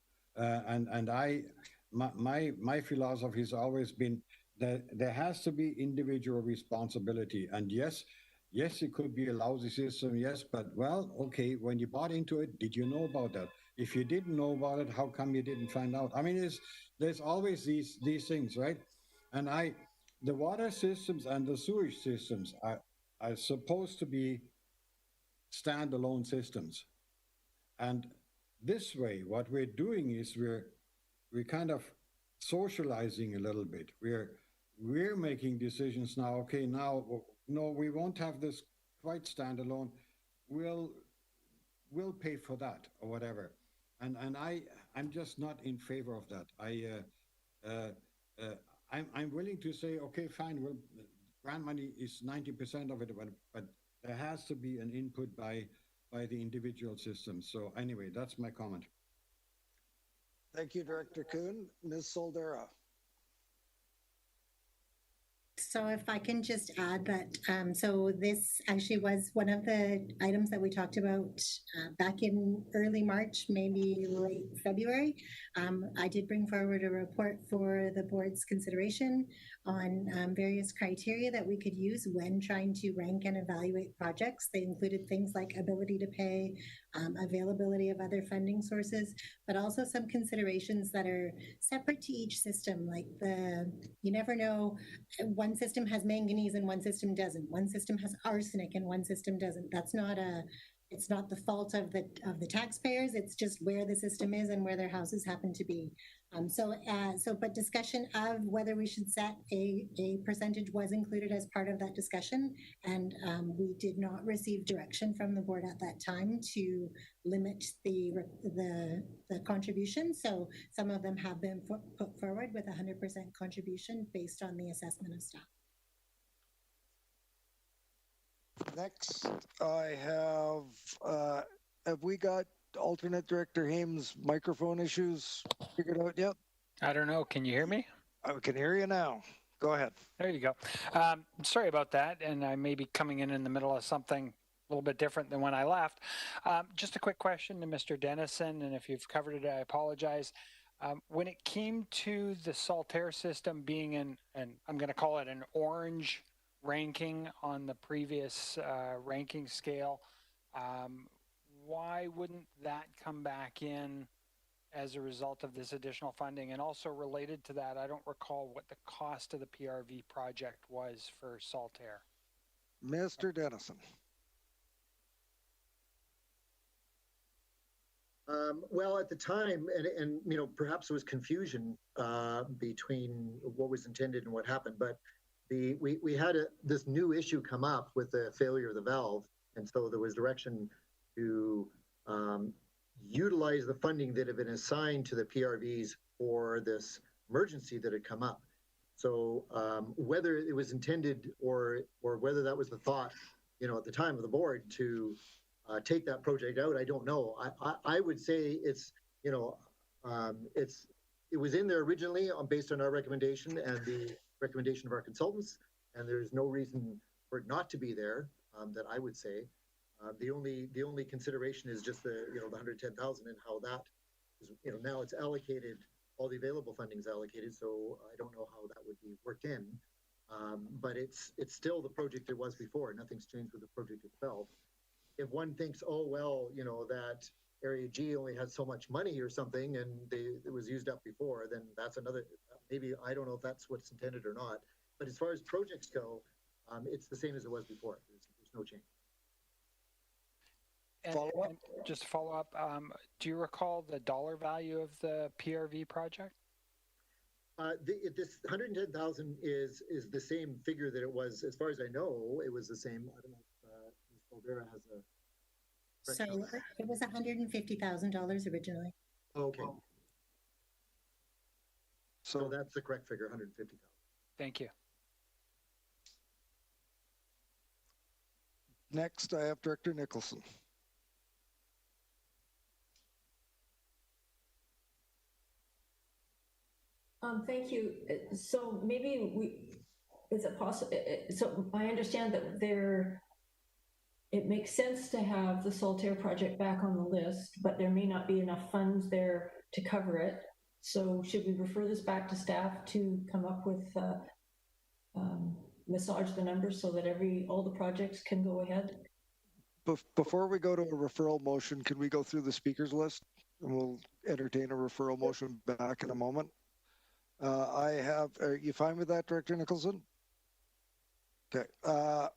My philosophy has always been that there has to be individual responsibility. And yes, it could be a lousy system, yes, but well, okay, when you bought into it, did you know about that? If you didn't know about it, how come you didn't find out? I mean, there's always these things, right? And the water systems and the sewage systems are supposed to be standalone systems. And this way, what we're doing is we're kind of socializing a little bit. We're making decisions now. Okay, now no, we won't have this quite standalone. We'll pay for that or whatever. And I'm just not in favor of that. I'm willing to say, okay, fine. Well, grant money is 90% of it, but there has to be an input by the individual systems. So anyway, that's my comment. Thank you, Director Kuhn. Ms. Soldera. So if I can just add that, so this actually was one of the items that we talked about back in early March, maybe late February. I did bring forward a report for the board's consideration on various criteria that we could use when trying to rank and evaluate projects. They included things like ability to pay, availability of other funding sources, but also some considerations that are separate to each system, like you never know, one system has manganese and one system doesn't. One system has arsenic and one system doesn't. It's not the fault of the taxpayers. It's just where the system is and where their houses happen to be. But discussion of whether we should set a percentage was included as part of that discussion, and we did not receive direction from the board at that time to limit the contribution. So some of them have been put forward with 100% contribution based on the assessment of staff. Next, I have we got alternate Director Hames' microphone issues figured out yet? I don't know. Can you hear me? I can hear you now. Go ahead. There you go. Sorry about that. And I may be coming in the middle of something a little bit different than when I left. Just a quick question to Mr. Dennison, and if you've covered it, I apologize. When it came to the Saltaire system being in, and I'm going to call it an orange ranking on the previous ranking scale, why wouldn't that come back in as a result of this additional funding? And also related to that, I don't recall what the cost of the PRV project was for Saltaire. Mr. Dennison. Well, at the time, and you know, perhaps there was confusion between what was intended and what happened, but we had this new issue come up with the failure of the valve, and so there was direction to utilize the funding that had been assigned to the PRVs for this emergency that had come up. So whether it was intended or whether that was the thought, you know, at the time of the board to take that project out, I don't know. I would say it's, you know, it was in there originally based on our recommendation and the recommendation of our consultants, and there's no reason for it not to be there. That I would say. The only consideration is just the, you know, the 110,000 and how that is, you know, now it's allocated, all the available funding is allocated, so I don't know how that would be worked in. But it's still the project it was before. Nothing's changed with the project itself. If one thinks, oh well, you know, that Area G only had so much money or something, and it was used up before, then that's another. Maybe I don't know if that's what's intended or not. But as far as projects go, it's the same as it was before. There's no change. And just to follow up, do you recall the dollar value of the PRV project? This 110,000 is the same figure that it was, as far as I know, it was the same. I don't know if Ms. Caldera has a. So it was $150,000 originally. Okay. So that's the correct figure, 150,000. Thank you. Next, I have Director Nicholson. Thank you. So maybe is it possible? So I understand that it makes sense to have the Saltaire project back on the list, but there may not be enough funds there to cover it. So should we refer this back to staff to come up with, massage the numbers so that all the projects can go ahead? Before we go to a referral motion, can we go through the speakers list? And we'll entertain a referral motion back in a moment. Are you fine with that, Director Nicholson? Okay.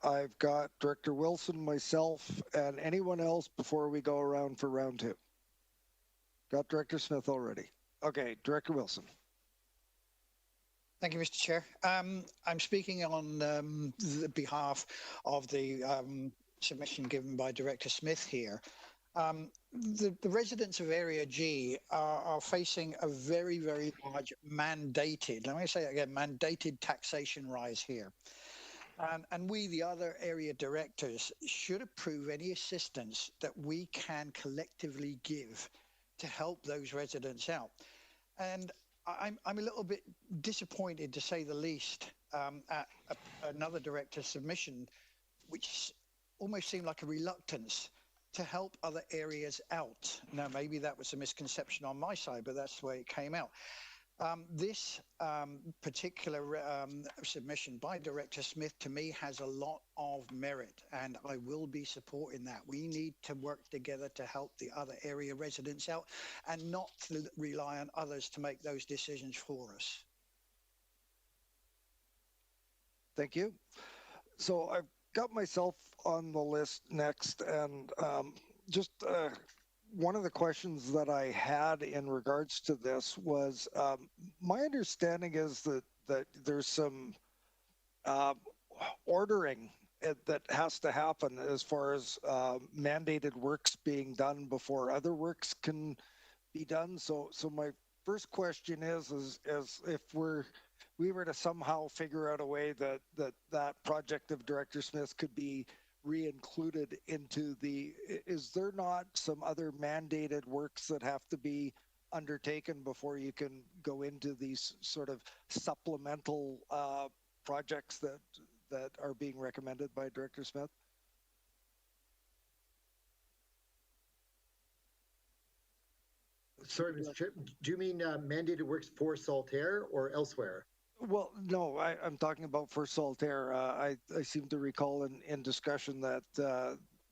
I've got Director Wilson, myself, and anyone else before we go around for round two. Got Director Smith already. Okay, Director Wilson. Thank you, Mr. Chair. I'm speaking on the behalf of the submission given by Director Smith here. The residents of Area G are facing a very, very large mandated, let me say it again, mandated taxation rise here. And we, the other area directors, should approve any assistance that we can collectively give to help those residents out. And I'm a little bit disappointed, to say the least, at another director's submission, which almost seemed like a reluctance to help other areas out. Now, maybe that was a misconception on my side, but that's the way it came out. This particular submission by Director Smith, to me, has a lot of merit, and I will be supporting that. We need to work together to help the other area residents out and not to rely on others to make those decisions for us. Thank you. So I've got myself on the list next, and just one of the questions that I had in regards to this was, my understanding is that there's some ordering that has to happen as far as mandated works being done before other works can be done. So my first question is if we were to somehow figure out a way that project of Director Smith could be re-included into is there not some other mandated works that have to be undertaken before you can go into these sort of supplemental projects that are being recommended by Director Smith? sorry, Mr. Chair, do you mean mandated works for Saltaire or elsewhere? Well, no, I'm talking about for Saltaire. I seem to recall in discussion that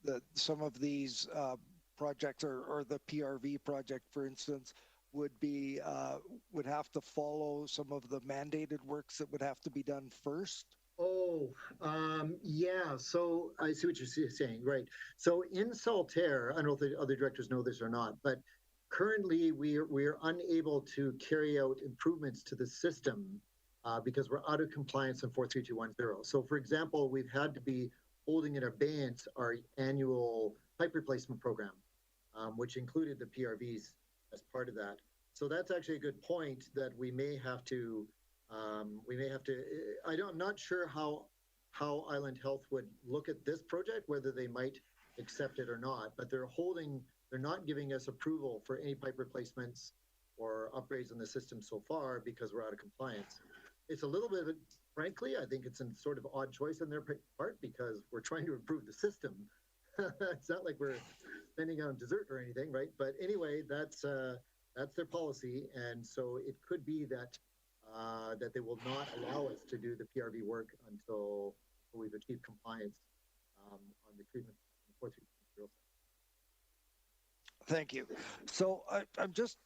that some of these projects or the PRV project, for instance, would have to follow some of the mandated works that would have to be done first. Oh, yeah. So I see what you're saying, right? So in Saltaire, I don't know if the other directors know this or not, but currently we are unable to carry out improvements to the system because we're out of compliance on 43210. So, for example, we've had to be holding in abeyance our annual pipe replacement program, which included the PRVs as part of that. So that's actually a good point that we may have to. I'm not sure how Island Health would look at this project, whether they might accept it or not. But they're not giving us approval for any pipe replacements or upgrades in the system so far because we're out of compliance. It's a little bit of a, frankly, I think it's a sort of odd choice on their part because we're trying to improve the system. It's not like we're spending on dessert or anything, right? But anyway, that's their policy, and so it could be that that they will not allow us to do the PRV work until we've achieved compliance on the treatment. Thank you. So I'm just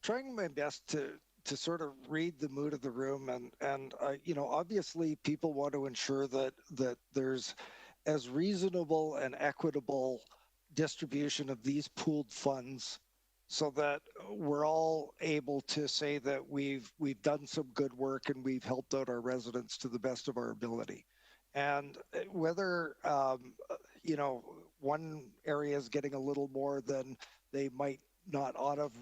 trying my best to sort of read the mood of the room, and you know, obviously people want to ensure that there's as reasonable and equitable distribution of these pooled funds so that we're all able to say that we've done some good work and we've helped out our residents to the best of our ability. And whether you know, one area is getting a little more than they might not ought have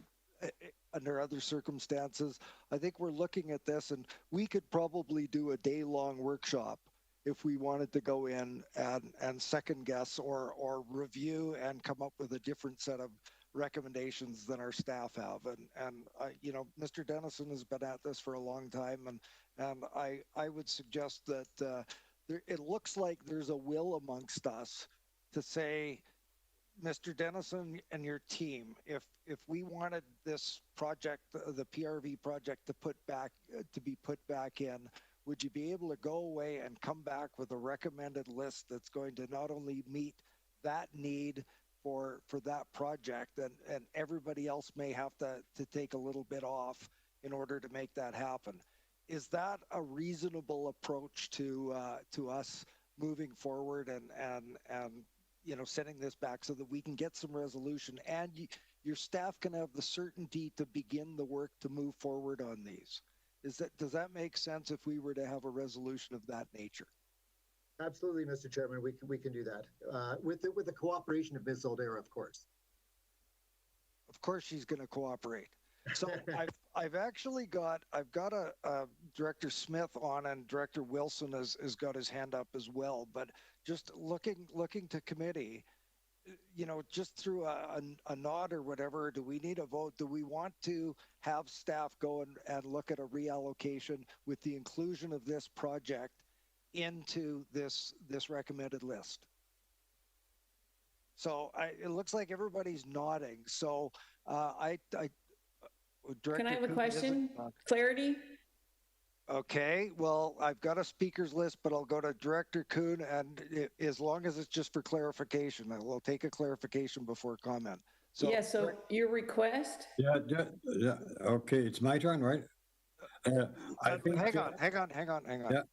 under other circumstances, I think we're looking at this, and we could probably do a day-long workshop if we wanted to go in and second guess or review and come up with a different set of recommendations than our staff have. And you know, Mr. Dennison has been at this for a long time, and I would suggest that it looks like there's a will amongst us to say, Mr. Dennison and your team, if we wanted this project, the PRV project, to be put back in, would you be able to go away and come back with a recommended list that's going to not only meet that need for that project, and everybody else may have to take a little bit off in order to make that happen? Is that a reasonable approach to us moving forward and you know, sending this back so that we can get some resolution and your staff can have the certainty to begin the work to move forward on these? Does that make sense if we were to have a resolution of that nature? Absolutely, Mr. Chairman, we can do that with the cooperation of Ms. Zaldera, of course. Of course, she's going to cooperate. So I've actually got a Director Smith on, and Director Wilson has got his hand up as well. But just looking to committee, you know, just through a nod or whatever, do we need a vote? Do we want to have staff go and look at a reallocation with the inclusion of this project into this recommended list? So it looks like everybody's nodding. So Can I have a question? Clarity? Okay, well, I've got a speakers list, but I'll go to Director Kuhn, and as long as it's just for clarification, I will take a clarification before comment. So, yeah, so your request? Yeah, okay, it's my turn, right? I think, hang on. Yeah.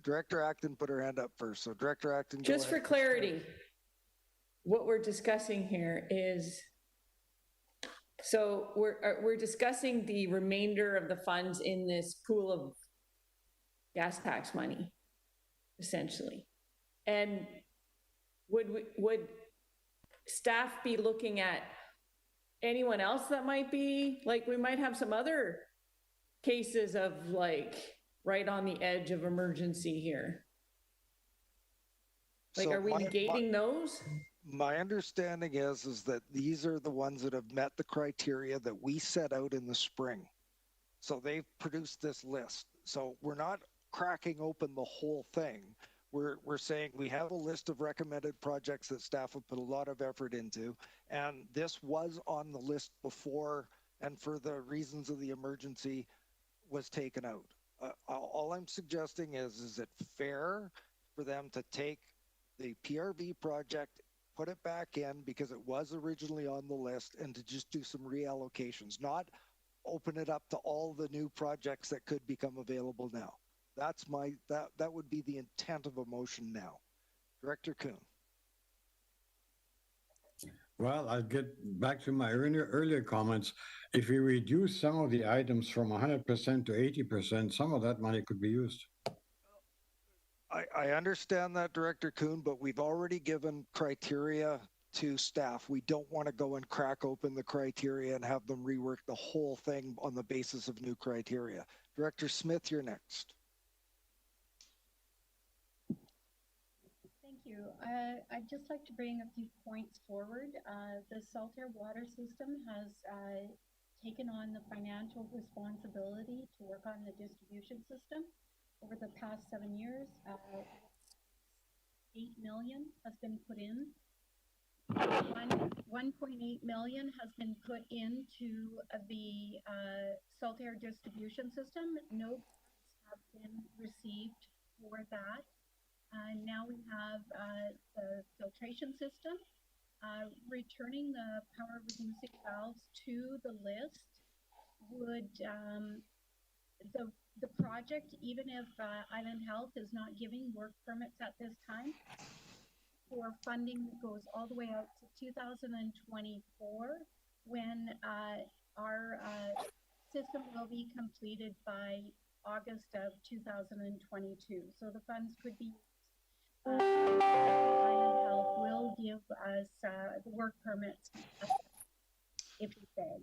Director Acton put her hand up first, so Director Acton, just for clarity, what we're discussing here is, so we're discussing the remainder of the funds in this pool of gas tax money, essentially. And would staff be looking at anyone else that might be, like, we might have some other cases of, like, right on the edge of emergency here. Like, so are we negating those? My understanding is that these are the ones that have met the criteria that we set out in the spring. So they've produced this list. So we're not cracking open the whole thing. We're saying we have a list of recommended projects that staff have put a lot of effort into, and this was on the list before, and for the reasons of the emergency, was taken out. All I'm suggesting is it fair for them to take the PRV project, put it back in because it was originally on the list, and to just do some reallocations, not open it up to all the new projects that could become available now. That's that would be the intent of a motion now. Director Kuhn. Well, I'll get back to my earlier comments. If we reduce some of the items from 100% to 80%, some of that money could be used. I understand that, Director Kuhn, but we've already given criteria to staff. We don't want to go and crack open the criteria and have them rework the whole thing on the basis of new criteria. Director Smith, you're next. Thank you. I'd just like to bring a few points forward. The Saltair water system has taken on the financial responsibility to work on the distribution system. Over the past 7 years, 8 million has been put in. 1.8 million has been put into the Saltair distribution system. No funds have been received for that. Now we have the filtration system. Returning the power reducing valves to the list would the project, even if Island Health is not giving work permits at this time, for funding that goes all the way out to 2024, when our system will be completed by August of 2022. So the funds could be Island Health will give us the work permits if we beg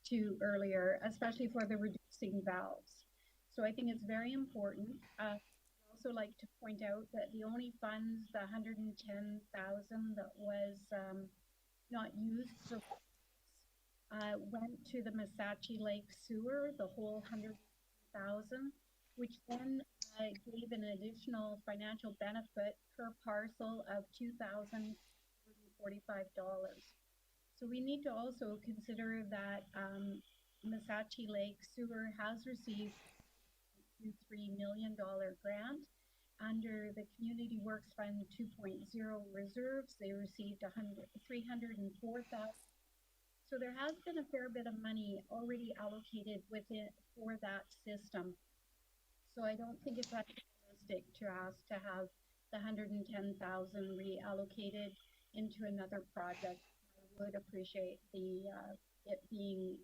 to earlier, especially for the reducing valves. So I think it's very important. I'd also like to point out that the only funds, the 110,000 that was not used for went to the Massachi Lake sewer, the whole 100,000, which then gave an additional financial benefit per parcel of $2,045. So we need to also consider that Massachi Lake Sewer has received a $3 million grant. Under the Community Works Fund 2.0 reserves, they received $304,000. So there has been a fair bit of money already allocated within for that system. So I don't think it's realistic to ask to have the 110,000 reallocated into another project. I would appreciate the it being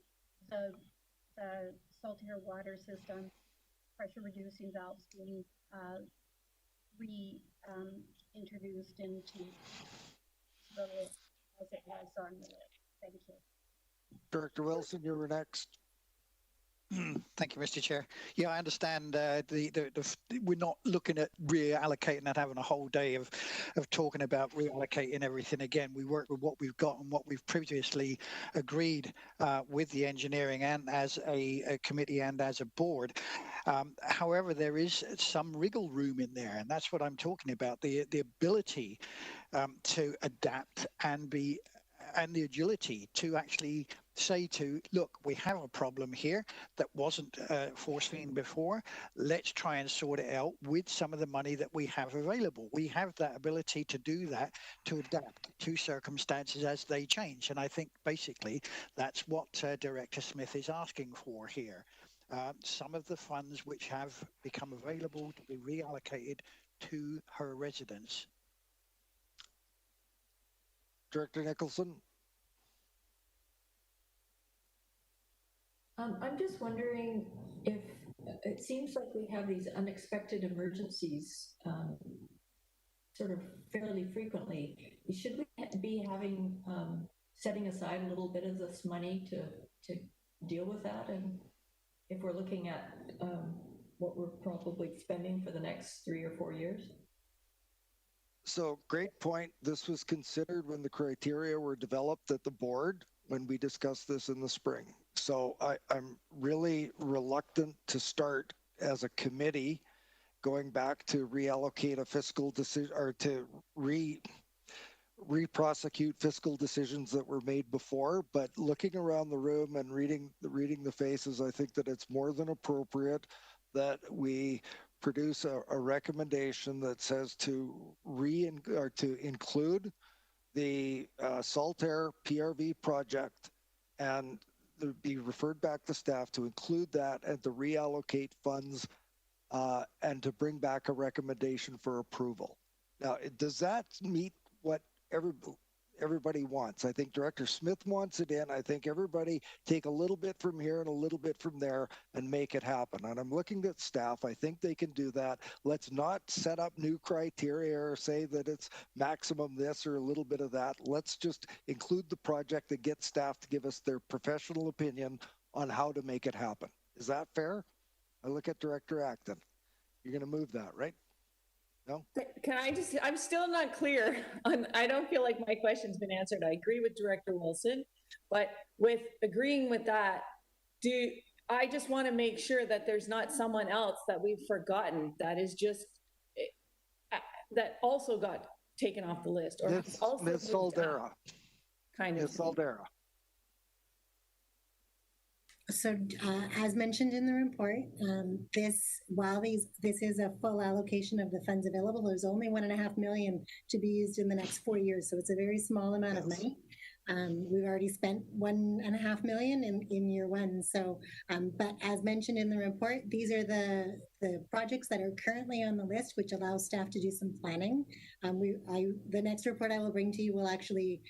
the Saltair water system pressure reducing valves being reintroduced into the list as it was on the list. Thank you. Director Wilson, you were next. Thank you, Mr. Chair. Yeah, I understand we're not looking at reallocating and having a whole day of talking about reallocating everything again. We work with what we've got and what we've previously agreed with the engineering and as a committee and as a board. However, there is some wriggle room in there, and that's what I'm talking about, the ability to adapt and the agility to actually say to, look, we have a problem here that wasn't foreseen before. Let's try and sort it out with some of the money that we have available. We have that ability to do that, to adapt to circumstances as they change. And I think basically that's what Director Smith is asking for here. Some of the funds which have become available to be reallocated to her residents. Director Nicholson. I'm just wondering if it seems like we have these unexpected emergencies sort of fairly frequently. Should we be having setting aside a little bit of this money to deal with that? And if we're looking at what we're probably spending for the next 3 or 4 years? So great point. This was considered when the criteria were developed at the board when we discussed this in the spring. So I'm really reluctant to start as a committee going back to reallocate a fiscal decision or to re-prosecute fiscal decisions that were made before. But looking around the room and reading the faces, I think that it's more than appropriate that we produce a recommendation that says to include the Saltair PRV project and be referred back to staff to include that and to reallocate funds and to bring back a recommendation for approval. Now, does that meet what everybody wants? I think Director Smith wants it in. I think everybody take a little bit from here and a little bit from there and make it happen. And I'm looking at staff. I think they can do that. Let's not set up new criteria or say that it's maximum this or a little bit of that. Let's just include the project and get staff to give us their professional opinion on how to make it happen. Is that fair? I look at Director Acton. You're going to move that, right? No? Can I just, I'm still not clear on, I don't feel like my question's been answered. I agree with Director Wilson, but with agreeing with that, I just want to make sure that there's not someone else that we've forgotten that is just, that also got taken off the list. Or also Ms. Soldera. Kind of. Ms. Soldera. So as mentioned in the report, while this is a full allocation of the funds available, there's only $1.5 million to be used in the next 4 years. So it's a very small amount of money. We've already spent $1.5 million in year one. So, but as mentioned in the report, these are the projects that are currently on the list, which allows staff to do some planning. The next report I will bring to you will actually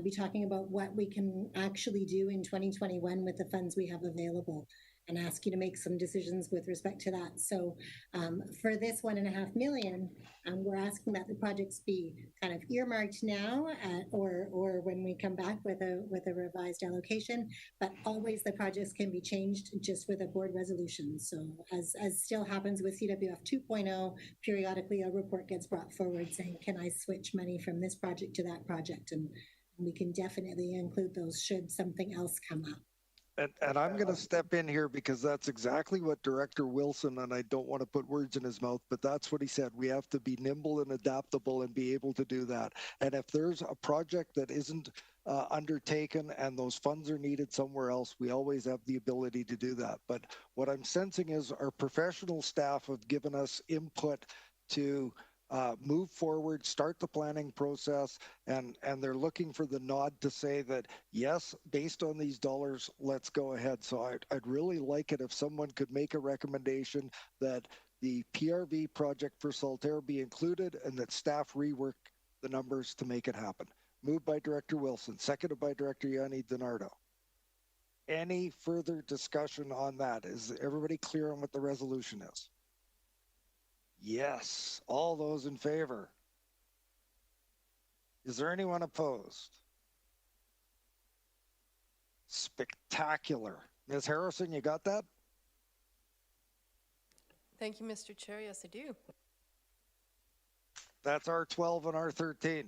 be talking about what we can actually do in 2021 with the funds we have available and ask you to make some decisions with respect to that. So for this $1.5 million, we're asking that the projects be kind of earmarked now or when we come back with a revised allocation, but always the projects can be changed just with a board resolution. So as still happens with CWF 2.0, periodically a report gets brought forward saying, can I switch money from this project to that project? And we can definitely include those should something else come up. And I'm going to step in here because that's exactly what Director Wilson, and I don't want to put words in his mouth, but that's what he said. We have to be nimble and adaptable and be able to do that. And if there's a project that isn't undertaken and those funds are needed somewhere else, we always have the ability to do that. But what I'm sensing is our professional staff have given us input to move forward, start the planning process, and they're looking for the nod to say that, yes, based on these dollars, let's go ahead. So I'd really like it if someone could make a recommendation that the PRV project for Saltair be included and that staff rework the numbers to make it happen. Moved by Director Wilson, seconded by Director Yanni DiNardo. Any further discussion on that? Is everybody clear on what the resolution is? Yes. All those in favor? Is there anyone opposed? Spectacular. Ms. Harrison, you got that? Thank you, Mr. Chair. Yes, I do. That's R12 and R13.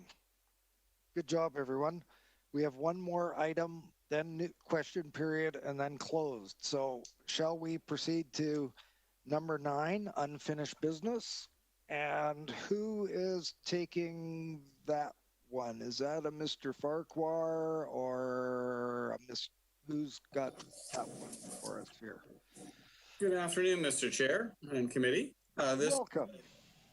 Good job, everyone. We have one more item, then question period, and then closed. So shall we proceed to number 9, unfinished business? And who is taking that one? Is that a Mr. Farquhar or a who's got that one for us here? Good afternoon, Mr. Chair and committee. Welcome.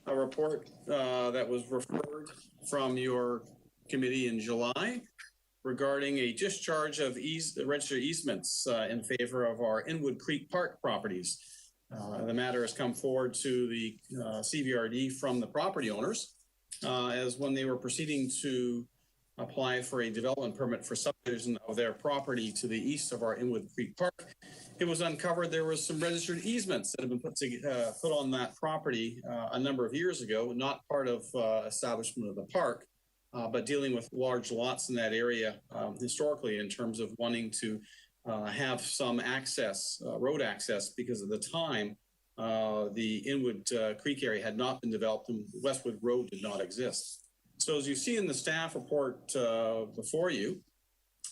A report that was referred from your committee in July regarding a discharge of registered easements in favor of our Inwood Creek Park properties. The matter has come forward to the CVRD from the property owners as when they were proceeding to apply for a development permit for subdivision of their property to the east of our Inwood Creek Park. It was uncovered there was some registered easements that have been put on that property a number of years ago, not part of establishment of the park, but dealing with large lots in that area historically in terms of wanting to have some access, road access, because at the time, the Inwood Creek area had not been developed and Westwood Road did not exist. So as you see in the staff report before you,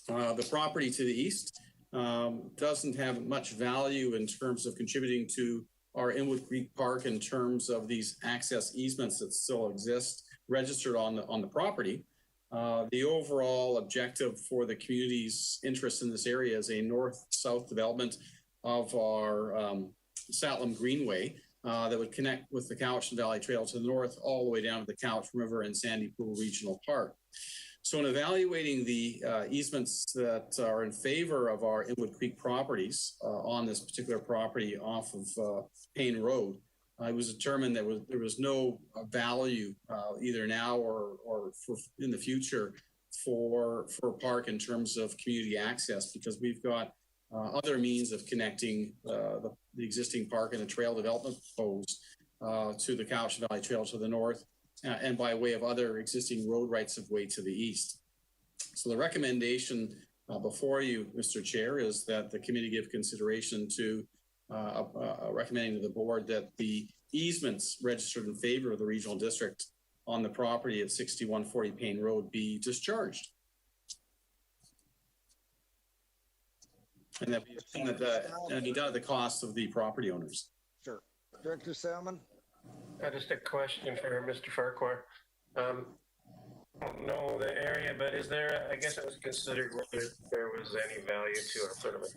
the property to the east doesn't have much value in terms of contributing to our Inwood Creek Park in terms of these access easements that still exist registered on the property. The overall objective for the community's interest in this area is a north-south development of our Sahtlam Greenway that would connect with the Cowichan Valley Trail to the north all the way down to the Cowichan River and Sandy Pool Regional Park. So in evaluating the easements that are in favor of our Inwood Creek properties on this particular property off of Payne Road, it was determined that there was no value either now or in the future for a park in terms of community access, because we've got other means of connecting the existing park and the trail development proposed to the Cowichan Valley Trail to the north, and by way of other existing road rights of way to the east. So the recommendation before you, Mr. Chair, is that the committee give consideration to recommending to the board that the easements registered in favor of the regional district on the property at 6140 Payne Road be discharged. And that be done at the cost of the property owners. Sure. Director Salmon? Just a question for Mr. Farquhar. I don't know the area, but is there, I guess it was considered whether there was any value to a sort of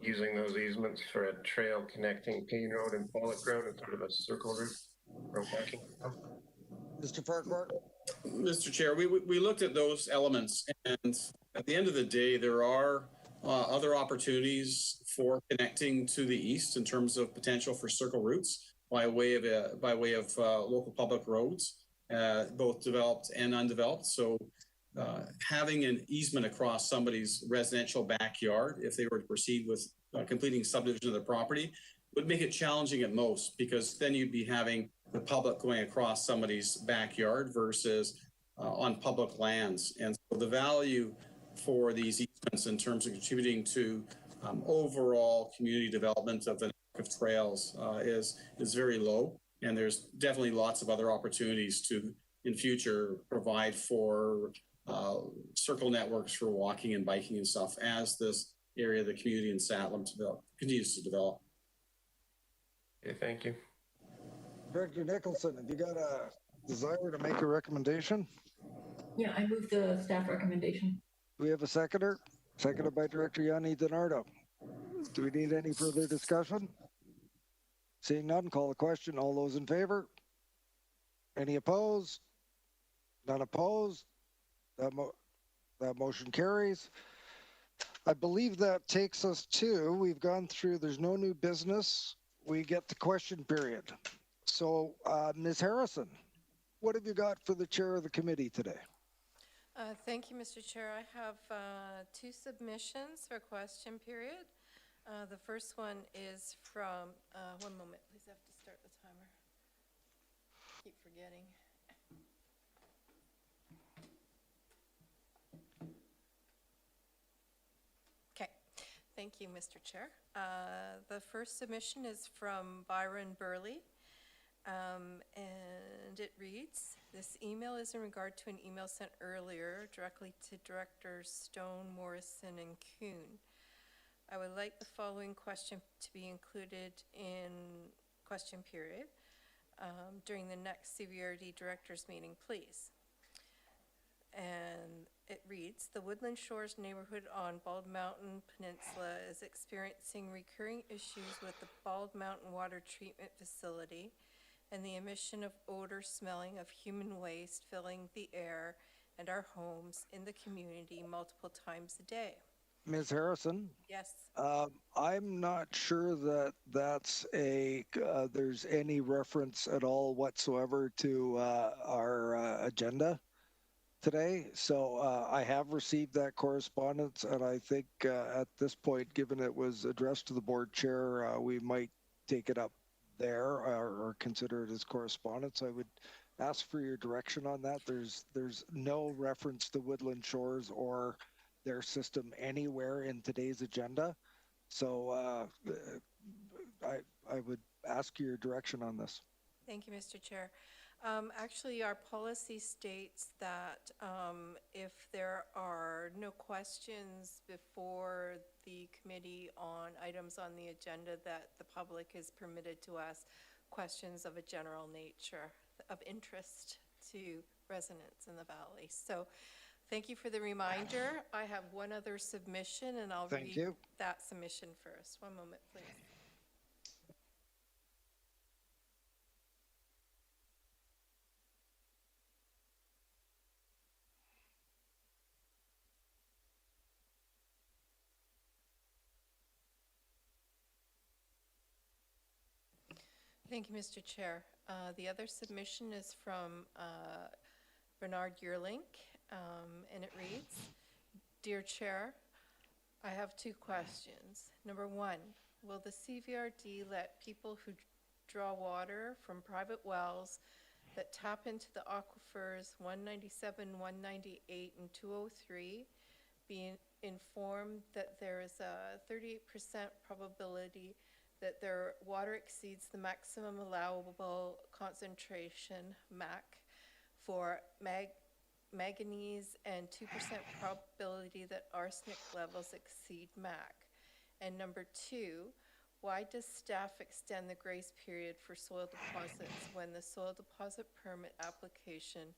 using those easements for a trail connecting Payne Road and Pollock Road and sort of a circle route for walking. Mr. Farquhar? Mr. Chair, we looked at those elements, and at the end of the day, there are other opportunities for connecting to the east in terms of potential for circle routes by way of local public roads, both developed and undeveloped. So having an easement across somebody's residential backyard, if they were to proceed with completing subdivision of the property, would make it challenging at most, because then you'd be having the public going across somebody's backyard versus on public lands. And so the value for these easements in terms of contributing to overall community development of the network of trails is very low. And there's definitely lots of other opportunities to, in future, provide for circle networks for walking and biking and stuff as this area of the community in Sahtlam continues to develop. Okay, thank you. Director Nicholson, have you got a desire to make a recommendation? Yeah, I move the staff recommendation. Do we have a seconder? Seconded by Director Yanni DiNardo. Do we need any further discussion? Seeing none, call the question. All those in favor? Any opposed? None opposed? That motion carries. I believe that takes us to, we've gone through, there's no new business. We get the question period. So, Ms. Harrison, what have you got for the chair of the committee today? Thank you, Mr. Chair. I have two submissions for question period. The first one is from, one moment, please, I have to start the timer. Keep forgetting. Okay, thank you, Mr. Chair. The first submission is from Byron Burley. And it reads, this email is in regard to an email sent earlier directly to Directors Stone, Morrison, and Kuhn. I would like the following question to be included in question period during the next CVRD Directors meeting, please. And it reads, the Woodland Shores neighborhood on Bald Mountain Peninsula is experiencing recurring issues with the Bald Mountain Water Treatment Facility and the emission of odor smelling of human waste filling the air and our homes in the community multiple times a day. Ms. Harrison? Yes. I'm not sure that that's there's any reference at all whatsoever to our agenda today. So I have received that correspondence, and I think at this point, given it was addressed to the board chair, we might take it up there or consider it as correspondence. I would ask for your direction on that. There's no reference to Woodland Shores or their system anywhere in today's agenda. So I would ask your direction on this. Thank you, Mr. Chair. Actually, our policy states that if there are no questions before the committee on items on the agenda, that the public is permitted to ask questions of a general nature of interest to residents in the valley. So thank you for the reminder. I have one other submission, and I'll read that submission first. One moment, please. Thank you, Mr. Chair. The other submission is from Bernard Yearlink, and it reads, Dear Chair, I have two questions. Number one, will the CVRD let people who draw water from private wells that tap into the aquifers 197, 198, and 203 be informed that there is a 38% probability that their water exceeds the maximum allowable concentration, MAC, for manganese and 2% probability that arsenic levels exceed MAC? And number two, why does staff extend the grace period for soil deposits when the soil deposit permit application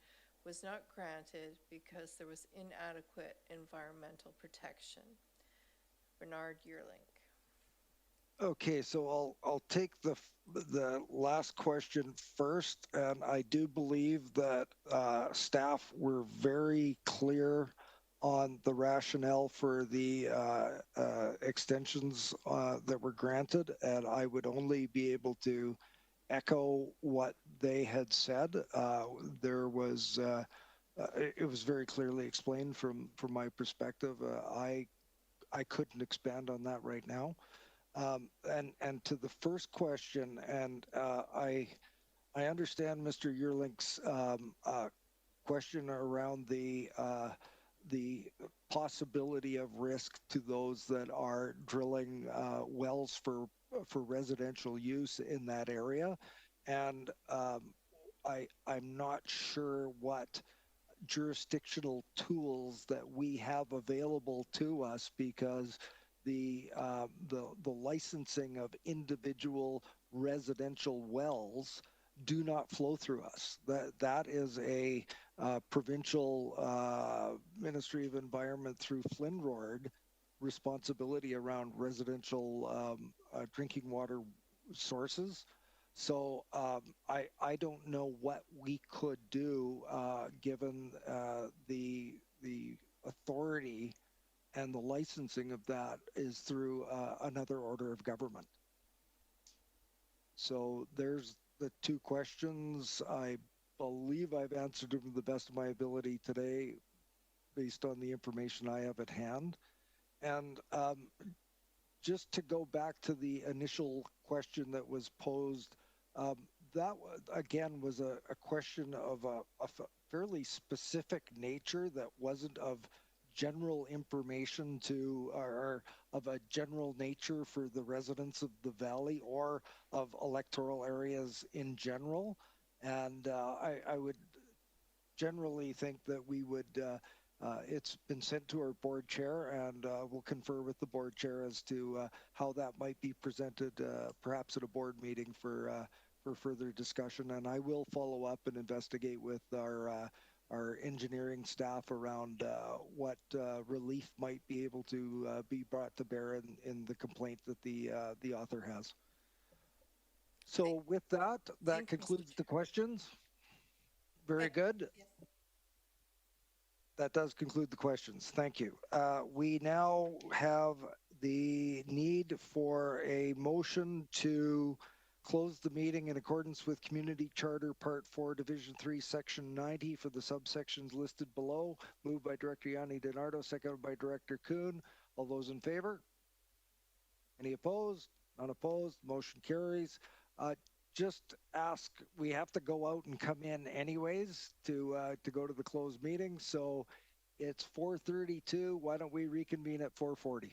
was not granted because there was inadequate environmental protection? Bernard Yearlink. Okay, so I'll take the last question first, and I do believe that staff were very clear on the rationale for the extensions that were granted, and I would only be able to echo what they had said. There was it was very clearly explained from my perspective. I couldn't expand on that right now. And to the first question, and I understand Mr. Yearlink's question around the possibility of risk to those that are drilling wells for residential use in that area, and I'm not sure what jurisdictional tools that we have available to us, because the licensing of individual residential wells do not flow through us. That is a provincial Ministry of Environment through FLNRORD responsibility around residential drinking water sources. So I don't know what we could do given the authority and the licensing of that is through another order of government. So there's the two questions. I believe I've answered them to the best of my ability today based on the information I have at hand. And just to go back to the initial question that was posed, that again was a question of a fairly specific nature that wasn't of general information to, or of a general nature for the residents of the valley or of electoral areas in general. And I would generally think that we would, it's been sent to our board chair, and we'll confer with the board chair as to how that might be presented perhaps at a board meeting for further discussion. And I will follow up and investigate with our engineering staff around what relief might be able to be brought to bear in the complaint that the author has. So with that, that concludes the questions. Very good. Yes. That does conclude the questions. Thank you. We now have the need for a motion to close the meeting in accordance with Community Charter Part 4, Division 3, Section 90 for the subsections listed below. Moved by Director Yanni DiNardo, seconded by Director Kuhn. All those in favor? Any opposed? None opposed. Motion carries. Just ask, we have to go out and come in anyways to go to the closed meeting. So it's 4:32. Why don't we reconvene at 4:40?